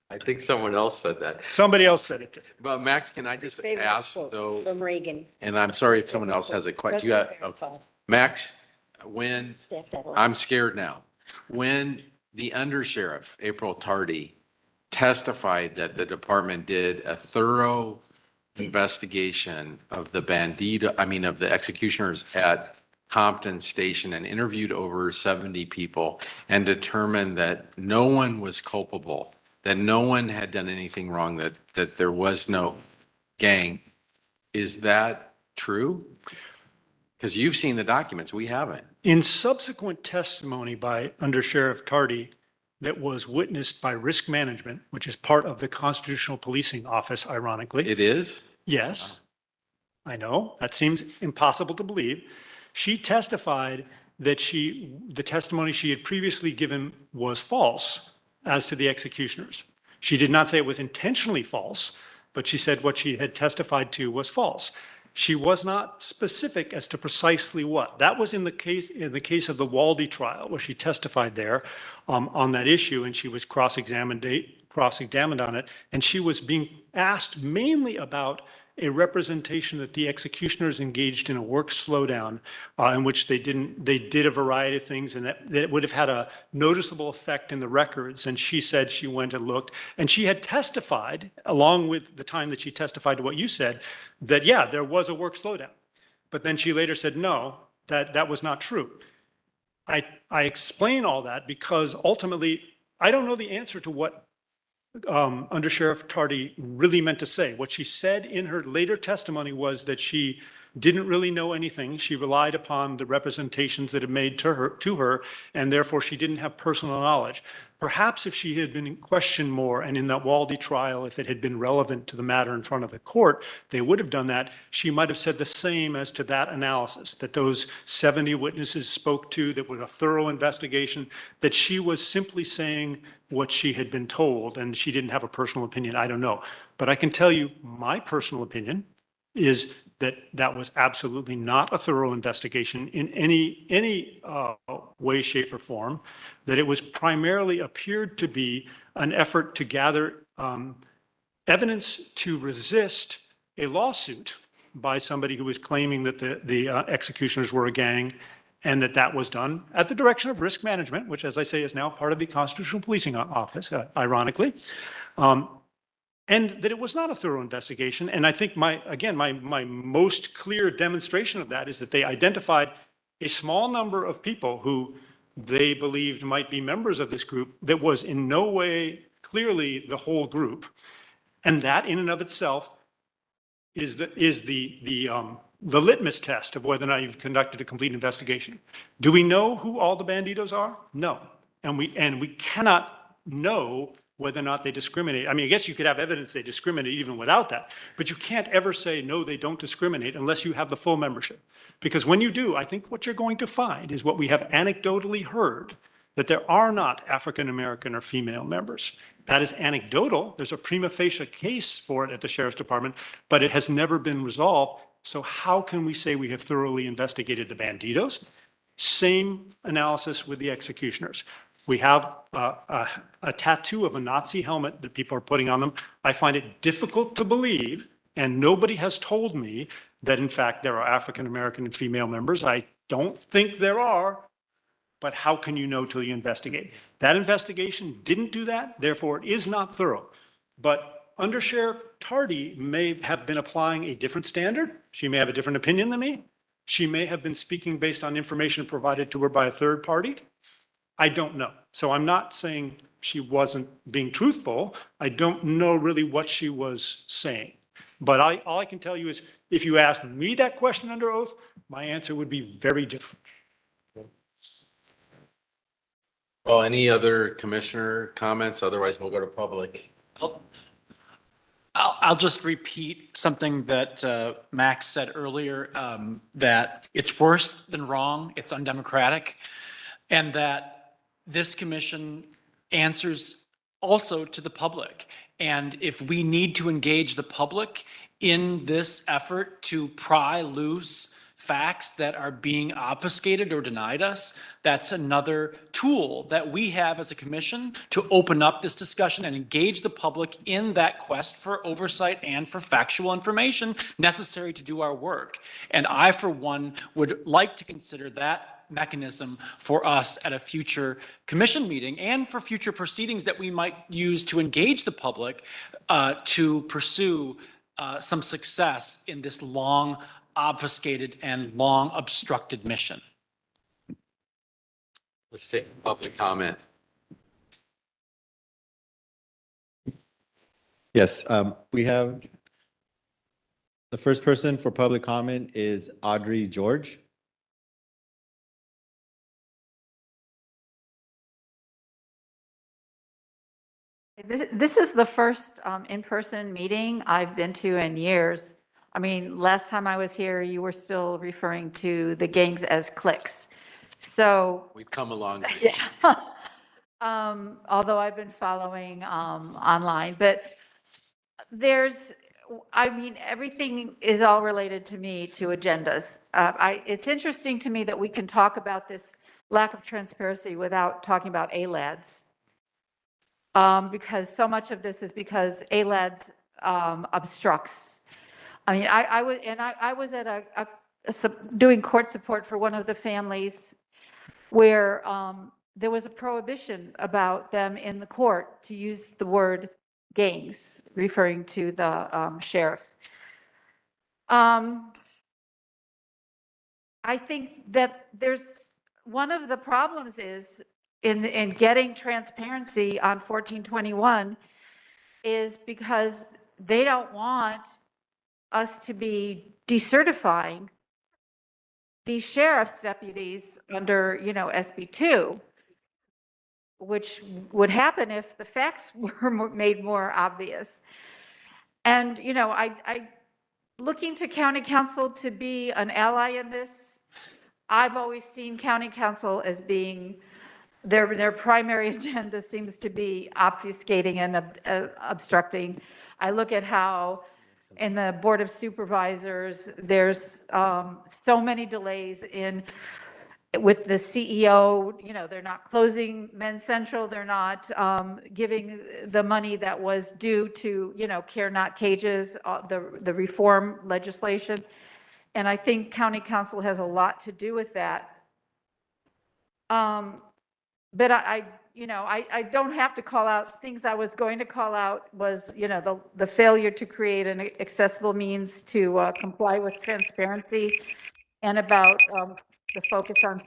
I think someone else said that. Somebody else said it. But Max, can I just Favorite ask quote though, From Reagan. and I'm sorry if someone else has a question. President verified. Max, when, Staff that I'm scared now. When the undersheriff, April Tardy, testified that the department did a thorough investigation of the of the executioners at Compton Station and interviewed over 70 people and determined that no one was culpable, that no one had done anything wrong, that there was no gang. Is that true? Because you've seen the documents, we haven't. In subsequent testimony by Under Sheriff Tardy that was witnessed by Risk Management, which is part of the Constitutional Policing Office, ironically. It is? Yes, I know. That seems impossible to believe. She testified that the testimony she had previously given was false as to the executioners. She did not say it was intentionally false, but she said what she had testified to was false. She was not specific as to precisely what. That was in the case of the Waldy trial, where she testified there on that issue, and she was cross-examined on it. And she was being asked mainly about a representation that the executioners engaged in a work slowdown in which they did a variety of things, and that it would have had a noticeable effect in the records. And she said she went and looked, and she had testified, along with the time that she testified to what you said, that yeah, there was a work slowdown. But then she later said, no, that was not true. I explain all that because ultimately, I don't know the answer to what Under Sheriff Tardy really meant to say. What she said in her later testimony was that she didn't really know anything. She relied upon the representations that had made to her, and therefore she didn't have personal knowledge. Perhaps if she had been questioned more, and in that Waldy trial, if it had been relevant to the matter in front of the court, they would have done that. She might have said the same as to that analysis, that those 70 witnesses spoke to, that was a thorough investigation, that she was simply saying what she had been told, and she didn't have a personal opinion. I don't know. But I can tell you my personal opinion is that was absolutely not a thorough investigation in any way, shape, or form, that it was primarily appeared to be an effort to gather evidence to resist a lawsuit by somebody who was claiming that the executioners were a gang, and that was done at the direction of Risk Management, which, as I say, is now part of the Constitutional Policing Office, ironically. And that it was not a thorough investigation. And I think my most clear demonstration of that is that they identified a small number of people who they believed might be members of this group that was in no way clearly the whole group. And that in and of itself is the litmus test of whether or not you've conducted a complete investigation. Do we know who all the banditos are? No. And we cannot know whether or not they discriminate. I mean, I guess you could have evidence they discriminate even without that, but you can't ever say, no, they don't discriminate unless you have the full membership. Because when you do, I think what you're going to find is what we have anecdotally heard, that there are not African-American or female members. That is anecdotal. There's a prima facie case for it at the Sheriff's Department, but it has never been resolved. So how can we say we have thoroughly investigated the banditos? Same analysis with the executioners. We have a tattoo of a Nazi helmet that people are putting on them. I find it difficult to believe, and nobody has told me that in fact there are African-American and female members. I don't think there are, but how can you know till you investigate? That investigation didn't do that, therefore it is not thorough. But Under Sheriff Tardy may have been applying a different standard. She may have a different opinion than me. She may have been speaking based on information provided to her by a third party. I don't know. So I'm not saying she wasn't being truthful. I don't know really what she was saying. But all I can tell you is, if you asked me that question under oath, my answer would be very different. Well, any other commissioner comments? Otherwise, we'll go to public. I'll just repeat something that Max said earlier, that it's worse than wrong, it's undemocratic, and that this commission answers also to the public. And if we need to engage the public in this effort to pry loose facts that are being obfuscated or denied us, that's another tool that we have as a commission to open up this discussion and engage the public in that quest for oversight and for factual information necessary to do our work. And I, for one, would like to consider that mechanism for us at a future commission meeting and for future proceedings that we might use to engage the public to pursue some success in this long obfuscated and long obstructed mission. Let's take public comment. Yes, we have, the first person for public comment is Audrey George. This is the first in-person meeting I've been to in years. I mean, last time I was here, you were still referring to the gangs as cliques. So, We've come along. yeah. Although I've been following online, but I mean, everything is all related to me to agendas. It's interesting to me that we can talk about this lack of transparency without talking about ALADs. Because so much of this is because ALADs obstructs. I mean, I was at doing court support for one of the families where there was a prohibition about them in the court to use the word gangs, referring to the sheriffs. I think that one of the problems is in getting transparency on 1421 is because they don't want us to be decertifying these sheriff's deputies under, SB 2, which would happen if the facts were made more obvious. And, I looking to county council to be an ally in this. I've always seen county council as being their primary agenda seems to be obfuscating and obstructing. I look at how in the Board of Supervisors, there's so many delays with the CEO, they're not closing Men's Central, they're not giving the money that was due to, Care Not Cages, the reform legislation. And I think county council has a lot to do with that. But I don't have to call out things I was going to call out was, the failure to create an accessible means to comply with transparency and about the focus on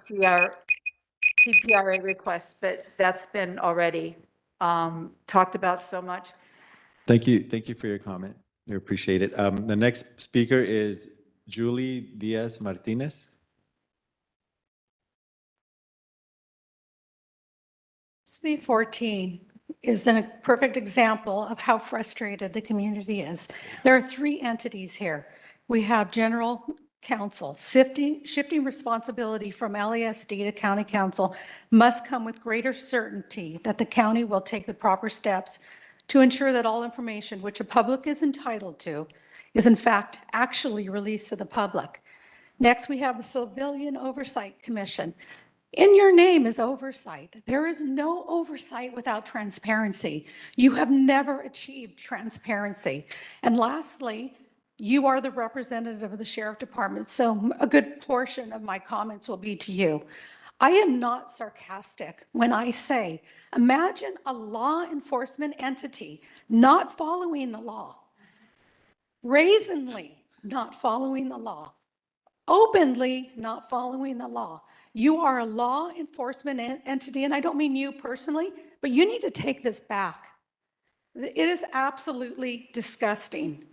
CPRA requests, but that's been already talked about so much. Thank you. Thank you for your comment. We appreciate it. The next speaker is Julie Diaz Martinez. SB 14 is a perfect example of how frustrated the community is. There are three entities here. We have general counsel. Shifting responsibility from LASD to county council must come with greater certainty that the county will take the proper steps to ensure that all information which a public is entitled to is in fact actually released to the public. Next, we have the Civilian Oversight Commission. In your name is oversight. There is no oversight without transparency. You have never achieved transparency. And lastly, you are the representative of the Sheriff Department, so a good portion of my comments will be to you. I am not sarcastic when I say, imagine a law enforcement entity not following the law, brazenly not following the law, openly not following the law. You are a law enforcement entity, and I don't mean you personally, but you need to take this back. It is absolutely disgusting.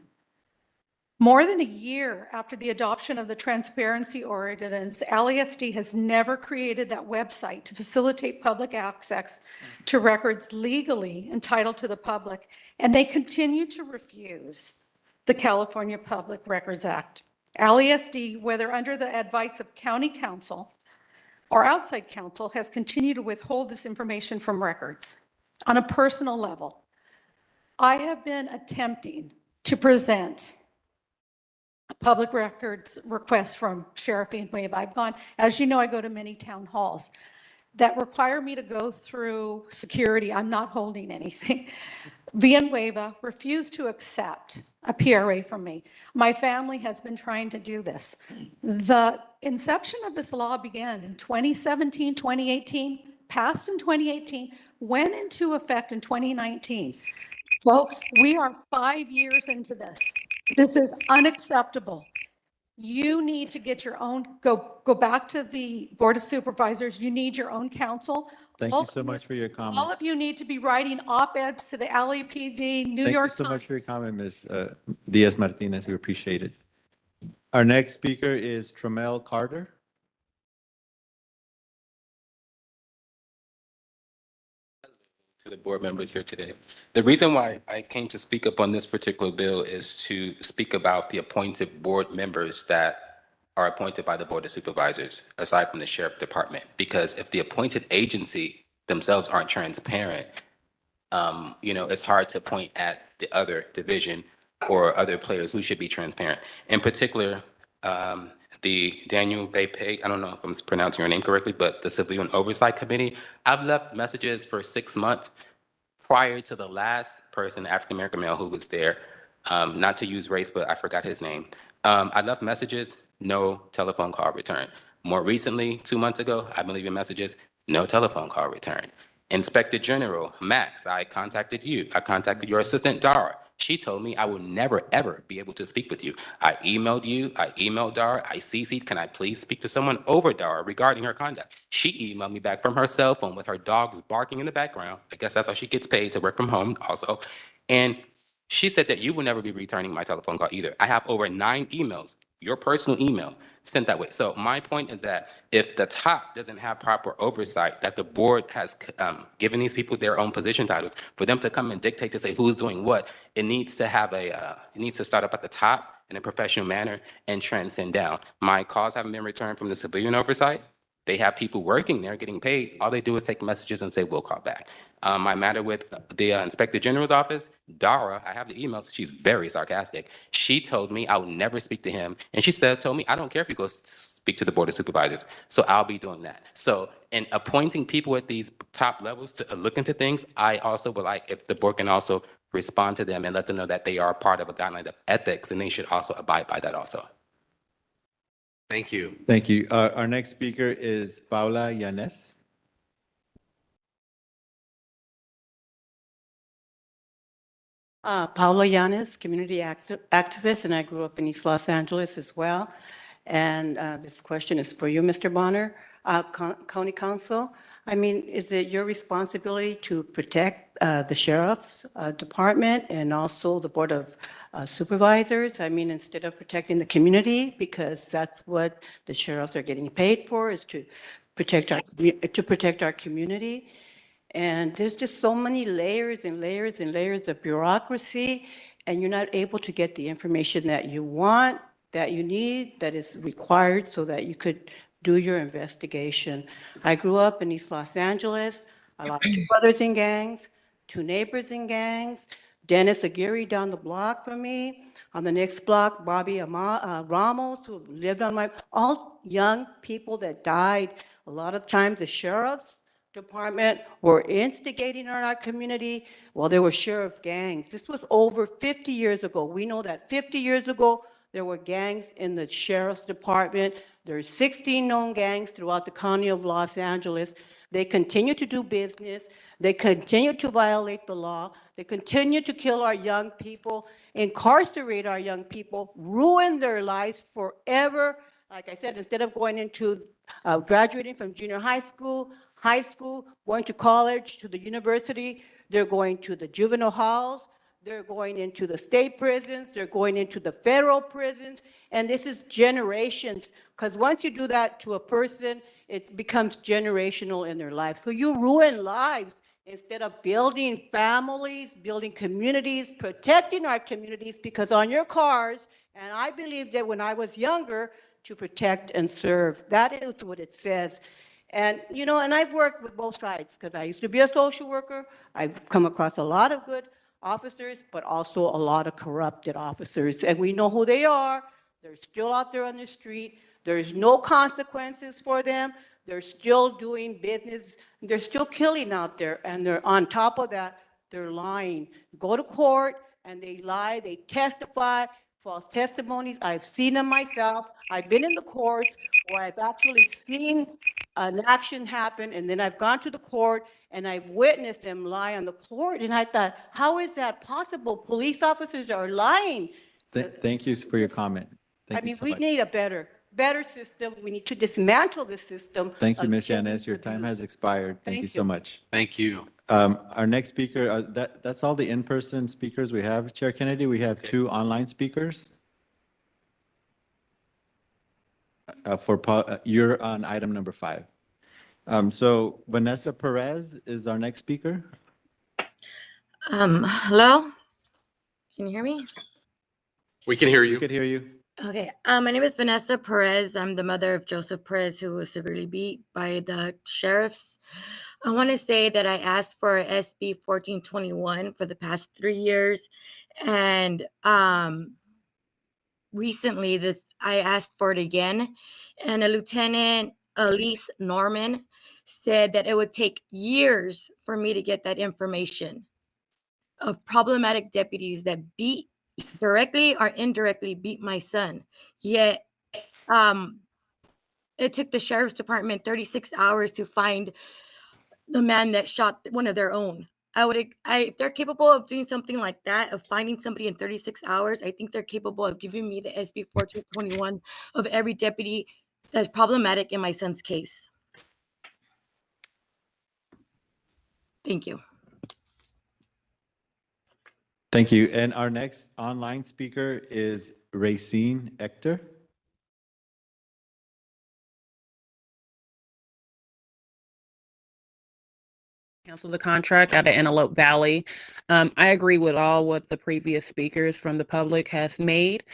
More than a year after the adoption of the transparency ordinance, LASD has never created that website to facilitate public access to records legally entitled to the public, and they continue to refuse the California Public Records Act. LASD, whether under the advice of county council or outside counsel, has continued to withhold this information from records. On a personal level, I have been attempting to present a public records request from Sheriff Villanueva. I've gone, as you know, I go to many town halls that require me to go through security. I'm not holding anything. Villanueva refused to accept a PRA from me. My family has been trying to do this. The inception of this law began in 2017, 2018, passed in 2018, went into effect in 2019. Folks, we are 5 years into this. This is unacceptable. You need to get your own, go back to the Board of Supervisors. You need your own counsel. Thank you so much for your comment. All of you need to be writing op-eds to the LAPD, New Thank York you so much for your Times. comment, Ms. Diaz-Martinez. We appreciate it. Our next speaker is Tramel Carter. To the board members here today. The reason why I came to speak up on this particular bill is to speak about the appointed board members that are appointed by the Board of Supervisors, aside from the Sheriff Department. Because if the appointed agency themselves aren't transparent, it's hard to point at the other division or other players who should be transparent. In particular, the Daniel Bepe, I don't know if I'm pronouncing your name correctly, but the Civilian Oversight Committee, I've left messages for 6 months prior to the last person, African-American male who was there, not to use race, but I forgot his name. I left messages, no telephone call return. More recently, 2 months ago, I've been leaving messages, no telephone call return. Inspector General Max, I contacted you. I contacted your assistant, Dara. She told me I will never, ever be able to speak with you. I emailed you, I emailed Dara, I CC'd, can I please speak to someone over Dara regarding her conduct? She emailed me back from her cell phone with her dogs barking in the background. I guess that's how she gets paid to work from home also. And she said that you will never be returning my telephone call either. I have over 9 emails, your personal email, sent that way. So my point is that if the top doesn't have proper oversight, that the board has given these people their own position titles, for them to come and dictate to say who's doing what, it needs to have it needs to start up at the top in a professional manner and transcend down. My calls haven't been returned from the civilian oversight. They have people working there getting paid. All they do is take messages and say, we'll call back. My matter with the Inspector General's office, Dara, I have the emails. She's very sarcastic. She told me I would never speak to him. And she told me, I don't care if you go speak to the Board of Supervisors. So I'll be doing that. So in appointing people at these top levels to look into things, I also would like if the board can also respond to them and let them know that they are part of a guideline of ethics and they should also abide by that also. Thank you. Thank you. Our next speaker is Paula Yanes. Paula Yanes, community activist, and I grew up in East Los Angeles as well. And this question is for you, Mr. Bonner, County Council. I mean, is it your responsibility to protect the Sheriff's Department and also the Board of Supervisors? I mean, instead of protecting the community, because that's what the sheriffs are getting paid for, is to protect our community. And there's just so many layers and layers and layers of bureaucracy, and you're not able to get the information that you want, that you need, that is required so that you could do your investigation. I grew up in East Los Angeles. I lost 2 brothers in gangs, 2 neighbors in gangs, Dennis Aguirre down the block from me. On the next block, Bobby Ramos, who lived on all young people that died. A lot of times the sheriff's department were instigating in our community. Well, there were sheriff gangs. This was over 50 years ago. We know that 50 years ago, there were gangs in the sheriff's department. There are 16 known gangs throughout the county of Los Angeles. They continue to do business. They continue to violate the law. They continue to kill our young people, incarcerate our young people, ruin their lives forever. Like I said, instead of going into graduating from junior high school, high school, going to college, to the university. They're going to the juvenile halls. They're going into the state prisons. They're going into the federal prisons. And this is generations, because once you do that to a person, it becomes generational in their life. So you ruin lives instead of building families, building communities, protecting our communities, because on your cars, and I believe that when I was younger, to protect and serve. That is what it says. And, you know, and I've worked with both sides, because I used to be a social worker. I've come across a lot of good officers, but also a lot of corrupted officers. And we know who they are. They're still out there on the street. There's no consequences for them. They're still doing business. They're still killing out there. And they're on top of that, they're lying. Go to court and they lie, they testify, false testimonies. I've seen them myself. I've been in the courts where I've actually seen an action happen, and then I've gone to the court and I've witnessed them lie on the court. And I thought, how is that possible? Police officers are lying. Thank you for your comment. I Thank you mean, so we much. need a better system. We need to dismantle the system. Thank you, of Ms. children Yanez. Your time abuse. has expired. Thank you so much. Thank you. Our next speaker, that's all the in-person speakers we have. Chair Kennedy, we have 2 online speakers. You're on item number 5. So Vanessa Perez is our next speaker. Hello? Can you hear me? We can hear We you. could hear you. Okay. My name is Vanessa Perez. I'm the mother of Joseph Perez, who was severely beat by the sheriffs. I want to say that I asked for SB 1421 for the past 3 years. And recently I asked for it again. And a Lieutenant Elise Norman said that it would take years for me to get that information of problematic deputies that beat directly or indirectly beat my son. Yet it took the sheriff's department 36 hours to find the man that shot one of their own. If they're capable of doing something like that, of finding somebody in 36 hours, I think they're capable of giving me the SB 1421 of every deputy that's problematic in my son's case. Thank you. Thank you. And our next online speaker is Racine Ector. Cancel the contract out of Antelope Valley. I agree with all what the previous speakers from the public has made,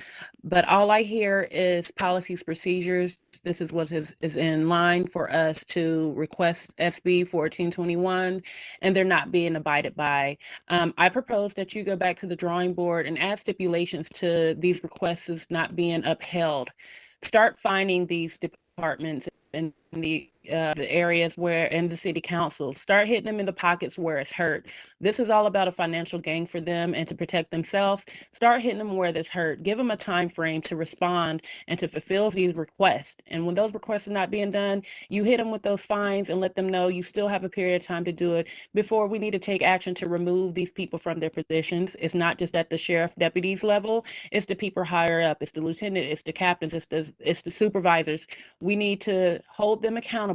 but all I hear is policies, procedures. This is what is in line for us to request SB 1421, and they're not being abided by. I propose that you go back to the drawing board and add stipulations to these requests not being upheld. Start finding these departments in the areas where in the city council. Start hitting them in the pockets where it's hurt. This is all about a financial gain for them and to protect themselves. Start hitting them where it's hurt. Give them a time frame to respond and to fulfill these requests. And when those requests are not being done, you hit them with those fines and let them know you still have a period of time to do it before we need to take action to remove these people from their positions. It's not just at the sheriff deputies level, it's the people higher up, it's the lieutenant, it's the captains, it's the supervisors. We need to hold them accountable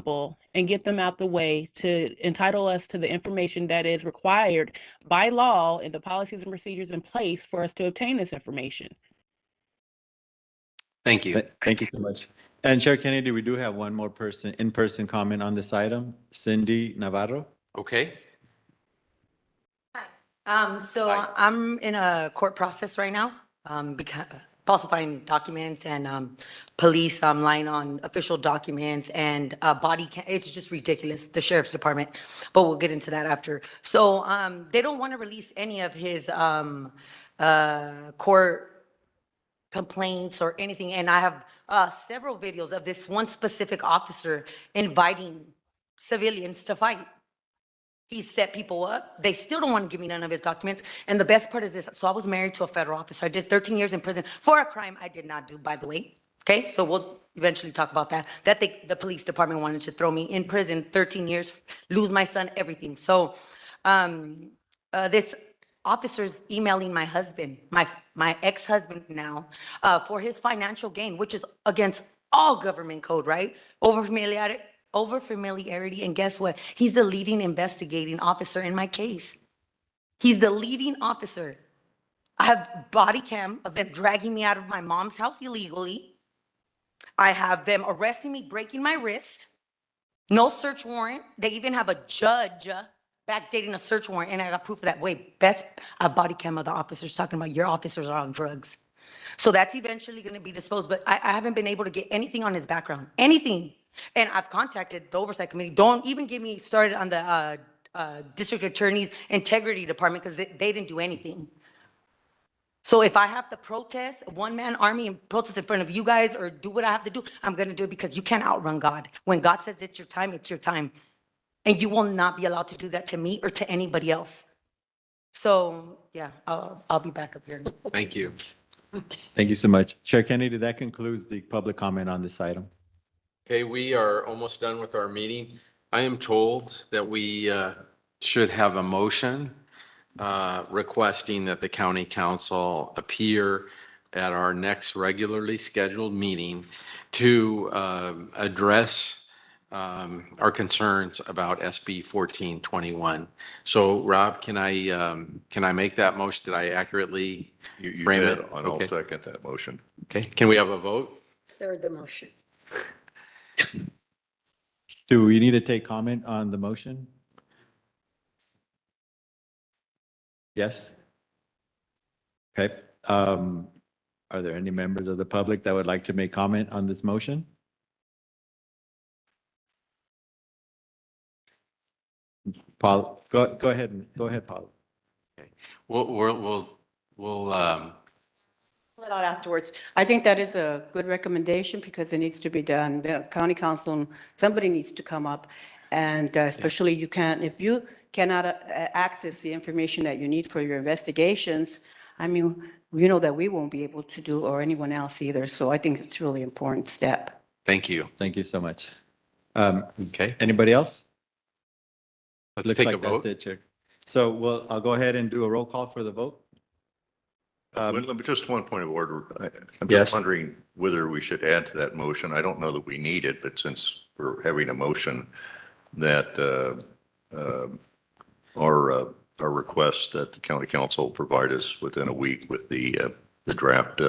and get them out the way to entitle us to the information that is required by law and the policies and procedures in place for us to obtain this information. Thank you. Thank you so much. And Chair Kennedy, we do have one more in-person comment on this item, Cindy Navarro. Okay. So I'm in a court process right now, because falsifying documents and police lying on official documents and it's just ridiculous, the sheriff's department, but we'll get into that after. So they don't want to release any of his court complaints or anything, and I have several videos of this one specific officer inviting civilians to fight. He set people up. They still don't want to give me none of his documents. And the best part is this. So I was married to a federal officer. I did 13 years in prison for a crime I did not do, by the way. Okay, so we'll eventually talk about that. The police department wanted to throw me in prison, 13 years, lose my son, everything. So this officer's emailing my husband, my ex-husband now, for his financial gain, which is against all government code, right? over familiarity. And guess what? He's the leading investigating officer in my case. He's the leading officer. I have body cam of them dragging me out of my mom's house illegally. I have them arresting me, breaking my wrist. No search warrant. They even have a judge backdating a search warrant, and I got proof of that. Wait, best body cam of the officers talking about your officers are on drugs. So that's eventually going to be disposed, but I haven't been able to get anything on his background, anything. And I've contacted the Oversight Committee. Don't even get me started on the District Attorney's Integrity Department because they didn't do anything. So if I have to protest, one-man army, and protest in front of you guys or do what I have to do, I'm going to do it because you can't outrun God. When God says it's your time, it's your time. And you will not be allowed to do that to me or to anybody else. So, yeah, I'll be back up here. Thank you. Thank you so much. Chair Kennedy, that concludes the public comment on this item. Okay, we are almost done with our meeting. I am told that we should have a motion requesting that the county council appear at our next regularly scheduled meeting to address our concerns about SB 1421. So Rob, can I make that motion? Did I accurately You frame did, it? and I'll Okay. second that motion. Okay, can we have a vote? Third the motion. Do we need to take comment on the motion? Yes? Okay. Are there any members of the public that would like to make comment on this motion? Paul, go ahead. Go ahead, Paul. Okay. We'll Pull it out afterwards. I think that is a good recommendation because it needs to be done. The county council, somebody needs to come up. And especially if you cannot access the information that you need for your investigations, I mean, you know that we won't be able to do, or anyone else either. So I think it's a really important step. thank you. Thank you so much. Okay, Anybody else? let's Looks take a like that's vote. it, Chair. So I'll go ahead and do a roll call for the vote. Just one point of order. I'm Yes. just wondering whether we should add to that motion. I don't know that we need it, but since we're having a motion that our request that the county council provide us within a week with the draft,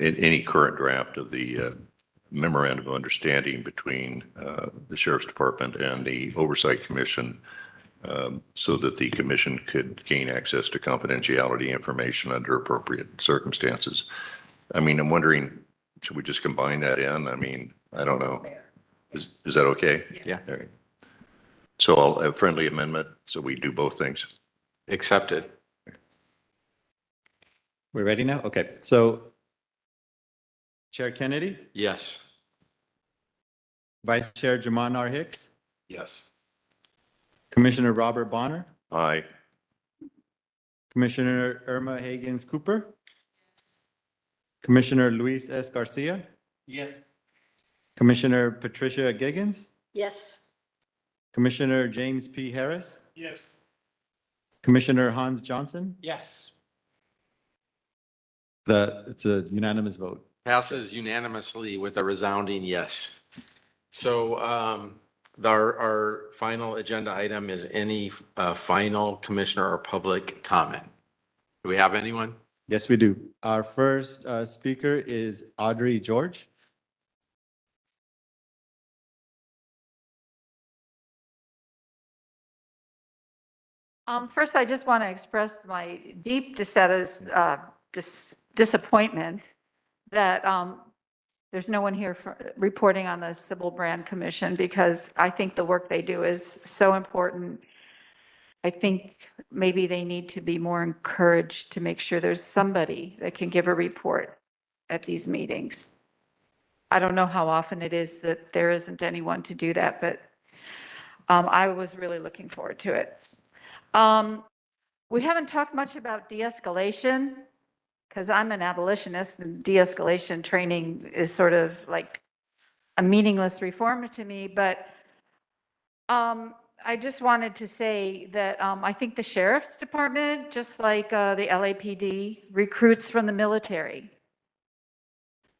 any current draft of the memorandum of understanding between the Sheriff's Department and the Oversight Commission, so that the commission could gain access to confidentiality information under appropriate circumstances. I mean, I'm wondering, should we just combine that in? I mean, I don't know. Is that okay? Yeah. All right. So I'll have friendly amendment, so we do both things. Accepted. We're ready now? Okay. So Chair Kennedy, Yes. Vice Chair Jamon R. Hicks, Yes. Commissioner Robert Bonner, Aye. Commissioner Irma Higgins Cooper, Commissioner Luis S. Garcia, Yes. Commissioner Patricia Giggins, Yes. Commissioner James P. Harris, Yes. Commissioner Hans Johnson. Yes. It's a unanimous vote. Passes unanimously with a resounding yes. So our final agenda item is any final commissioner or public comment. Do we have anyone? Yes, we do. Our first speaker is Audrey George. First, I just want to express my deep disappointment that there's no one here reporting on the Civil Brand Commission, because I think the work they do is so important. I think maybe they need to be more encouraged to make sure there's somebody that can give a report at these meetings. I don't know how often it is that there isn't anyone to do that, but I was really looking forward to it. We haven't talked much about de-escalation, because I'm an abolitionist, and de-escalation training is sort of like a meaningless reform to me. But I just wanted to say that I think the Sheriff's Department, just like the LAPD, recruits from the military.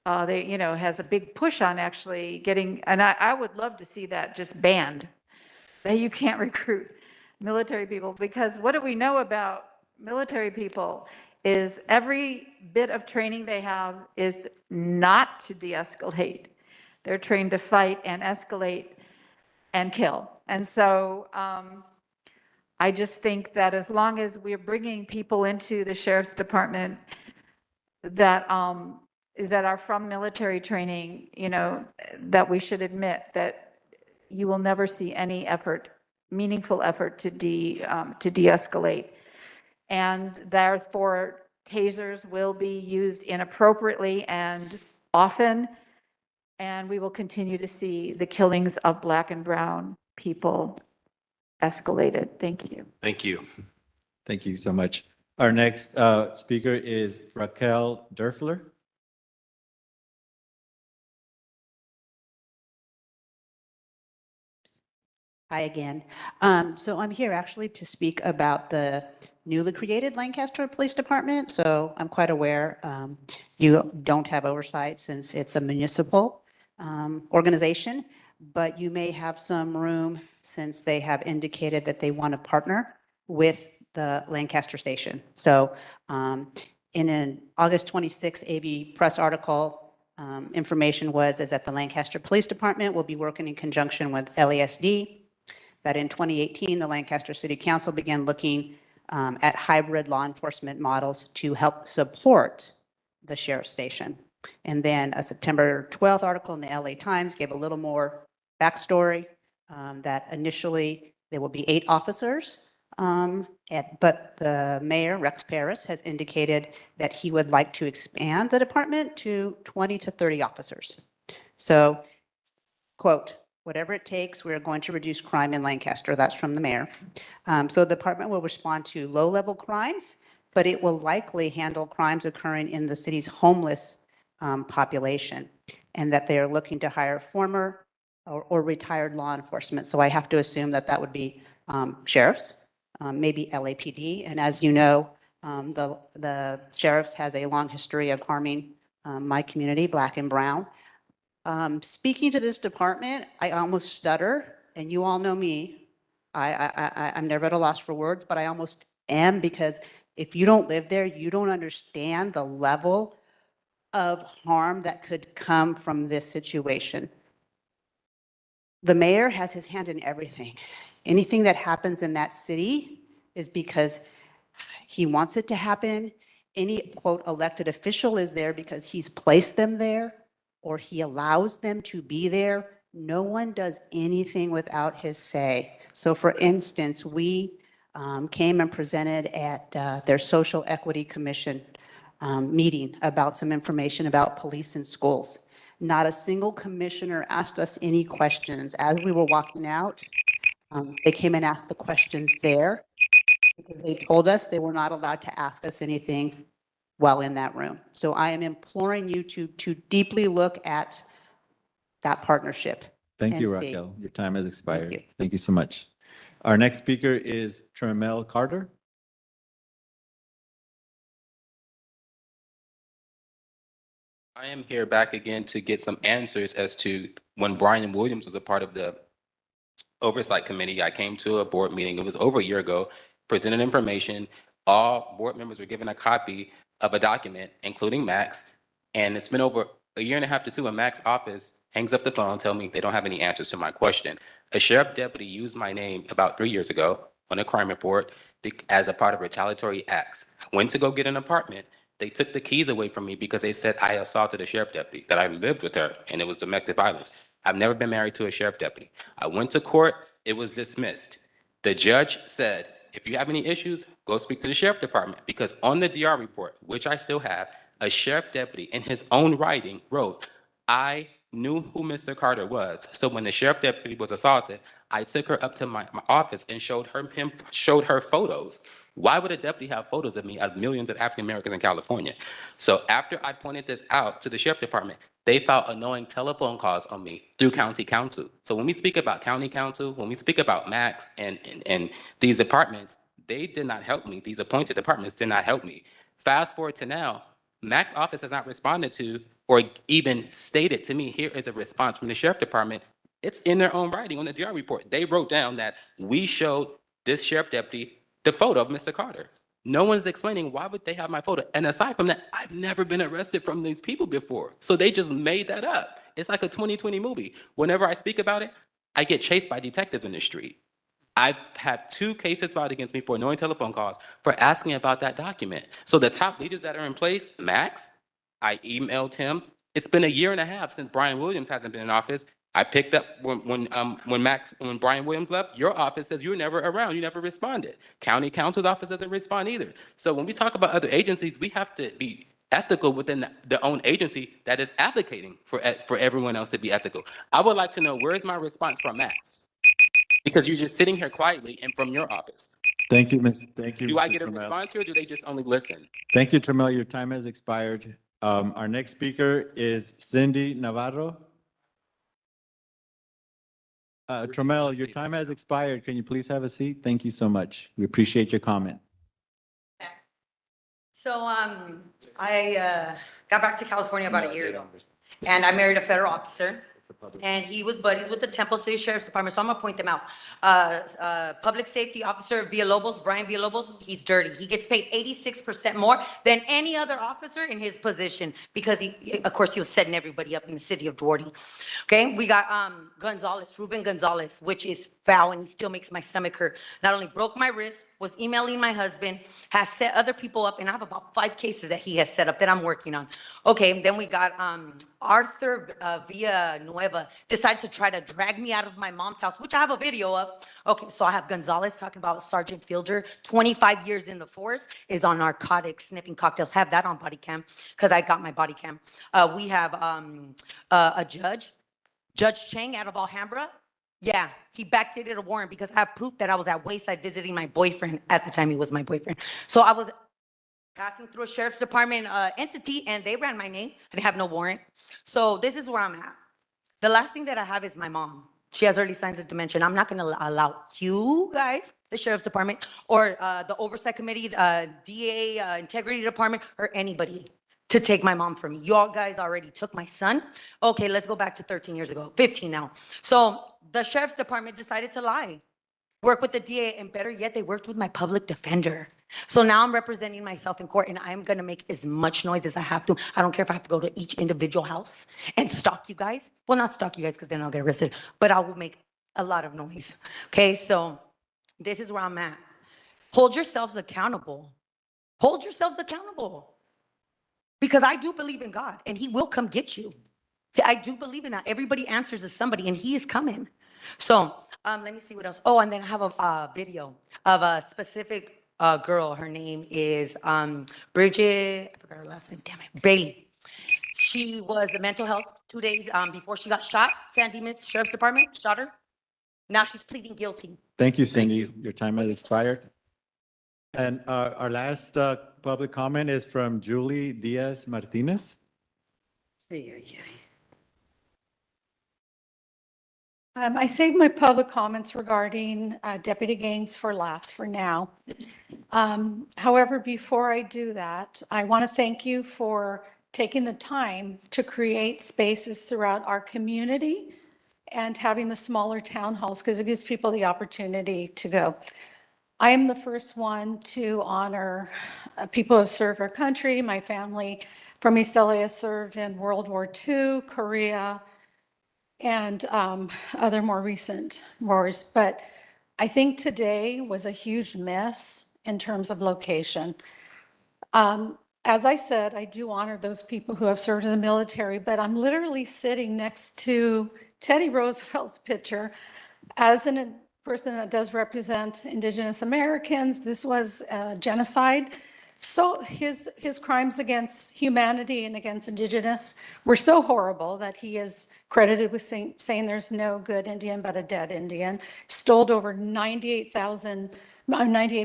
they, has a big push on actually getting, and I would love to see that just banned, that you can't recruit military people, because what do we know about military people is every bit of training they have is not to de-escalate. They're trained to fight and escalate and kill. And so I just think that as long as we're bringing people into the sheriff's department that that are from military training, that we should admit that you will never see any effort, meaningful effort to de-escalate. And therefore, tasers will be used inappropriately and often, and we will continue to see the killings of Black and brown people escalated. Thank you. Thank you. Thank you so much. Our next speaker is Raquel Derfler. Hi again. So I'm here actually to speak about the newly created Lancaster Police Department. So I'm quite aware you don't have oversight since it's a municipal organization, but you may have some room since they have indicated that they want to partner with the Lancaster station. So in an August 26 AV press article, information is that the Lancaster Police Department will be working in conjunction with LASD, that in 2018, the Lancaster City Council began looking at hybrid law enforcement models to help support the sheriff's station. And then a September 12th article in the LA Times gave a little more backstory that initially there will be 8 officers, but the mayor, Rex Paris, has indicated that he would like to expand the department to 20 to 30 officers. So, quote, "Whatever it takes, we are going to reduce crime in Lancaster." That's from the mayor. So the department will respond to low-level crimes, but it will likely handle crimes occurring in the city's homeless population, and that they are looking to hire former or retired law enforcement. So I have to assume that that would be sheriffs, maybe LAPD. And as you know, the sheriffs has a long history of harming my community, Black and brown. Speaking to this department, I almost stutter, and you all know me. I'm never at a loss for words, but I almost am, because if you don't live there, you don't understand the level of harm that could come from this situation. The mayor has his hand in everything. Anything that happens in that city is because he wants it to happen. Any, quote, elected official is there because he's placed them there, or he allows them to be there. No one does anything without his say. So for instance, we came and presented at their Social Equity Commission meeting about some information about police in schools. Not a single commissioner asked us any questions. As we were walking out, they came and asked the questions there, because they told us they were not allowed to ask us anything while in that room. So I am imploring you to deeply look at that partnership. Thank you, and see. Raquel. Your time has expired. you. Thank you so much. Our next speaker is Tramel Carter. I am here back again to get some answers as to when Brian Williams was a part of the Oversight Committee. I came to a board meeting, it was over a year ago, presented information. All board members were given a copy of a document, including Max, and it's been over a year and a half to 2, and Max's office hangs up the phone, tell me they don't have any answers to my question. A sheriff deputy used my name about 3 years ago on a crime report as a part of retaliatory acts. I went to go get an apartment. They took the keys away from me because they said I assaulted a sheriff deputy, that I lived with her, and it was domestic violence. I've never been married to a sheriff deputy. I went to court, it was dismissed. The judge said, if you have any issues, go speak to the sheriff department, because on the DR report, which I still have, a sheriff deputy in his own writing wrote, I knew who Mr. Carter was. So when the sheriff deputy was assaulted, I took her up to my office and showed her photos. Why would a deputy have photos of me out of millions of African Americans in California? So after I pointed this out to the sheriff department, they filed annoying telephone calls on me through county council. So when we speak about county council, when we speak about Max and these departments, they did not help me. These appointed departments did not help me. Fast forward to now, Mac's office has not responded to or even stated to me, here is a response from the sheriff department. It's in their own writing on the DR report. They wrote down that we showed this sheriff deputy the photo of Mr. Carter. No one's explaining why would they have my photo. And aside from that, I've never been arrested from these people before. So they just made that up. It's like a 2020 movie. Whenever I speak about it, I get chased by detectives in the street. I've had 2 cases filed against me for annoying telephone calls for asking about that document. So the top leaders that are in place, Max, I emailed him. It's been 1.5 years since Brian Williams hasn't been in office. I picked up when Brian Williams left, your office says you were never around, you never responded. County Council's office doesn't respond either. So when we talk about other agencies, we have to be ethical within their own agency that is advocating for everyone else to be ethical. I would like to know, where is my response from Max? Because you're just sitting here quietly and from your office. Thank you, Thank you, Do I Mr. get a Trammell. response here, or do they just only listen? Thank you, Trammell. Your time has expired. Our next speaker is Cindy Navarro. Trammell, your time has expired. Can you please have a seat? Thank you so much. We appreciate your comment. So, I got back to California about a year ago, and I married a federal officer, and he was buddies with the Temple City Sheriff's Department, so I'm gonna point them out. Public Safety Officer Villalobos, Brian Villalobos, he's dirty. He gets paid 86% more than any other officer in his position, because of course, he was setting everybody up in the city of Duarte. Okay, we got Gonzalez, Ruben Gonzalez, which is foul, and he still makes my stomach hurt. Not only broke my wrist, was emailing my husband, has set other people up, and I have about 5 cases that he has set up that I'm working on. Okay, then we got Arthur Villanueva, decided to try to drag me out of my mom's house, which I have a video of. Okay, so I have Gonzalez talking about Sergeant Fielder, 25 years in the force, is on narcotics, sniffing cocktails. Have that on body cam, because I got my body cam. We have a Judge Chang out of Alhambra. Yeah, he backdated a warrant because I have proof that I was at Wayside visiting my boyfriend. At the time, he was my boyfriend. So I was passing through a sheriff's department entity, and they ran my name. I didn't have no warrant. So this is where I'm at. The last thing that I have is my mom. She has early signs of dementia. I'm not going to allow you guys, the sheriff's department, or the oversight committee, DA, integrity department, or anybody to take my mom from me. Y'all guys already took my son. Okay, let's go back to 13 years ago, 15 now. So the sheriff's department decided to lie. Work with the DA, and better yet, they worked with my public defender. So now I'm representing myself in court, and I'm gonna make as much noise as I have to. I don't care if I have to go to each individual house and stalk you guys. Well, not stalk you guys, because then I'll get arrested, but I will make a lot of noise. Okay, so this is where I'm at. Hold yourselves accountable. Hold yourselves accountable. Because I do believe in God, and he will come get you. I do believe in that. Everybody answers to somebody, and he is coming. So let me see what else. Oh, and then I have a video of a specific girl. Her name is Bridget, I forgot her last name, damn it, Bailey. She was the mental health 2 days before she got shot. San Dimas Sheriff's Department shot her. Now she's pleading guilty. Thank you, Cindy. Your time has expired. And our last public comment is from Julie Diaz Martinez. I saved my public comments regarding Deputy Gaines for last for now. However, before I do that, I want to thank you for taking the time to create spaces throughout our community and having the smaller town halls, because it gives people the opportunity to go. I am the first one to honor people who have served our country. My family from East LA has served in World War II, Korea, and other more recent wars. But I think today was a huge mess in terms of location. As I said, I do honor those people who have served in the military, but I'm literally sitting next to Teddy Roosevelt's picture. As a person that does represent Indigenous Americans, this was genocide. So his crimes against humanity and against Indigenous were so horrible that he is credited with saying there's no good Indian but a dead Indian. Stole over 98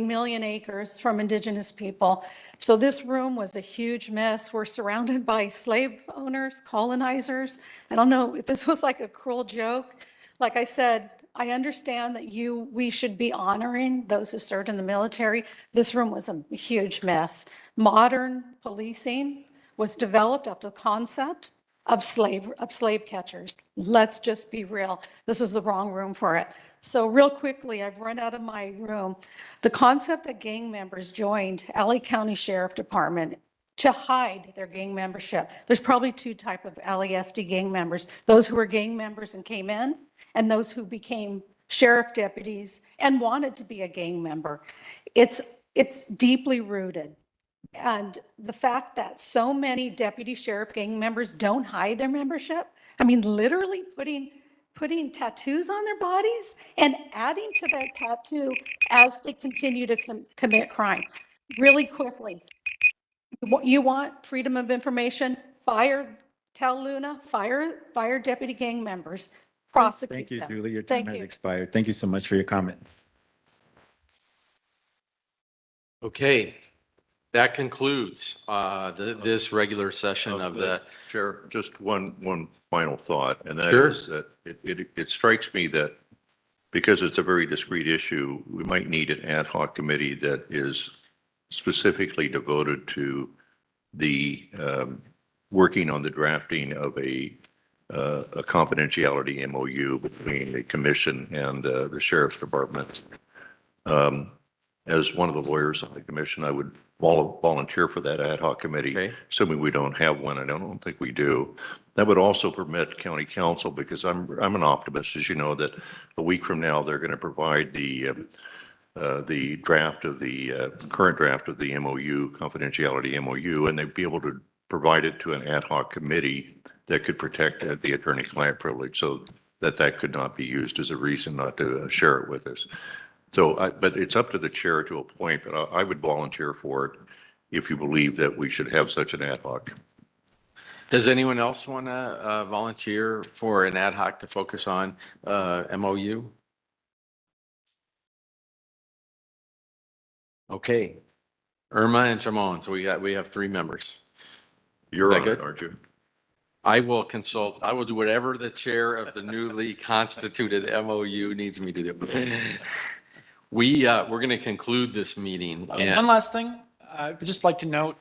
million acres from Indigenous people. So this room was a huge mess. We're surrounded by slave owners, colonizers. I don't know if this was like a cruel joke. Like I said, I understand that we should be honoring those who served in the military. This room was a huge mess. Modern policing was developed out of the concept of slave catchers. Let's just be real. This is the wrong room for it. So real quickly, I've run out of my room. The concept that gang members joined LA County Sheriff Department to hide their gang membership. There's probably two type of LASD gang members, those who were gang members and came in, and those who became sheriff deputies and wanted to be a gang member. It's deeply rooted. And the fact that so many deputy sheriff gang members don't hide their membership, I mean, literally putting tattoos on their bodies and adding to their tattoo as they continue to commit crime. Really quickly, you want freedom of information? Tell Luna, fire deputy gang members, prosecute Thank you, them. Julie. Your Thank time has you. expired. Thank you so much for your comment. Okay, that concludes this regular session of the. Chair, just one final thought, and that Sure. is that it strikes me that because it's a very discrete issue, we might need an ad hoc committee that is specifically devoted to the working on the drafting of a confidentiality MOU between the commission and the sheriff's department. As one of the lawyers on the commission, I would volunteer for that ad hoc committee, Okay. assuming we don't have one. I don't think we do. That would also permit county council, because I'm an optimist, as you know, that a week from now, they're going to provide the draft of the current draft of the MOU, confidentiality MOU, and they'd be able to provide it to an ad hoc committee that could protect the attorney-client privilege, so that could not be used as a reason not to share it with us. So, but it's up to the chair to appoint, but I would volunteer for it if you believe that we should have such an ad hoc. Does anyone else want to volunteer for an ad hoc to focus on MOU? Okay. Irma and Jamon, so we have three members. You're that on it, good? aren't you? I will do whatever the chair of the newly constituted MOU needs me to do. We're going to conclude this meeting. One last thing, I'd just like to note,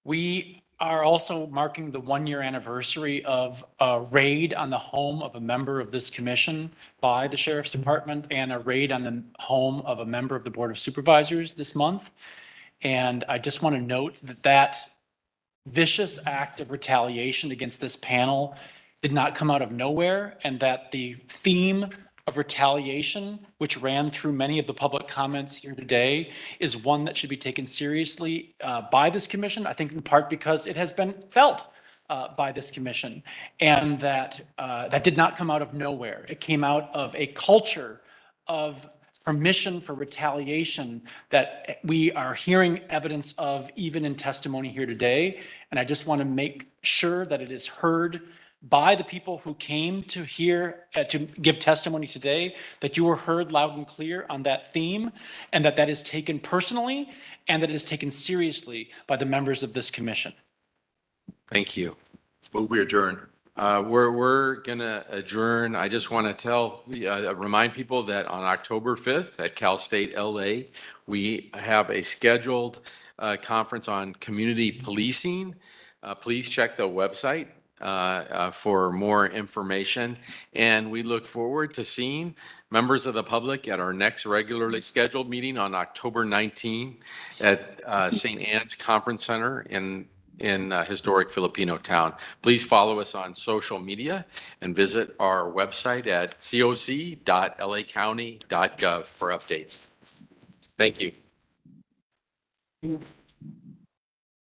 we are also marking the 1-year anniversary of a raid on the home of a member of this commission by the Sheriff's Department and a raid on the home of a member of the Board of Supervisors this month. And I just want to note that vicious act of retaliation against this panel did not come out of nowhere, and that the theme of retaliation, which ran through many of the public comments here today, is one that should be taken seriously by this commission, I think in part because it has been felt by this commission, and that that did not come out of nowhere. It came out of a culture of permission for retaliation that we are hearing evidence of even in testimony here today. And I just want to make sure that it is heard by the people who came to hear, to give testimony today, that you were heard loud and clear on that theme, and that that is taken personally, and that it is taken seriously by the members of this commission. Thank you. Move we adjourn. We're going to adjourn. I just want to remind people that on October 5th at Cal State LA, we have a scheduled conference on community policing. Please check the website for more information. And we look forward to seeing members of the public at our next regularly scheduled meeting on October 19 at St. Anne's Conference Center in historic Filipino town. Please follow us on social media and visit our website at coc.lacounty.gov for updates. Thank you.